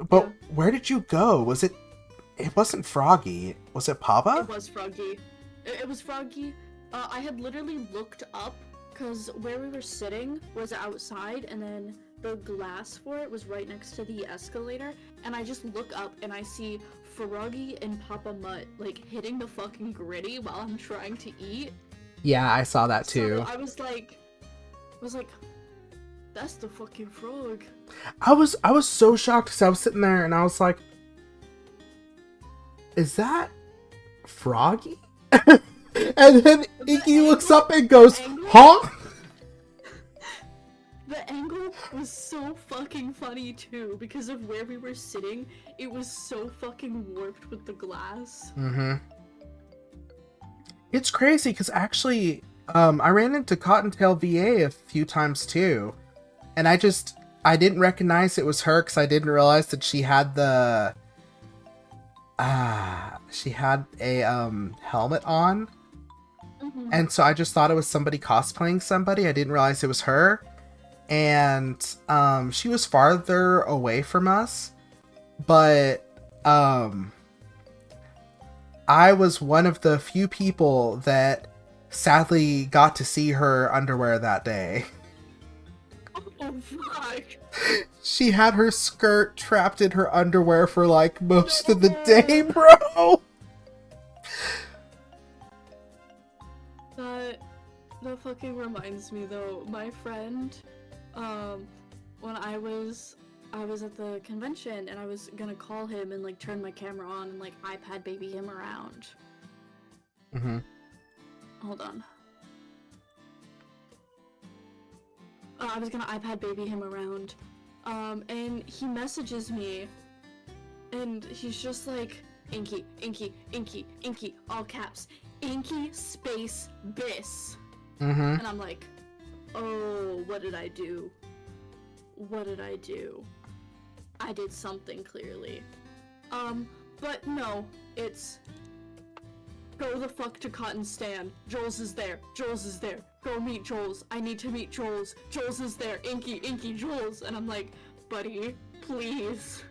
[SPEAKER 1] But where did you go? It wasn't Froggy. Was it Papa?
[SPEAKER 3] It was Froggy. It was Froggy. I had literally looked up, because where we were sitting was outside, and then the glass for it was right next to the escalator, and I just look up and I see Froggy and Papa Mutt, like, hitting the fucking gritty while I'm trying to eat.
[SPEAKER 1] Yeah, I saw that
[SPEAKER 3] So
[SPEAKER 1] too.
[SPEAKER 3] I was like, that's the fucking frog.
[SPEAKER 1] I was so shocked because I was sitting there and I was like, is that Froggy? And then Inky looks up and goes, huh?
[SPEAKER 3] The angle was so fucking funny too, because of where we were sitting. It was so fucking warped with the glass.
[SPEAKER 1] Mm-hmm. It's crazy because actually, I ran into Cottontail VA a few times too, and I didn't recognize it was her because I didn't realize that she had the she had a helmet on, and so I just thought it was somebody cosplaying somebody. I didn't realize it was her, and she was farther away from us, but I was one of the few people that sadly got to see her underwear that day.
[SPEAKER 3] Oh fuck!
[SPEAKER 1] She had her skirt trapped in her underwear for like most of the day, bro.
[SPEAKER 3] That fucking reminds me though. My friend, when I was at the convention and I was gonna call him and like turn my camera on and like iPad baby him around.
[SPEAKER 1] Mm-hmm.
[SPEAKER 3] Hold on. I was gonna iPad baby him around, and he messages me, and he's just like, Inky, Inky, Inky, Inky, all caps, Inky space Byss.
[SPEAKER 1] Mm-hmm.
[SPEAKER 3] And I'm like, oh, what did I do? What did I do? I did something clearly. But no, it's go the fuck to Cotton Stan. Jules is there. Jules is there. Go meet Jules. I need to meet Jules. Jules is there. Inky, Inky, Jules. And I'm like, buddy, please.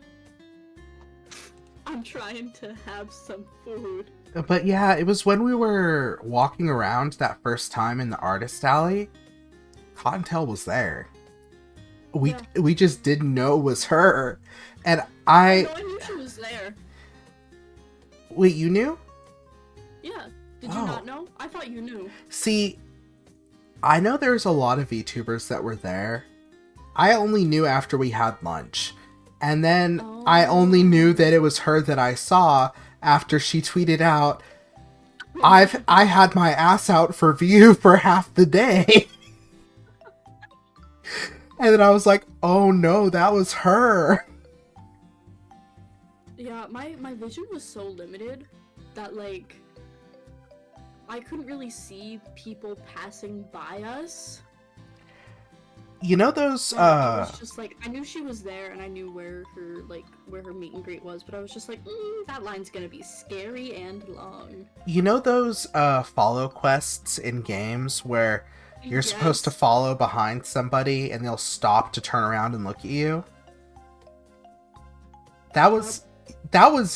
[SPEAKER 3] I'm trying to have some food.
[SPEAKER 1] But yeah, it was when we were walking around that first time in the artist alley. Cottontail was there. We just didn't know it was her, and
[SPEAKER 3] No, I knew she was there.
[SPEAKER 1] Wait, you knew?
[SPEAKER 3] Yeah. Did you not know? I thought you knew.
[SPEAKER 1] See, I know there's a lot of VTubers that were there. I only knew after we had lunch. And then I only knew that it was her that I saw after she tweeted out, I had my ass out for view for half the day. And then I was like, oh no, that was her.
[SPEAKER 3] Yeah, my vision was so limited that like I couldn't really see people passing by us.
[SPEAKER 1] You know those
[SPEAKER 3] So I was just like, I knew she was there and I knew where her meet and greet was, but I was just like, that line's gonna be scary and long.
[SPEAKER 1] You know those follow quests in games where you're supposed to follow behind somebody and they'll stop to turn around and look at you? That was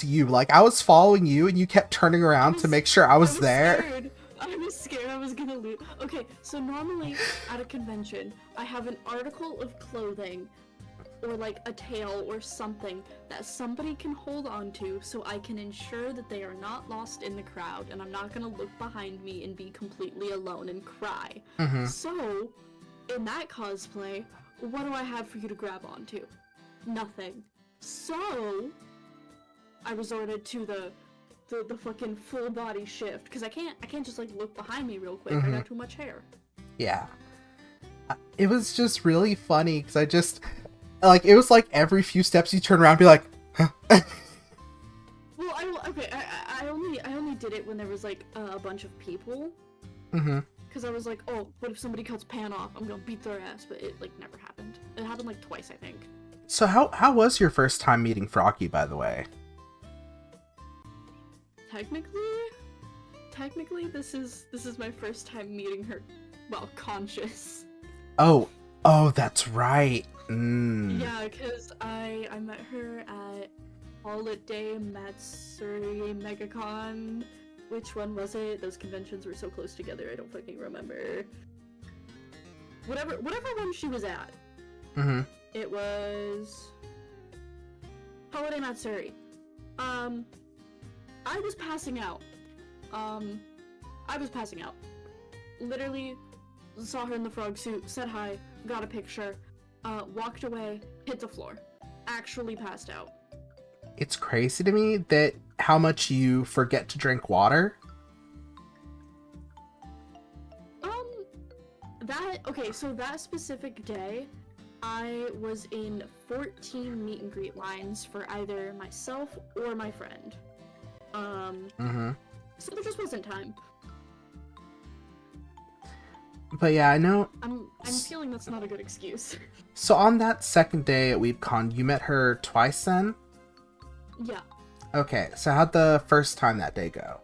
[SPEAKER 1] you. Like, I was following you and you kept turning around to make sure I was there.
[SPEAKER 3] Scared. I was scared I was gonna lose. Okay, so normally at a convention, I have an article of clothing or like a tail or something that somebody can hold on to so I can ensure that they are not lost in the crowd and I'm not gonna look behind me and be completely alone and cry.
[SPEAKER 1] Mm-hmm.
[SPEAKER 3] So, in that cosplay, what do I have for you to grab onto? Nothing. So, I resorted to the fucking full body shift because I can't just like look behind me real quick. I got too much hair.
[SPEAKER 1] Yeah. It was just really funny because I just like, it was like every few steps you turn around and be like, huh?
[SPEAKER 3] Well, I only did it when there was like a bunch of people.
[SPEAKER 1] Mm-hmm.
[SPEAKER 3] Because I was like, oh, what if somebody cuts Pan off? I'm gonna beat their ass, but it like never happened. It happened like twice, I think.
[SPEAKER 1] So how was your first time meeting Froggy, by the way?
[SPEAKER 3] Technically, this is my first time meeting her, well, conscious.
[SPEAKER 1] Oh, that's right.
[SPEAKER 3] Yeah, because I met her at Holiday Matsuri MegaCon. Which one was it? Those conventions were so close together, I don't fucking remember. Whatever one she was at.
[SPEAKER 1] Mm-hmm.
[SPEAKER 3] It was Holiday Matsuri. I was passing out. literally saw her in the frog suit, said hi, got a picture, walked away, hit the floor. Actually passed out.
[SPEAKER 1] It's crazy to me that how much you forget to drink water.
[SPEAKER 3] So that specific day, I was in 14 meet and greet lines for either myself or my friend. So there just wasn't time.
[SPEAKER 1] But yeah, I know.
[SPEAKER 3] I'm feeling that's not a good excuse.
[SPEAKER 1] So on that second day at Weebcon, you met her twice then?
[SPEAKER 3] Yeah.
[SPEAKER 1] Okay, so how'd the first time that day go?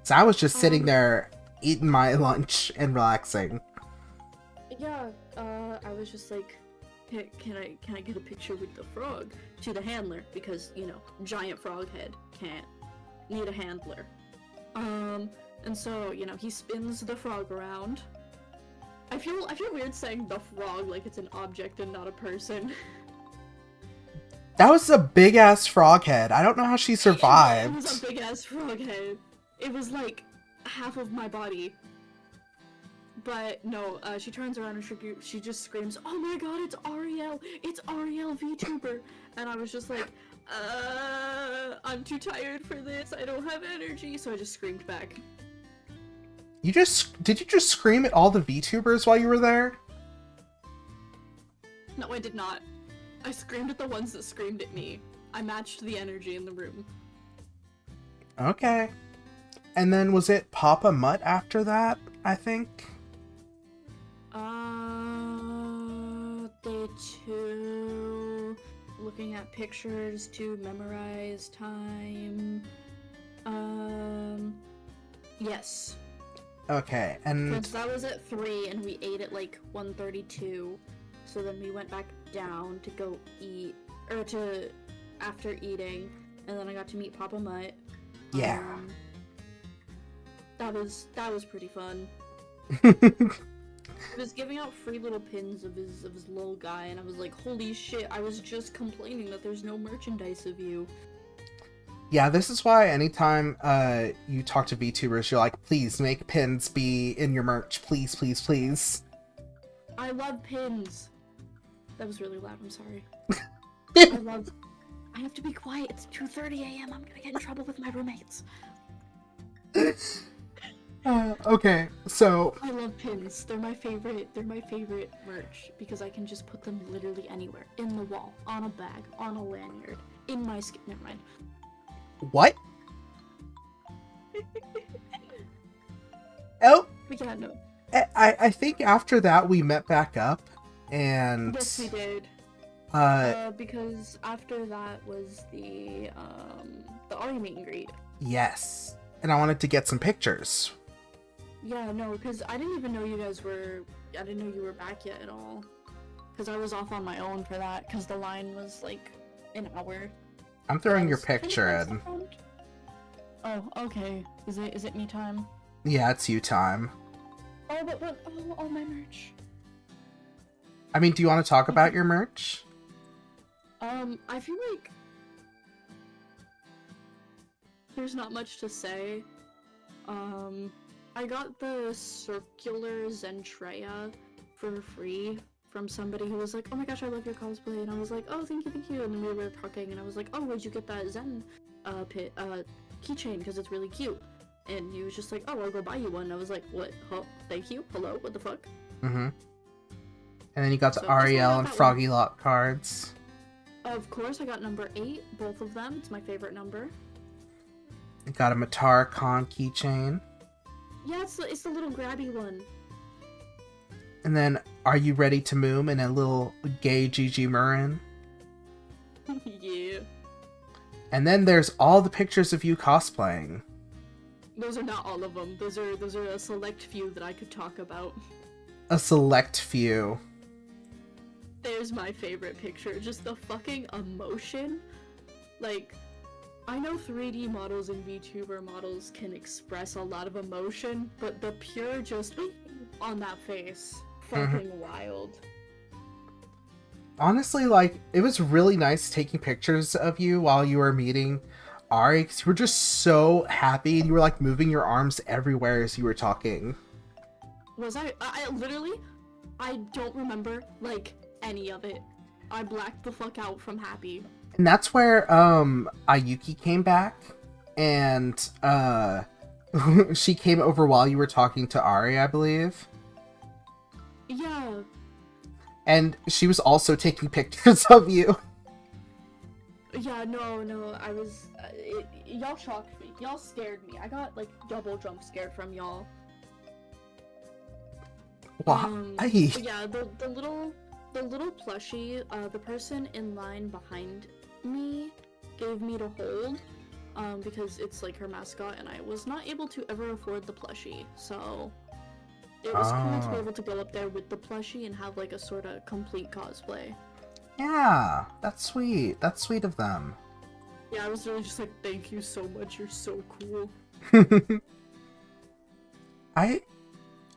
[SPEAKER 1] So I was just sitting there eating my lunch and relaxing.
[SPEAKER 3] Yeah, I was just like, can I get a picture with the frog? To the handler, because, you know, giant frog head, need a handler. And so, you know, he spins the frog around. I feel weird saying the frog like it's an object and not a person.
[SPEAKER 1] That was a big ass frog head. I don't know how she survived.
[SPEAKER 3] It was a big ass frog head. It was like half of my body. But no, she turns around and she just screams, "Oh my god, it's Ariel! It's Ariel VTuber!" And I was just like, I'm too tired for this. I don't have energy. So I just screamed back.
[SPEAKER 1] Did you just scream at all the VTubers while you were there?
[SPEAKER 3] No, I did not. I screamed at the ones that screamed at me. I matched the energy in the room.
[SPEAKER 1] Okay. And then was it Papa Mutt after that, I think?
[SPEAKER 3] Day 2. Looking at pictures to memorize time. Yes.
[SPEAKER 1] Okay, and...
[SPEAKER 3] Because that was at 3 and we ate at like 1:32. So then we went back down to go eat, or to, after eating, and then I got to meet Papa Mutt.
[SPEAKER 1] Yeah.
[SPEAKER 3] That was pretty fun. He was giving out free little pins of his little guy, and I was like, holy shit, I was just complaining that there's no merchandise of you.
[SPEAKER 1] Yeah, this is why anytime you talk to VTubers, you're like, please make pins be in your merch. Please, please, please.
[SPEAKER 3] I love pins. That was really loud, I'm sorry. I have to be quiet, it's 2:30 a.m. I'm gonna get in trouble with my roommates.
[SPEAKER 1] Okay, so...
[SPEAKER 3] I love pins. They're my favorite merch because I can just put them literally anywhere. In the wall, on a bag, on a lanyard, in my skin. Never mind.
[SPEAKER 1] What? Oh!
[SPEAKER 3] But yeah, no.
[SPEAKER 1] I think after that we met back up, and...
[SPEAKER 3] Yes, we did. Because after that was the Ari meet and greet.
[SPEAKER 1] Yes. And I wanted to get some pictures.
[SPEAKER 3] Yeah, no, because I didn't even know you guys were... I didn't know you were back yet at all. Because I was off on my own for that, because the line was, like, an hour.
[SPEAKER 1] I'm throwing your picture in.
[SPEAKER 3] Oh, okay. Is it me time?
[SPEAKER 1] Yeah, it's you time.
[SPEAKER 3] Oh, but all my merch.
[SPEAKER 1] I mean, do you want to talk about your merch?
[SPEAKER 3] I feel like there's not much to say. I got the circular Zentreya for free from somebody who was like, oh my gosh, I love your cosplay, and I was like, oh, thank you, and then we were talking, and I was like, oh, where'd you get that Zen, keychain, because it's really cute, and he was just like, oh, I'll go buy you one, and I was like, what, huh, thank you, hello, what the fuck?
[SPEAKER 1] Mm-hmm. And then you got the
[SPEAKER 3] So,
[SPEAKER 1] Ariel and Froggy Lot cards.
[SPEAKER 3] Of course, I got number 8, both of them, it's my favorite number.
[SPEAKER 1] You got a Matar Con keychain.
[SPEAKER 3] Yeah, it's the little grabby one.
[SPEAKER 1] And then, are you ready to moom in a little gay Gigi Murrin?
[SPEAKER 3] Yeah.
[SPEAKER 1] And then there's all the pictures of you cosplaying.
[SPEAKER 3] Those are not all of them. Those are a select few that I could talk about.
[SPEAKER 1] A select few.
[SPEAKER 3] There's my favorite picture. Just the fucking emotion. Like, I know 3D models and VTuber models can express a lot of emotion, but the pure just on that face. Fucking wild.
[SPEAKER 1] Honestly, like, it was really nice taking pictures of you while you were meeting Ari, 'cause you were just so happy, and you were, like, moving your arms everywhere as you were talking.
[SPEAKER 3] Was I literally, I don't remember, like, any of it. I blacked the fuck out from happy.
[SPEAKER 1] And that's where, Ayuki came back, and, she came over while you were talking to Ari, I believe.
[SPEAKER 3] Yeah.
[SPEAKER 1] And she was also taking pictures of you.
[SPEAKER 3] Yeah, no, I was, y'all shocked me. Y'all scared me. I got, like, double jump scared from y'all.
[SPEAKER 1] Why?
[SPEAKER 3] But yeah, the little plushie, the person in line behind me gave me to hold, because it's like her mascot, and I was not able to ever afford the plushie, so it was cool to be able to go up there with the plushie and have like a sort of complete cosplay.
[SPEAKER 1] Yeah, that's sweet. That's sweet of them.
[SPEAKER 3] Yeah, I was really just like, thank you so much, you're so cool.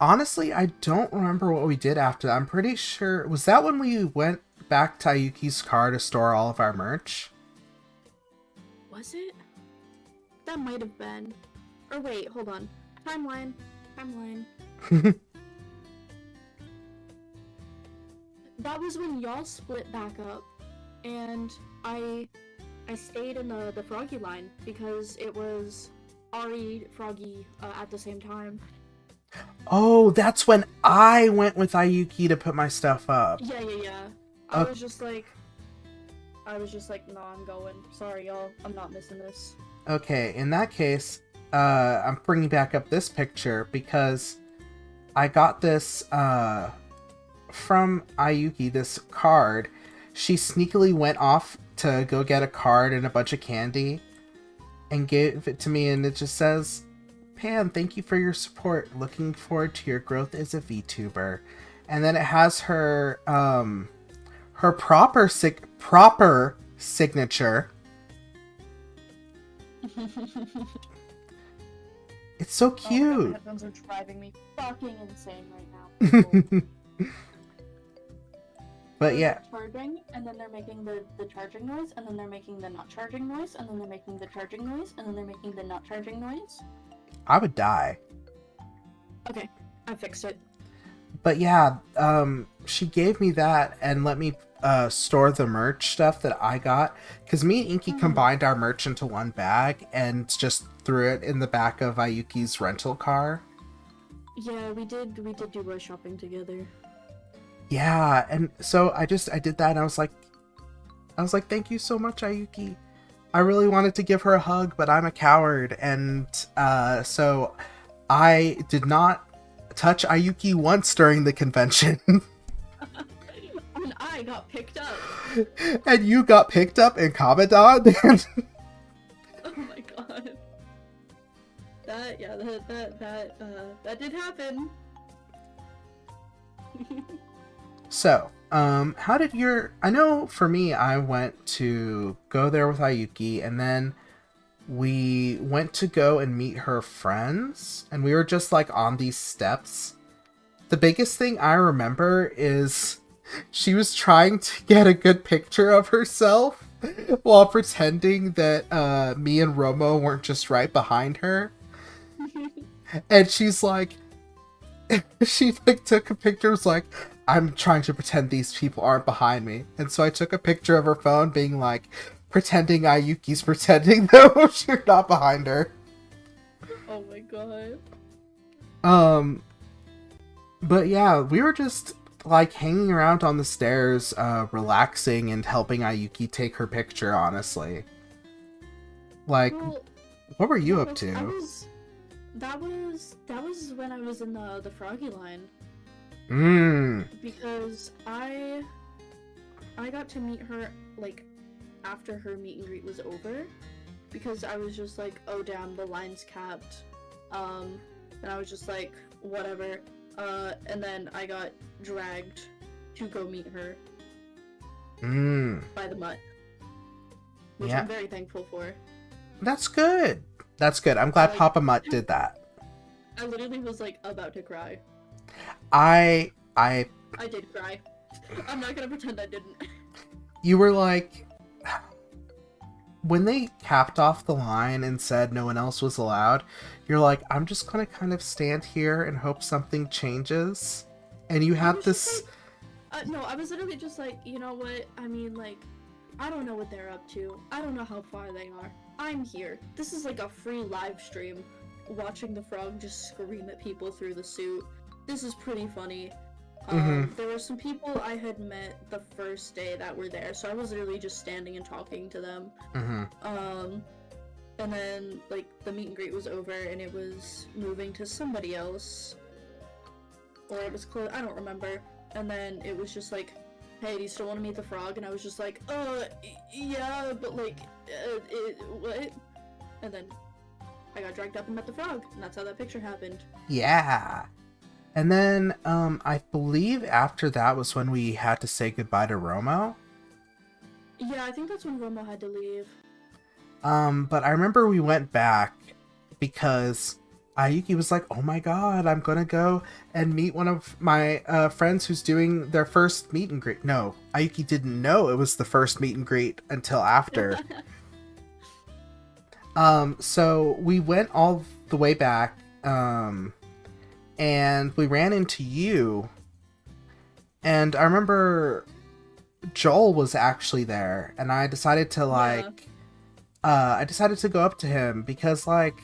[SPEAKER 1] Honestly, I don't remember what we did after that. I'm pretty sure... Was that when we went back to Ayuki's car to store all of our merch?
[SPEAKER 3] Was it? That might have been. Or wait, hold on. Timeline. That was when y'all split back up, and I stayed in the Froggy line because it was Ari, Froggy, at the same time.
[SPEAKER 1] Oh, that's when I went with Ayuki to put my stuff up.
[SPEAKER 3] Yeah. I was just like, nah, I'm going. Sorry, y'all. I'm not missing this.
[SPEAKER 1] Okay, in that case, I'm bringing back up this picture because I got this, from Ayuki, this card. She sneakily went off to go get a card and a bunch of candy and gave it to me, and it just says, Pan, thank you for your support. Looking forward to your growth as a VTuber. And then it has her her proper signature. It's so cute.
[SPEAKER 3] Oh, the headphones are driving me fucking insane right now.
[SPEAKER 1] But yeah.
[SPEAKER 3] Charging, and then they're making the charging noise, and then they're making the not charging noise, and then they're making the charging noise, and then they're making the not charging noise.
[SPEAKER 1] I would die.
[SPEAKER 3] Okay, I fixed it.
[SPEAKER 1] But yeah, she gave me that and let me store the merch stuff that I got. Because me and Inky combined our merch into one bag and just threw it in the back of Ayuki's rental car.
[SPEAKER 3] Yeah, we did do our shopping together.
[SPEAKER 1] Yeah, and so I did that, and I was like, thank you so much, Ayuki. I really wanted to give her a hug, but I'm a coward, and so I did not touch Ayuki once during the convention.
[SPEAKER 3] And I got picked up.
[SPEAKER 1] And you got picked up in Commandant?
[SPEAKER 3] Oh my god. That did happen.
[SPEAKER 1] So, how did I know for me, I went to go there with Ayuki, and then we went to go and meet her friends, and we were just like on these steps. The biggest thing I remember is she was trying to get a good picture of herself while pretending that me and Romo weren't just right behind her. And she's like, she like took a picture, was like, I'm trying to pretend these people aren't behind me. And so I took a picture of her phone being like, pretending Ayuki's pretending that you're not behind her.
[SPEAKER 3] Oh my god.
[SPEAKER 1] But yeah, we were just like hanging around on the stairs, relaxing and helping Ayuki take her picture, honestly. Like,
[SPEAKER 3] Well,
[SPEAKER 1] what were you up to?
[SPEAKER 3] That was when I was in the Froggy line. Because I got to meet her like after her meet and greet was over, because I was just like, oh damn, the line's capped, and I was just like, whatever, and then I got dragged to go meet her by the mutt, which I'm very thankful for.
[SPEAKER 1] That's good. I'm glad Papa Mutt did that.
[SPEAKER 3] I literally was like about to cry.
[SPEAKER 1] I
[SPEAKER 3] did cry. I'm not gonna pretend I didn't.
[SPEAKER 1] You were like, when they capped off the line and said no one else was allowed, you're like, I'm just gonna kind of stand here and hope something changes. And you had this.
[SPEAKER 3] No, I was literally just like, you know what? I mean, like, I don't know what they're up to. I don't know how far they are. I'm here. This is like a free live stream. Watching the frog just scream at people through the suit. This is pretty funny. There were some people I had met the first day that were there, so I was literally just standing and talking to them. And then, like, the meet and greet was over, and it was moving to somebody else. Or it was close, I don't remember. And then it was just like, hey, do you still want to meet the frog? And I was just like, yeah, but like, what? And then I got dragged up and met the frog, and that's how that picture happened.
[SPEAKER 1] Yeah. And then, I believe after that was when we had to say goodbye to Romo.
[SPEAKER 3] Yeah, I think that's when Romo had to leave.
[SPEAKER 1] But I remember we went back because Ayuki was like, oh my god, I'm gonna go and meet one of my friends who's doing their first meet and greet. No, Ayuki didn't know it was the first meet and greet until after. So we went all the way back, and we ran into you, and I remember Joel was actually there, and I decided to I decided to go up to him because, like,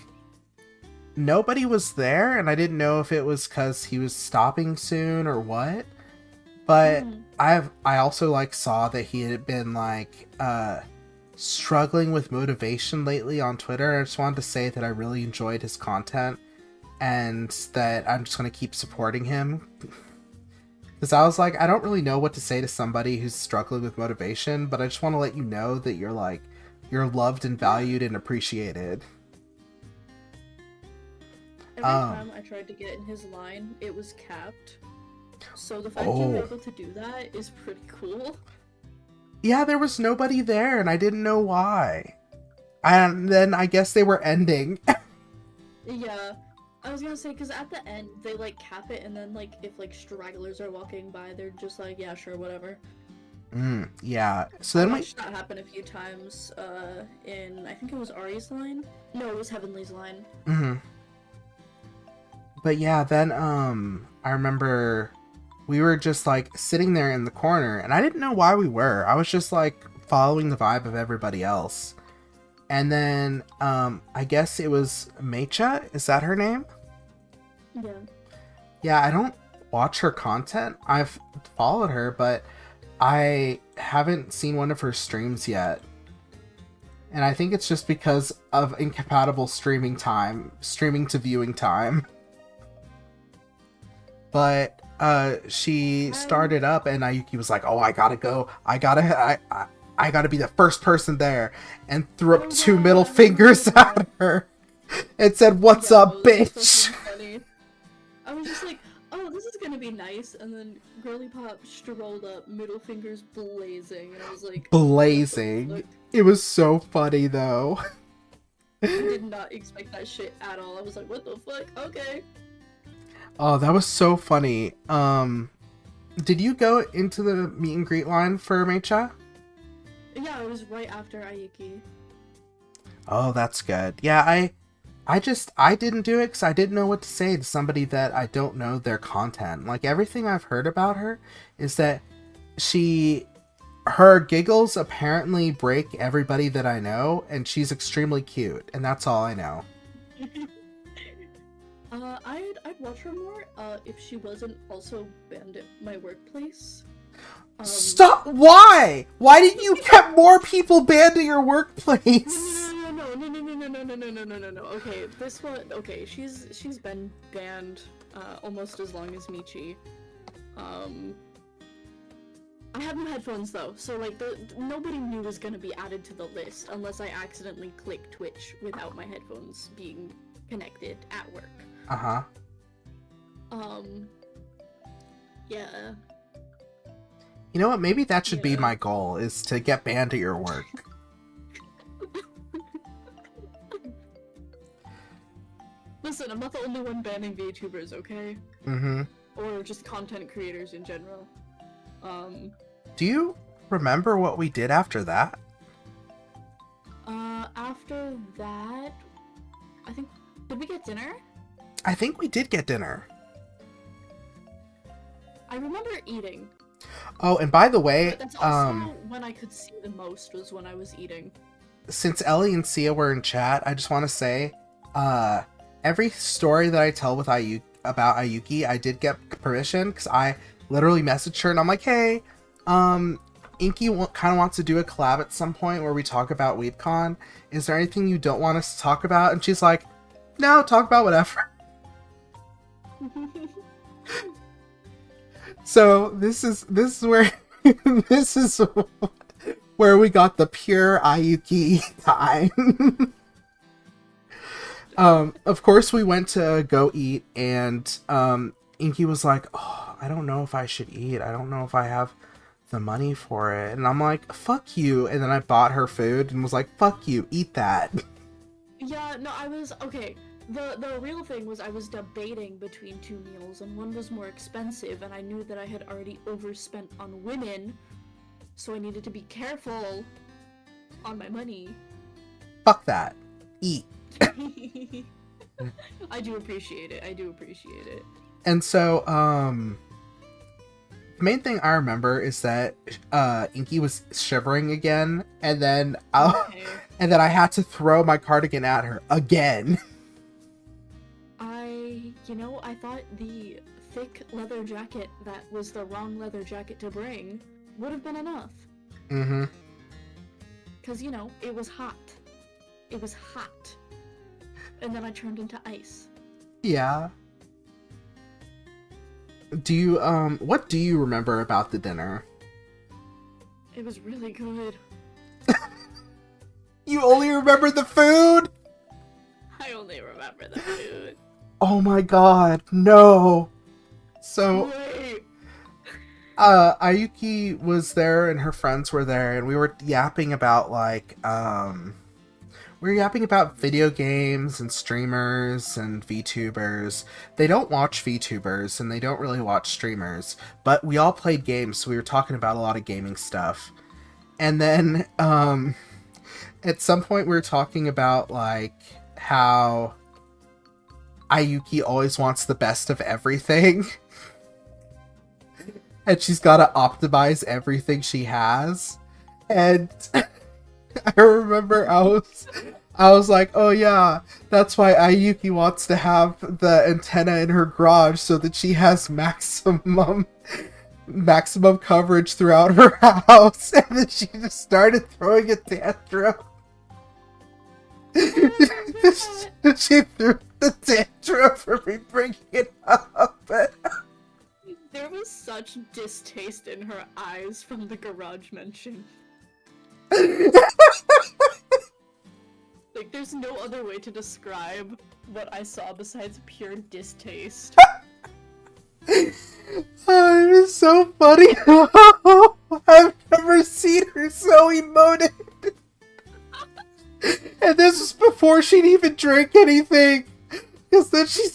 [SPEAKER 1] nobody was there, and I didn't know if it was because he was stopping soon or what, but I also, like, saw that he had been, like, struggling with motivation lately on Twitter. I just wanted to say that I really enjoyed his content, and that I'm just going to keep supporting him. Because I was like, I don't really know what to say to somebody who's struggling with motivation, but I just want to let you know that you're, like, you're loved and valued and appreciated.
[SPEAKER 3] Every time I tried to get in his line, it was capped. So the fact you were able to do that is pretty cool.
[SPEAKER 1] Yeah, there was nobody there, and I didn't know why. And then I guess they were ending.
[SPEAKER 3] Yeah. I was gonna say, because at the end, they, like, cap it, and then, like, if, like, stragglers are walking by, they're just like, yeah, sure, whatever.
[SPEAKER 1] Yeah. So then
[SPEAKER 3] I watched that happen a few times, in, I think it was Ari's line? No, it was Heavenly's line.
[SPEAKER 1] But yeah, then, I remember we were just, like, sitting there in the corner, and I didn't know why we were. I was just, like, following the vibe of everybody else. And then, I guess it was Mecha? Is that her name?
[SPEAKER 3] Yeah.
[SPEAKER 1] Yeah, I don't watch her content. I've followed her, but I haven't seen one of her streams yet. And I think it's just because of incompatible streaming to viewing time. But she started up, and Ayuki was like, oh, I gotta go. I gotta be the first person there, and threw up 2 middle fingers at her and said, what's up, bitch?
[SPEAKER 3] I was just like, oh, this is gonna be nice, and then Girly Pop strolled up, middle fingers blazing, and I was like...
[SPEAKER 1] Blazing. It was so funny, though.
[SPEAKER 3] I did not expect that shit at all. I was like, what the fuck? Okay.
[SPEAKER 1] Oh, that was so funny. Did you go into the meet and greet line for Mecha?
[SPEAKER 3] Yeah, it was right after Ayuki.
[SPEAKER 1] Oh, that's good. Yeah, I didn't do it because I didn't know what to say to somebody that I don't know their content. Like, everything I've heard about her is that her giggles apparently break everybody that I know, and she's extremely cute, and that's all I know.
[SPEAKER 3] I'd watch her more, if she wasn't also banned at my workplace.
[SPEAKER 1] Stop! Why? Why didn't you get more people banned at your workplace?
[SPEAKER 3] No. Okay, this one. Okay, she's been banned almost as long as Michi. I have no headphones though, so like nobody new is gonna be added to the list unless I accidentally click Twitch without my headphones being connected at work. Yeah.
[SPEAKER 1] You know what? Maybe that should be my goal, is to get banned at your work.
[SPEAKER 3] Listen, I'm not the only one banning VTubers, okay? Or just content creators in general.
[SPEAKER 1] Do you remember what we did after that?
[SPEAKER 3] that, I think, did we get dinner?
[SPEAKER 1] I think we did get dinner.
[SPEAKER 3] I remember eating.
[SPEAKER 1] Oh, and by the way,
[SPEAKER 3] But that's also when I could see the most was when I was eating.
[SPEAKER 1] Since Ellie and Sia were in chat, I just want to say, every story that I tell with about Ayuki, I did get permission, because I literally messaged her and I'm like, hey, Inky kind of wants to do a collab at some point where we talk about Weebcon. Is there anything you don't want us to talk about? And she's like, no, talk about whatever. So this is where this is where we got the pure Ayuki time. Of course we went to go eat, and Inky was like, oh, I don't know if I should eat. I don't know if I have the money for it. And I'm like, fuck you. And then I bought her food and was like, fuck you, eat that.
[SPEAKER 3] Yeah, no, I was, okay. The real thing was I was debating between two meals, and one was more expensive, and I knew that I had already overspent on women, so I needed to be careful on my money.
[SPEAKER 1] Fuck that. Eat.
[SPEAKER 3] I do appreciate it. I do appreciate it.
[SPEAKER 1] And so, the main thing I remember is that Inky was shivering again, and then and then I had to throw my cardigan at her again.
[SPEAKER 3] I thought the thick leather jacket that was the wrong leather jacket to bring would have been enough.
[SPEAKER 1] Mm-hmm.
[SPEAKER 3] Because, it was hot. It was hot. And then I turned into ice.
[SPEAKER 1] Yeah. Do you, what do you remember about the dinner?
[SPEAKER 3] It was really good.
[SPEAKER 1] You only remember the food?
[SPEAKER 3] I only remember the food.
[SPEAKER 1] Oh my god, no. So,
[SPEAKER 3] Wait.
[SPEAKER 1] Ayuki was there and her friends were there, and we were yapping about, we were yapping about video games and streamers and VTubers. They don't watch VTubers, and they don't really watch streamers, but we all played games, so we were talking about a lot of gaming stuff. And then, at some point we were talking about, how Ayuki always wants the best of everything. And she's got to optimize everything she has. And I remember I was like, oh yeah, that's why Ayuki wants to have the antenna in her garage so that she has maximum coverage throughout her house. And then she just started throwing a tantrum. She threw the tantrum for me bringing it up.
[SPEAKER 3] There was such distaste in her eyes from the garage mention. There's no other way to describe what I saw besides pure distaste.
[SPEAKER 1] Oh, it is so funny. I've never seen her so emoted. And this was before she'd even drink anything. Because then she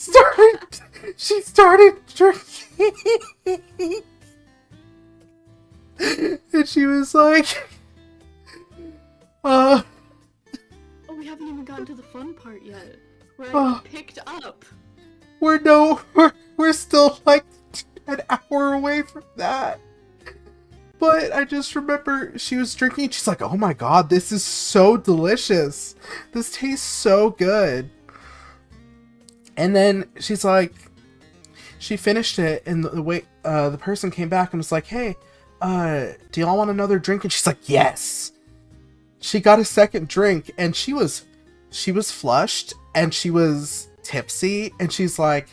[SPEAKER 1] started drinking. And she was like,
[SPEAKER 3] Oh, we haven't even gotten to the fun part yet. Where I got picked up.
[SPEAKER 1] We're still an hour away from that. But I just remember she was drinking. She's like, oh my god, this is so delicious. This tastes so good. And then she's like, she finished it, and the person came back and was like, hey, do y'all want another drink? And she's like, yes. She got a second drink, and she was flushed, and she was tipsy, and she's like,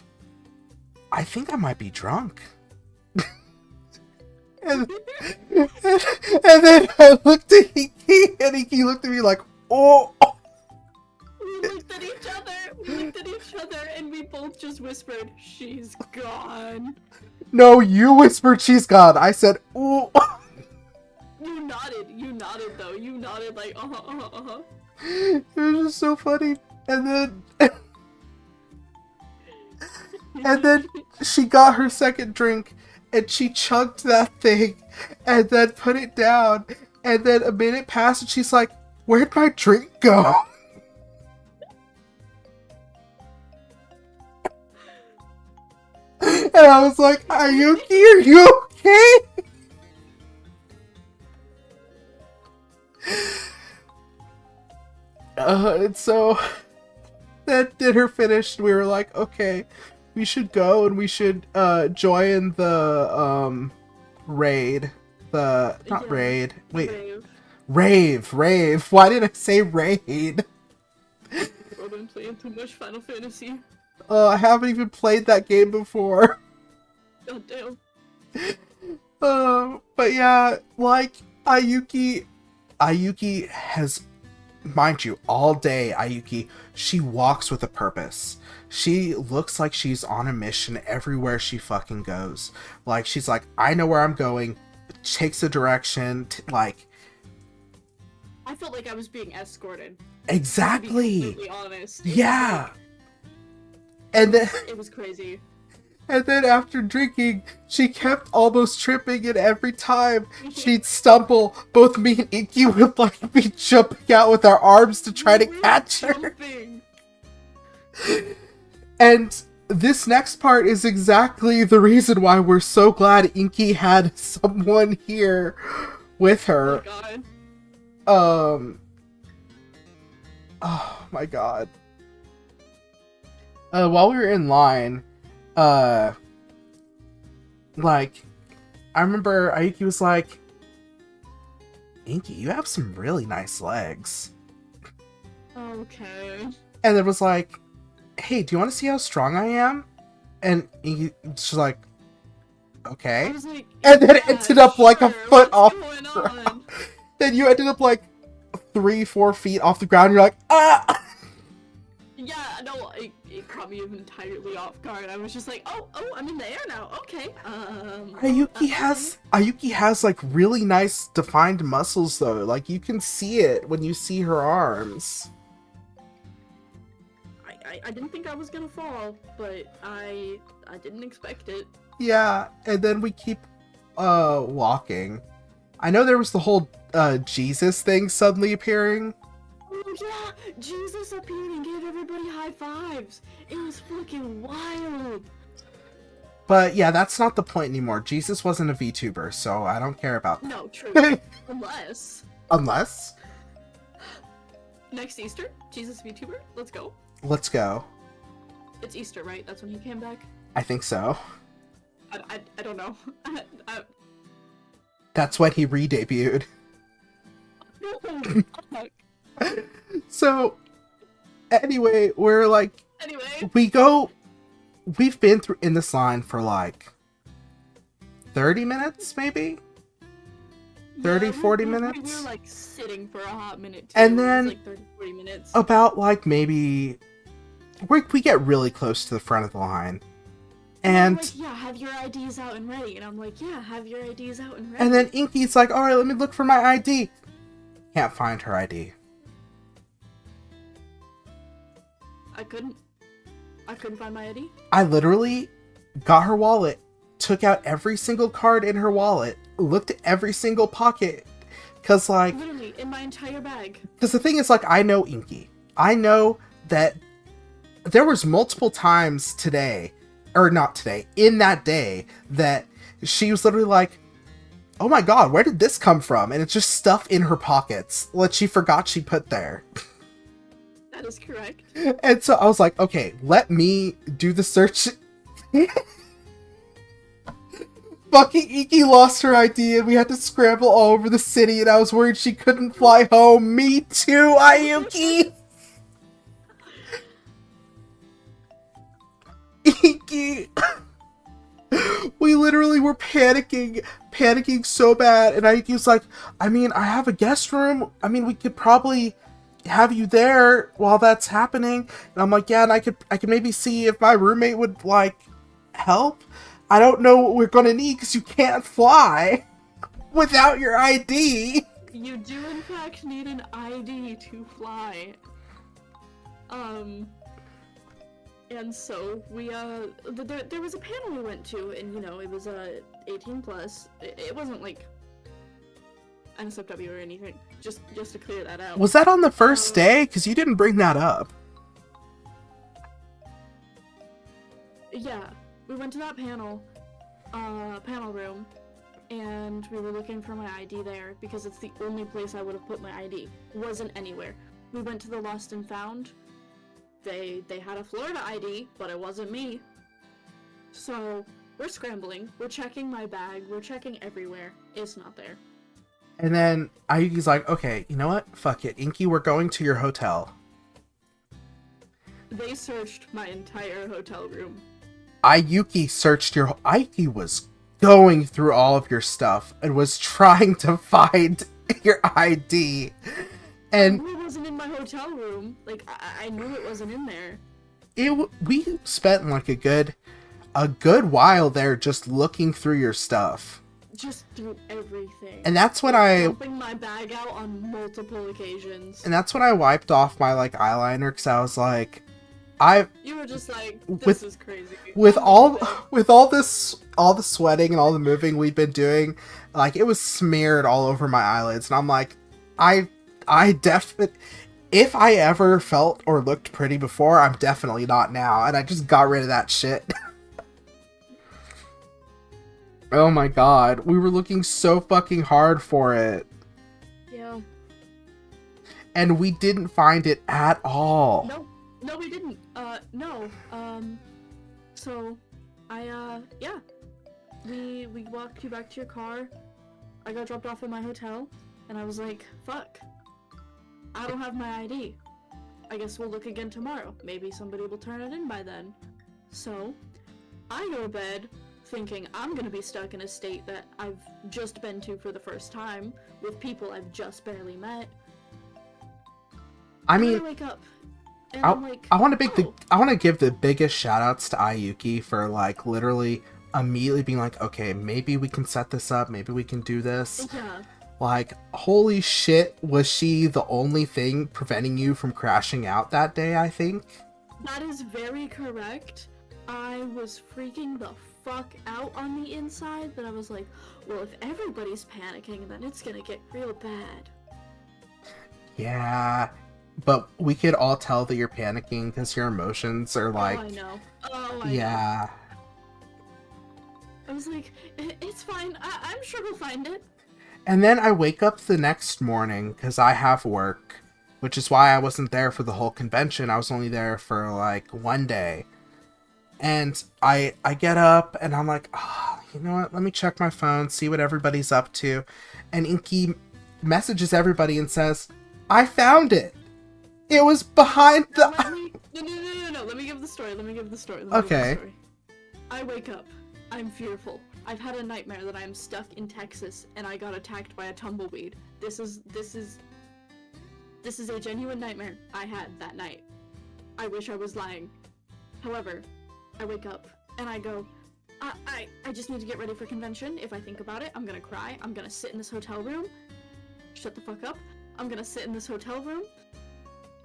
[SPEAKER 1] I think I might be drunk. and then I looked at Inky, and Inky looked at me like, oh.
[SPEAKER 3] We looked at each other, and we both just whispered, she's gone.
[SPEAKER 1] No, you whispered she's gone. I said, ooh.
[SPEAKER 3] You nodded though. You nodded like,
[SPEAKER 1] It was just so funny. And then she got her second drink, and she chugged that thing, and then put it down, and then a minute passed, and she's like, where'd my drink go? And I was like, Ayuki, are you okay? And so that dinner finished, we were like, okay, we should go and we should join the raid. Not raid. Wait. Rave. Why did I say raid?
[SPEAKER 3] I've been playing too much Final Fantasy.
[SPEAKER 1] I haven't even played that game before.
[SPEAKER 3] God damn.
[SPEAKER 1] But yeah, like, Ayuki has, mind you, all day, Ayuki, she walks with a purpose. She looks like she's on a mission everywhere she fucking goes. Like, she's like, I know where I'm going, takes a direction, like...
[SPEAKER 3] I felt like I was being escorted.
[SPEAKER 1] Exactly!
[SPEAKER 3] To be completely honest.
[SPEAKER 1] Yeah! And then...
[SPEAKER 3] It was crazy.
[SPEAKER 1] And then after drinking, she kept almost tripping, and every time she'd stumble, both me and Inky would like be jumping out with our arms to try to catch her. And this next part is exactly the reason why we're so glad Inky had someone here with her.
[SPEAKER 3] Oh my god.
[SPEAKER 1] Oh my god. While we were in line, like, I remember Ayuki was like, Inky, you have some really nice legs.
[SPEAKER 3] Okay.
[SPEAKER 1] And it was like, hey, do you want to see how strong I am? And she's like, okay.
[SPEAKER 3] I was like,
[SPEAKER 1] And then it
[SPEAKER 3] yeah,
[SPEAKER 1] ended up like a foot
[SPEAKER 3] what's
[SPEAKER 1] off
[SPEAKER 3] going
[SPEAKER 1] the ground.
[SPEAKER 3] on?
[SPEAKER 1] Then you ended up like 3-4 feet off the ground. You're like, ah!
[SPEAKER 3] Yeah, no, it caught me entirely off guard. I was just like, oh, I'm in the air now. Okay.
[SPEAKER 1] Ayuki has like really nice defined muscles though. Like you can see it when you see her arms.
[SPEAKER 3] I didn't think I was gonna fall, but I didn't expect it.
[SPEAKER 1] Yeah, and then we keep walking. I know there was the whole Jesus thing suddenly appearing.
[SPEAKER 3] Oh yeah, Jesus appeared and gave everybody high fives. It was fucking wild.
[SPEAKER 1] But yeah, that's not the point anymore. Jesus wasn't a VTuber, so I don't care about that.
[SPEAKER 3] No, true.
[SPEAKER 1] Unless?
[SPEAKER 3] Next Easter, Jesus VTuber, let's go.
[SPEAKER 1] Let's go.
[SPEAKER 3] It's Easter, right? That's when he came back?
[SPEAKER 1] I think so.
[SPEAKER 3] I don't know.
[SPEAKER 1] That's when he re-debuted.
[SPEAKER 3] No, fuck.
[SPEAKER 1] So, anyway, we're like...
[SPEAKER 3] Anyway.
[SPEAKER 1] We've been through in this line for like 30 minutes, maybe? 30, 40 minutes?
[SPEAKER 3] We were like sitting for a hot minute too.
[SPEAKER 1] And then
[SPEAKER 3] it was like 30, 40 minutes.
[SPEAKER 1] About like maybe we get really close to the front of the line. And
[SPEAKER 3] like, yeah, have your IDs out and ready. And I'm like, yeah, have your IDs out and ready.
[SPEAKER 1] And then Inky's like, alright, let me look for my ID. Can't find her ID.
[SPEAKER 3] I couldn't find my ID.
[SPEAKER 1] I literally got her wallet, took out every single card in her wallet, looked at every single pocket, cause like...
[SPEAKER 3] Literally, in my entire bag.
[SPEAKER 1] Cause the thing is, like, I know Inky. I know that there was multiple times today, or not today, in that day, that she was literally like, oh my god, where did this come from? And it's just stuff in her pockets that she forgot she put there.
[SPEAKER 3] That is correct.
[SPEAKER 1] And so I was like, okay, let me do the search. Fucking Inky lost her ID and we had to scramble all over the city and I was worried she couldn't fly home. Me too, Ayuki! Inky! We literally were panicking so bad, and Ayuki was like, I mean, I have a guest room. I mean, we could probably have you there while that's happening. And I'm like, yeah, and I could maybe see if my roommate would, like, help. I don't know what we're gonna need, because you can't fly without your ID.
[SPEAKER 3] You do, in fact, need an ID to fly. And so we there was a panel we went to, and you know, it was 18 plus. It wasn't like NSFW or anything. Just to clear that out.
[SPEAKER 1] Was that on the first day? Because you didn't bring that up.
[SPEAKER 3] Yeah. we went to that panel room, and we were looking for my ID there because it's the only place I would have put my ID. Wasn't anywhere. We went to the Lost and Found. They had a Florida ID, but it wasn't me. So we're scrambling. We're checking my bag. We're checking everywhere. It's not there.
[SPEAKER 1] And then Ayuki's like, okay, you know what? Fuck it. Inky, we're going to your hotel.
[SPEAKER 3] They searched my entire hotel room.
[SPEAKER 1] Ayuki searched your... Ayuki was going through all of your stuff and was trying to find your ID. And...
[SPEAKER 3] It wasn't in my hotel room. Like, I knew it wasn't in there.
[SPEAKER 1] We spent like a good while there just looking through your stuff.
[SPEAKER 3] Just through everything.
[SPEAKER 1] And that's when
[SPEAKER 3] dumping my bag out on multiple occasions.
[SPEAKER 1] And that's when I wiped off my like eyeliner, because I was like,
[SPEAKER 3] You were just like, this is crazy.
[SPEAKER 1] With all the sweating and all the moving we'd been doing, like it was smeared all over my eyelids, and I'm like, I definitely, if I ever felt or looked pretty before, I'm definitely not now, and I just got rid of that shit. Oh my god, we were looking so fucking hard for it.
[SPEAKER 3] Yeah.
[SPEAKER 1] And we didn't find it at all.
[SPEAKER 3] No, we didn't. No. So, yeah. We walked you back to your car. I got dropped off at my hotel, and I was like, fuck. I don't have my ID. I guess we'll look again tomorrow. Maybe somebody will turn it in by then. So, I go to bed thinking I'm gonna be stuck in a state that I've just been to for the first time with people I've just barely met.
[SPEAKER 1] I mean,
[SPEAKER 3] I wake up and I'm like,
[SPEAKER 1] I want to give the biggest shout outs to Ayuki for like literally immediately being like, okay, maybe we can set this up, maybe we can do this.
[SPEAKER 3] Yeah.
[SPEAKER 1] Like, holy shit, was she the only thing preventing you from crashing out that day, I think?
[SPEAKER 3] That is very correct. I was freaking the fuck out on the inside, but I was like, well, if everybody's panicking, then it's gonna get real bad.
[SPEAKER 1] Yeah, but we could all tell that you're panicking because your emotions are like...
[SPEAKER 3] Oh, I know. I
[SPEAKER 1] know.
[SPEAKER 3] I was like, it's fine. I'm sure we'll find it.
[SPEAKER 1] And then I wake up the next morning because I have work, which is why I wasn't there for the whole convention. I was only there for like one day. And I get up and I'm like, oh, you know what? Let me check my phone, see what everybody's up to. And Inky messages everybody and says, I found it. It was behind the...
[SPEAKER 3] No. Let me give the story.
[SPEAKER 1] Okay.
[SPEAKER 3] I wake up. I'm fearful. I've had a nightmare that I am stuck in Texas and I got attacked by a tumbleweed. This is a genuine nightmare I had that night. I wish I was lying. However, I wake up and I go, I just need to get ready for convention. If I think about it, I'm gonna cry. I'm gonna sit in this hotel room. Shut the fuck up. I'm gonna sit in this hotel room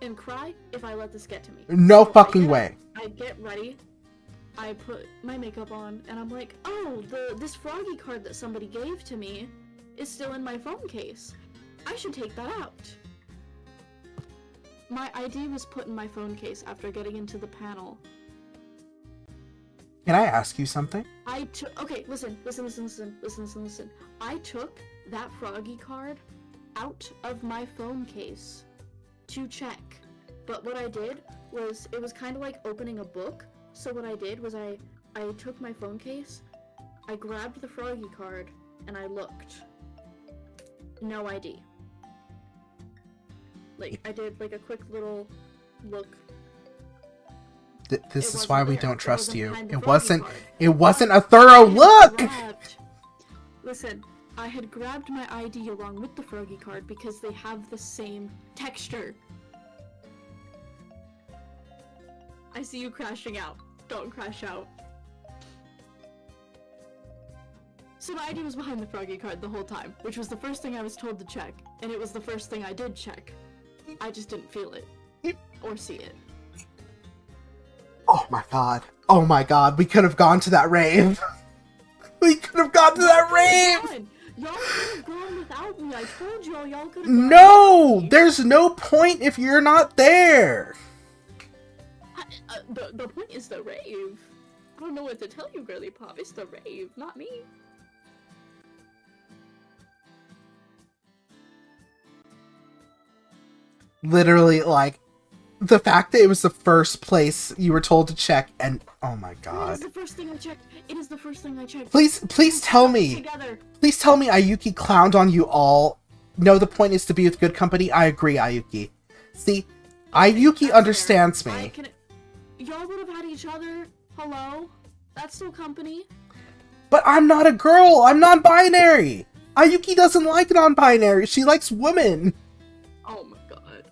[SPEAKER 3] and cry if I let this get to me.
[SPEAKER 1] No fucking way.
[SPEAKER 3] I get ready. I put my makeup on and I'm like, oh, this froggy card that somebody gave to me is still in my phone case. I should take that out. My ID was put in my phone case after getting into the panel.
[SPEAKER 1] Can I ask you something?
[SPEAKER 3] Okay, listen. I took that froggy card out of my phone case to check. But what I did was, it was kind of like opening a book. So what I did was I took my phone case, I grabbed the froggy card, and I looked. No ID. Like, I did like a quick little look.
[SPEAKER 1] This is why we don't trust you. It wasn't
[SPEAKER 3] card.
[SPEAKER 1] A thorough look!
[SPEAKER 3] Listen, I had grabbed my ID along with the froggy card because they have the same texture. I see you crashing out. Don't crash out. So my ID was behind the froggy card the whole time, which was the first thing I was told to check, and it was the first thing I did check. I just didn't feel it. Or see it.
[SPEAKER 1] Oh my god. Oh my god, we could have gone to that rave. We could have gone to that rave!
[SPEAKER 3] Y'all could have gone without me. I told y'all could have gone
[SPEAKER 1] No!
[SPEAKER 3] without me.
[SPEAKER 1] There's no point if you're not there!
[SPEAKER 3] The point is the rave. don't know what to tell you, girly pop. It's the rave, not me.
[SPEAKER 1] Literally, like, the fact that it was the first place you were told to check, and oh my
[SPEAKER 3] It is
[SPEAKER 1] god.
[SPEAKER 3] the first thing I checked. It is the first thing I checked.
[SPEAKER 1] Please tell me.
[SPEAKER 3] Together.
[SPEAKER 1] Please tell me Ayuki clowned on you all. No, the point is to be with good company. I agree, Ayuki. See, Ayuki
[SPEAKER 3] That's
[SPEAKER 1] understands
[SPEAKER 3] fair.
[SPEAKER 1] me.
[SPEAKER 3] Y'all would have had each other. Hello? That's still company.
[SPEAKER 1] But I'm not a girl. I'm non-binary. Ayuki doesn't like non-binary. She likes women.
[SPEAKER 3] Oh my god.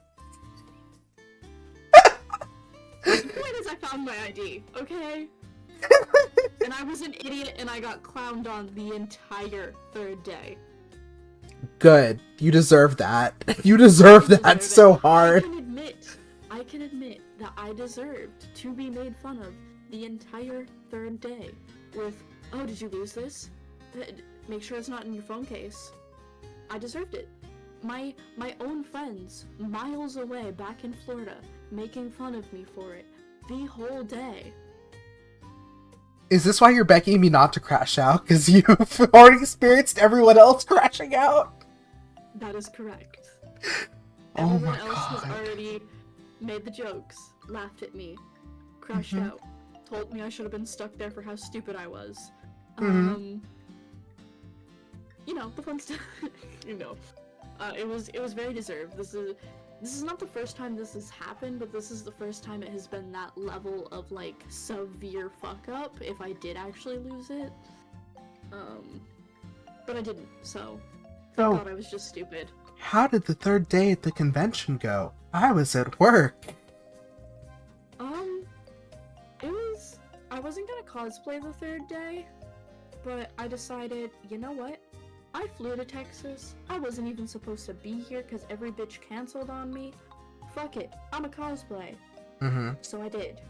[SPEAKER 3] The point is I found my ID, okay? And I was an idiot and I got clowned on the entire third day.
[SPEAKER 1] Good. You deserve that. You deserve that so hard.
[SPEAKER 3] I can admit that I deserved to be made fun of the entire third day with, oh, did you lose this? Make sure it's not in your phone case. I deserved it. My own friends, miles away back in Florida, making fun of me for it the whole day.
[SPEAKER 1] Is this why you're begging me not to crash out? Because you've already experienced everyone else crashing out?
[SPEAKER 3] That is correct.
[SPEAKER 1] Oh
[SPEAKER 3] Everyone
[SPEAKER 1] my
[SPEAKER 3] else has
[SPEAKER 1] god.
[SPEAKER 3] already made the jokes, laughed at me, crashed out, told me I should have been stuck there for how stupid I was. You know, the fun stuff. You know. It was very deserved. This is not the first time this has happened, but this is the first time it has been that level of like severe fuck up if I did actually lose it. But I didn't, so thank God I was just stupid.
[SPEAKER 1] How did the third day at the convention go? I was at work.
[SPEAKER 3] I wasn't gonna cosplay the third day, but I decided, you know what? I flew to Texas. I wasn't even supposed to be here because every bitch canceled on me. Fuck it, I'm a cosplay. So I did.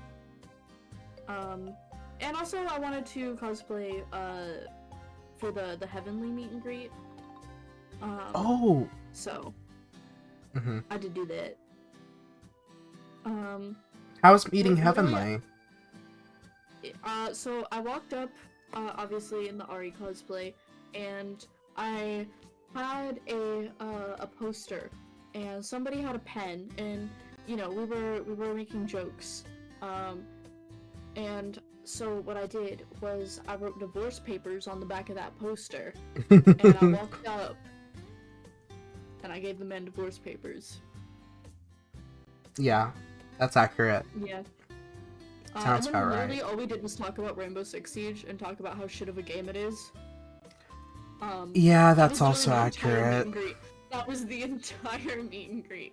[SPEAKER 3] And also I wanted to cosplay, for the Heavenly meet and greet. So, I did do that.
[SPEAKER 1] How was meeting
[SPEAKER 3] What
[SPEAKER 1] Heavenly?
[SPEAKER 3] So I walked up, obviously in the Ari cosplay, and I had a poster, and somebody had a pen, and you know we were making jokes, and so what I did was I wrote divorce papers on the back of that poster, and I walked up, and I gave the men divorce papers.
[SPEAKER 1] Yeah, that's accurate.
[SPEAKER 3] Yeah.
[SPEAKER 1] Sounds
[SPEAKER 3] and then
[SPEAKER 1] about
[SPEAKER 3] literally
[SPEAKER 1] right.
[SPEAKER 3] all we did was talk about Rainbow Six Siege and talk about how shit of a game it is.
[SPEAKER 1] Yeah,
[SPEAKER 3] that
[SPEAKER 1] that's
[SPEAKER 3] was
[SPEAKER 1] also
[SPEAKER 3] literally the entire meet
[SPEAKER 1] accurate.
[SPEAKER 3] and greet. That was the entire meet and greet.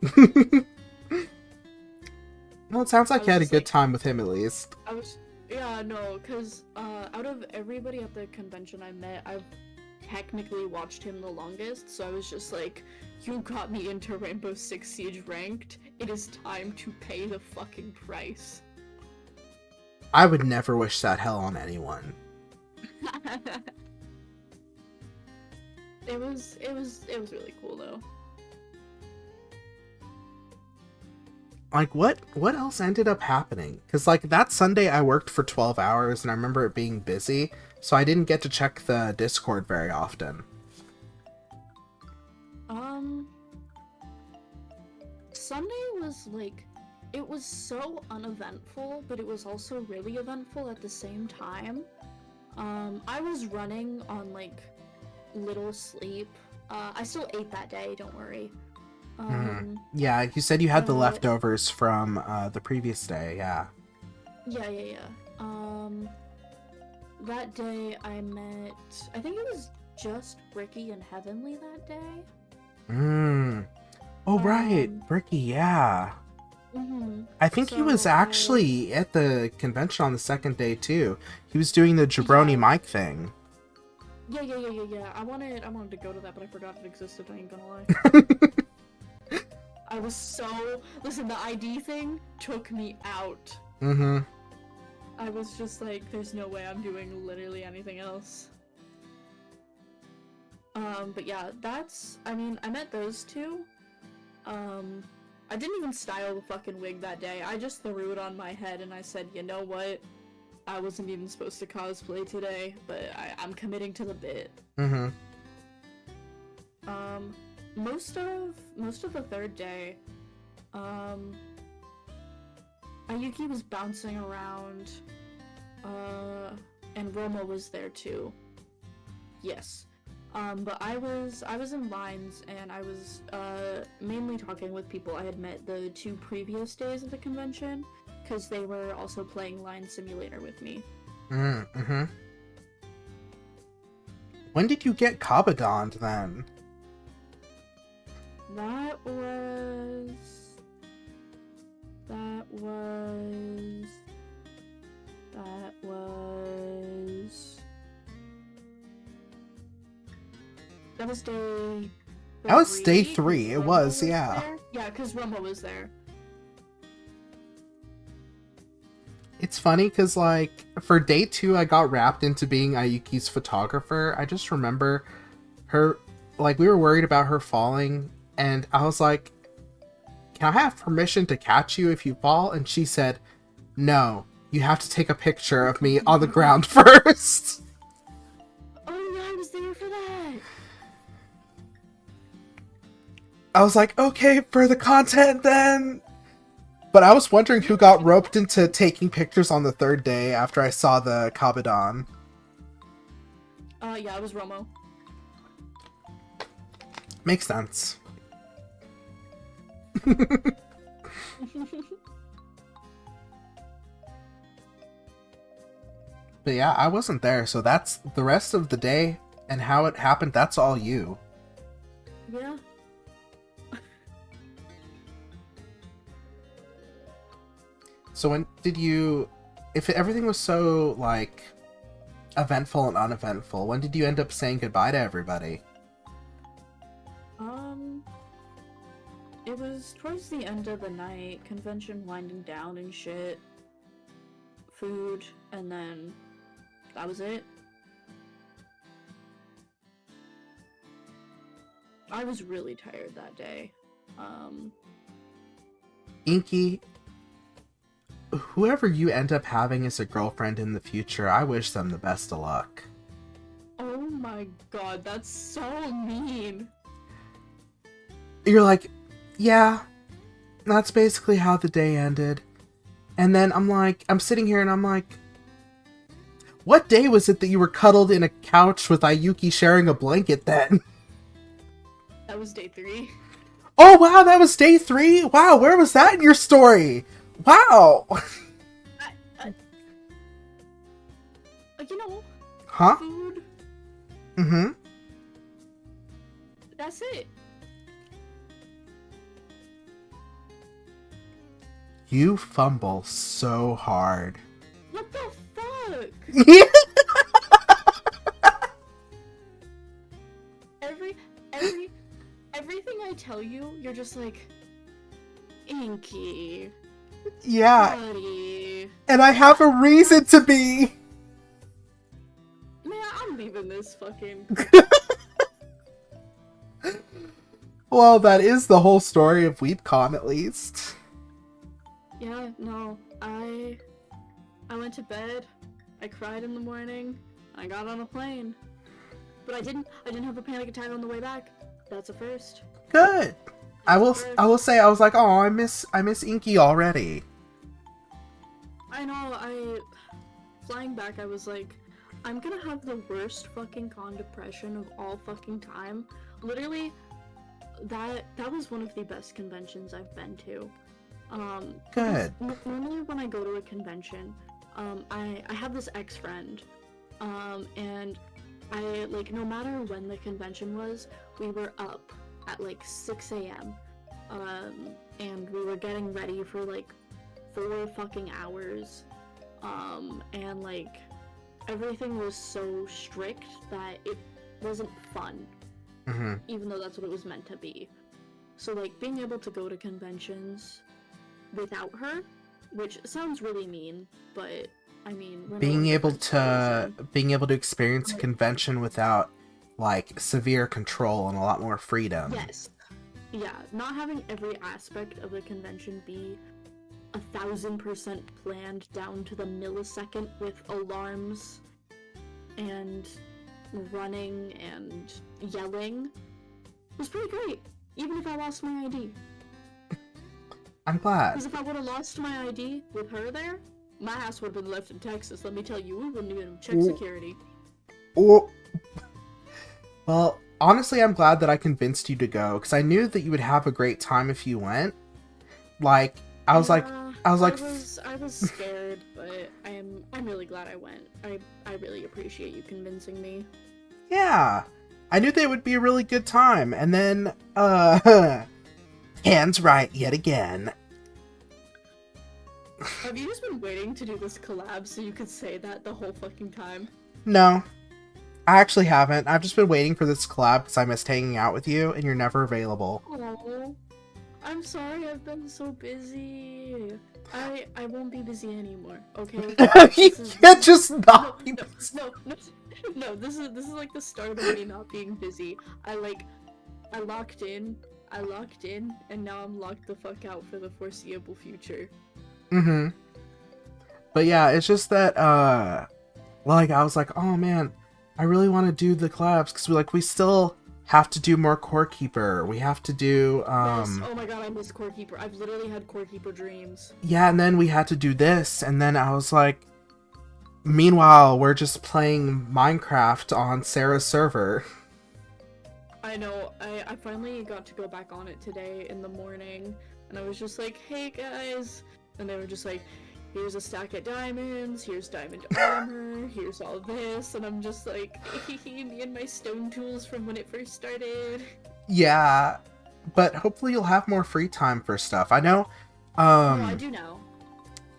[SPEAKER 1] Well, it sounds like you had a
[SPEAKER 3] just
[SPEAKER 1] good
[SPEAKER 3] like-
[SPEAKER 1] time with him at least.
[SPEAKER 3] Yeah, no, because out of everybody at the convention I met, I've technically watched him the longest, so I was just like, you got me into Rainbow Six Siege ranked. It is time to pay the fucking price.
[SPEAKER 1] I would never wish that hell on anyone.
[SPEAKER 3] It was really cool though.
[SPEAKER 1] Like, what else ended up happening? Because, like, that Sunday I worked for 12 hours, and I remember it being busy, so I didn't get to check the Discord very often.
[SPEAKER 3] Sunday was, like, it was so uneventful, but it was also really eventful at the same time. I was running on, like, little sleep. I still ate that day, don't worry.
[SPEAKER 1] Yeah, you said you had the leftovers from the previous day, yeah.
[SPEAKER 3] Yeah. That day I met, I think it was just Ricky and Heavenly that day.
[SPEAKER 1] Oh, right, Ricky, yeah. I think he was actually at the convention on the second day, too. He was doing the Jabroni mic thing.
[SPEAKER 3] Yeah. I wanted to go to that, but I forgot it existed, I ain't gonna lie. I was so... Listen, the ID thing took me out. I was just like, there's no way I'm doing literally anything else. But yeah, that's... I mean, I met those two. I didn't even style the fucking wig that day. I just threw it on my head and I said, you know what? I wasn't even supposed to cosplay today, but I'm committing to the bit.
[SPEAKER 1] Mm-hmm.
[SPEAKER 3] Most of the third day, Ayuki was bouncing around, and Roma was there too. Yes. But I was in lines, and I was mainly talking with people I had met the 2 previous days of the convention, because they were also playing Line Simulator with me.
[SPEAKER 1] Mm-hmm. When did you get Kabadon then?
[SPEAKER 3] That was day.
[SPEAKER 1] That was day 3.
[SPEAKER 3] 'Cause
[SPEAKER 1] It
[SPEAKER 3] Roma
[SPEAKER 1] was, yeah.
[SPEAKER 3] there. Yeah, because Roma was there.
[SPEAKER 1] It's funny because, like, for day 2, I got wrapped into being Ayuki's photographer. I just remember her, like, we were worried about her falling, and I was like, can I have permission to catch you if you fall? And she said, no, you have to take a picture of me on the ground first.
[SPEAKER 3] Oh yeah, I was there for that.
[SPEAKER 1] I was like, okay, for the content then. But I was wondering who got roped into taking pictures on the 3rd day after I saw the Kabadon.
[SPEAKER 3] Yeah, it was Romo.
[SPEAKER 1] Makes sense. But yeah, I wasn't there, so that's the rest of the day and how it happened, that's all you.
[SPEAKER 3] Yeah.
[SPEAKER 1] So when did you, if everything was so, like, eventful and uneventful, when did you end up saying goodbye to everybody?
[SPEAKER 3] It was towards the end of the night, convention winding down and shit. Food, and then that was it. I was really tired that day.
[SPEAKER 1] Inky, whoever you end up having as a girlfriend in the future, I wish them the best of luck.
[SPEAKER 3] Oh my god, that's so mean.
[SPEAKER 1] You're like, yeah, that's basically how the day ended. And then I'm sitting here and I'm like, what day was it that you were cuddled in a couch with Ayuki sharing a blanket then?
[SPEAKER 3] That was day 3.
[SPEAKER 1] Oh wow, that was day 3? Wow, where was that in your story? Wow!
[SPEAKER 3] You know,
[SPEAKER 1] Huh?
[SPEAKER 3] food,
[SPEAKER 1] Mm-hmm.
[SPEAKER 3] that's it.
[SPEAKER 1] You fumble so hard.
[SPEAKER 3] What the fuck? Everything I tell you, you're just like, Inky,
[SPEAKER 1] Yeah,
[SPEAKER 3] buddy.
[SPEAKER 1] and I have a reason to be!
[SPEAKER 3] Man, I'm leaving this fucking...
[SPEAKER 1] Well, that is the whole story of Weebcon, at least.
[SPEAKER 3] Yeah, no, I went to bed, I cried in the morning, I got on a plane. But I didn't have a panic attack on the way back. That's a first.
[SPEAKER 1] Good. I will say, I was like, oh, I miss Inky already.
[SPEAKER 3] I know, flying back, I was like, I'm gonna have the worst fucking con depression of all fucking time. Literally, that was one of the best conventions I've been to.
[SPEAKER 1] Good.
[SPEAKER 3] Normally when I go to a convention, I have this ex-friend, and I, like, no matter when the convention was, we were up at, like, 6 a.m., and we were getting ready for, like, 4 fucking hours, and, like, everything was so strict that it wasn't fun, even though that's what it was meant to be. So, like, being able to go to conventions without her, which sounds really mean, but I mean,
[SPEAKER 1] being able to experience a convention without, like, severe control and a lot more freedom.
[SPEAKER 3] Yes. Yeah, not having every aspect of the convention be 1,000% planned down to the millisecond with alarms and running and yelling. It was pretty great, even if I lost my ID.
[SPEAKER 1] I'm glad.
[SPEAKER 3] Because if I would have lost my ID with her there, my ass would have been left in Texas. Let me tell you, we wouldn't even check security.
[SPEAKER 1] Oh. Well, honestly, I'm glad that I convinced you to go, because I knew that you would have a great time if you went. Like, I was
[SPEAKER 3] scared, but I'm really glad I went. I really appreciate you convincing me.
[SPEAKER 1] Yeah, I knew they would be a really good time, and then, Hands right yet again.
[SPEAKER 3] Have you just been waiting to do this collab so you could say that the whole fucking time?
[SPEAKER 1] No, I actually haven't. I've just been waiting for this collab because I missed hanging out with you, and you're never available.
[SPEAKER 3] Oh, I'm sorry, I've been so busy. I won't be busy anymore, okay?
[SPEAKER 1] You can't just not be busy.
[SPEAKER 3] No, this is like the start of me not being busy. I locked in, and now I'm locked the fuck out for the foreseeable future.
[SPEAKER 1] Mm-hmm. But yeah, it's just that, like, I was like, oh man, I really want to do the collabs, because we still have to do more Core Keeper. We have to do,
[SPEAKER 3] Yes. Oh my god, I miss Core Keeper. I've literally had Core Keeper dreams.
[SPEAKER 1] Yeah, and then we had to do this, and then I was like, meanwhile, we're just playing Minecraft on Sarah's server.
[SPEAKER 3] I know, I finally got to go back on it today in the morning, and I was just like, hey guys, and they were just like, here's a stack of diamonds, here's diamond armor, here's all this, and I'm just like, me and my stone tools from when it first started.
[SPEAKER 1] Yeah, but hopefully you'll have more free time for stuff. I know,
[SPEAKER 3] No, I do now.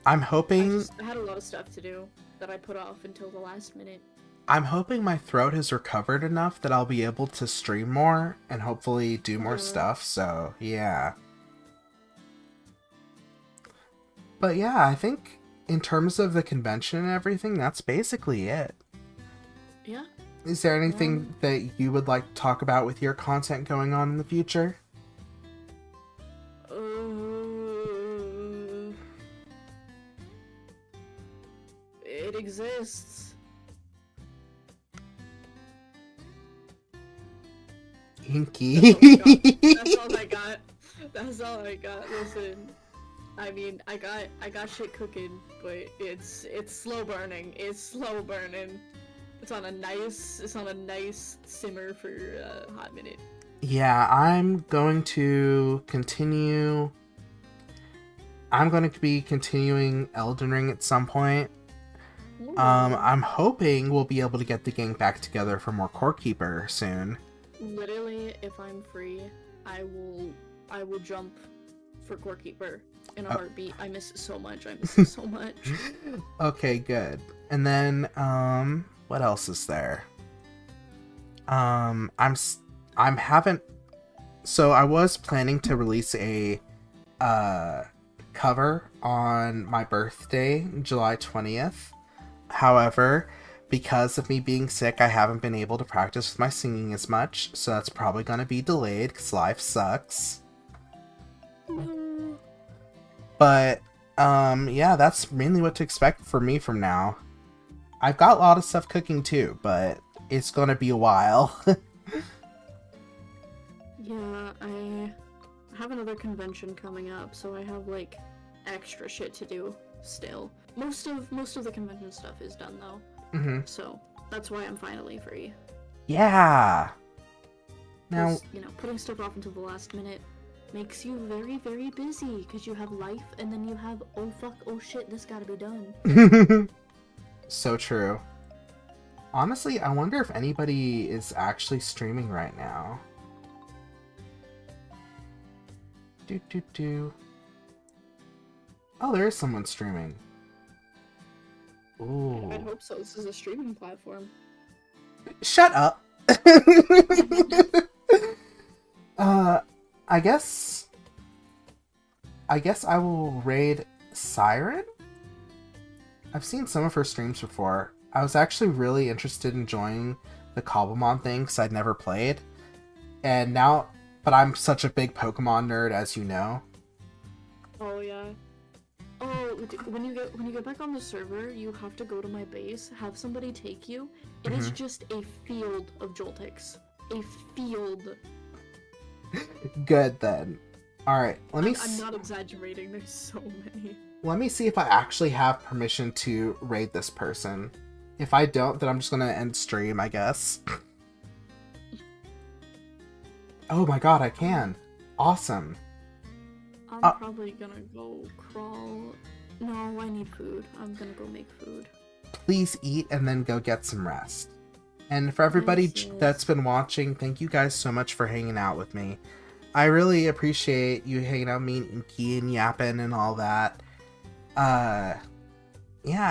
[SPEAKER 1] I'm hoping...
[SPEAKER 3] I had a lot of stuff to do that I put off until the last minute.
[SPEAKER 1] I'm hoping my throat has recovered enough that I'll be able to stream more and hopefully do more stuff, so yeah. But yeah, I think in terms of the convention and everything, that's basically it.
[SPEAKER 3] Yeah.
[SPEAKER 1] Is there anything that you would like to talk about with your content going on in the future?
[SPEAKER 3] It exists.
[SPEAKER 1] Inky.
[SPEAKER 3] That's all I got. That's all I got. Listen, I mean, I got shit cooking, but it's slow burning. It's slow burning. It's on a nice simmer for a hot minute.
[SPEAKER 1] Yeah, I'm going to continue. I'm going to be continuing Elden Ring at some point.
[SPEAKER 3] Ooh.
[SPEAKER 1] I'm hoping we'll be able to get the gang back together for more Core Keeper soon.
[SPEAKER 3] Literally, if I'm free, I will jump for Core Keeper in a heartbeat. I miss it so much.
[SPEAKER 1] Okay, good. And then, what else is there? So I was planning to release a, cover on my birthday, July 20th. However, because of me being sick, I haven't been able to practice with my singing as much, so that's probably gonna be delayed, because life sucks. But, yeah, that's mainly what to expect from me from now. I've got a lot of stuff cooking too, but it's gonna be a while.
[SPEAKER 3] Yeah, I have another convention coming up, so I have, like, extra shit to do still. Most of the convention stuff is done, though.
[SPEAKER 1] Mm-hmm.
[SPEAKER 3] So, that's why I'm finally free.
[SPEAKER 1] Yeah! Now,
[SPEAKER 3] You know, putting stuff off until the last minute makes you very, very busy, because you have life, and then you have, oh fuck, oh shit, this gotta be done.
[SPEAKER 1] So true. Honestly, I wonder if anybody is actually streaming right now. Oh, there is someone streaming. Ooh.
[SPEAKER 3] I hope so. This is a streaming platform.
[SPEAKER 1] Shut up. I guess I will raid Siren? I've seen some of her streams before. I was actually really interested in joining the Cobblemon thing because I'd never played. And now, but I'm such a big Pokemon nerd, as you know.
[SPEAKER 3] Oh, yeah. when you get back on the server, you have to go to my base, have somebody take you. It is just a field of Joltics. A field.
[SPEAKER 1] Good then. All right, let me.
[SPEAKER 3] I'm not exaggerating. There's so many.
[SPEAKER 1] Let me see if I actually have permission to raid this person. If I don't, then I'm just gonna end stream, I guess. Oh my god, I can. Awesome.
[SPEAKER 3] I'm probably gonna go crawl. No, I need food. I'm gonna go make food.
[SPEAKER 1] Please eat and then go get some rest. And for everybody
[SPEAKER 3] Yes.
[SPEAKER 1] that's been watching, thank you guys so much for hanging out with me. I really appreciate you hanging out with me and Inky and Yappin and all that. Yeah,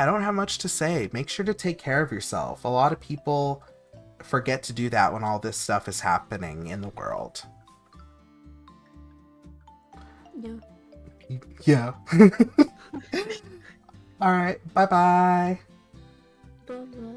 [SPEAKER 1] I don't have much to say. Make sure to take care of yourself. A lot of people forget to do that when all this stuff is happening in the world.
[SPEAKER 3] Yeah.
[SPEAKER 1] Yeah. Alright, bye-bye.
[SPEAKER 3] Bye-bye.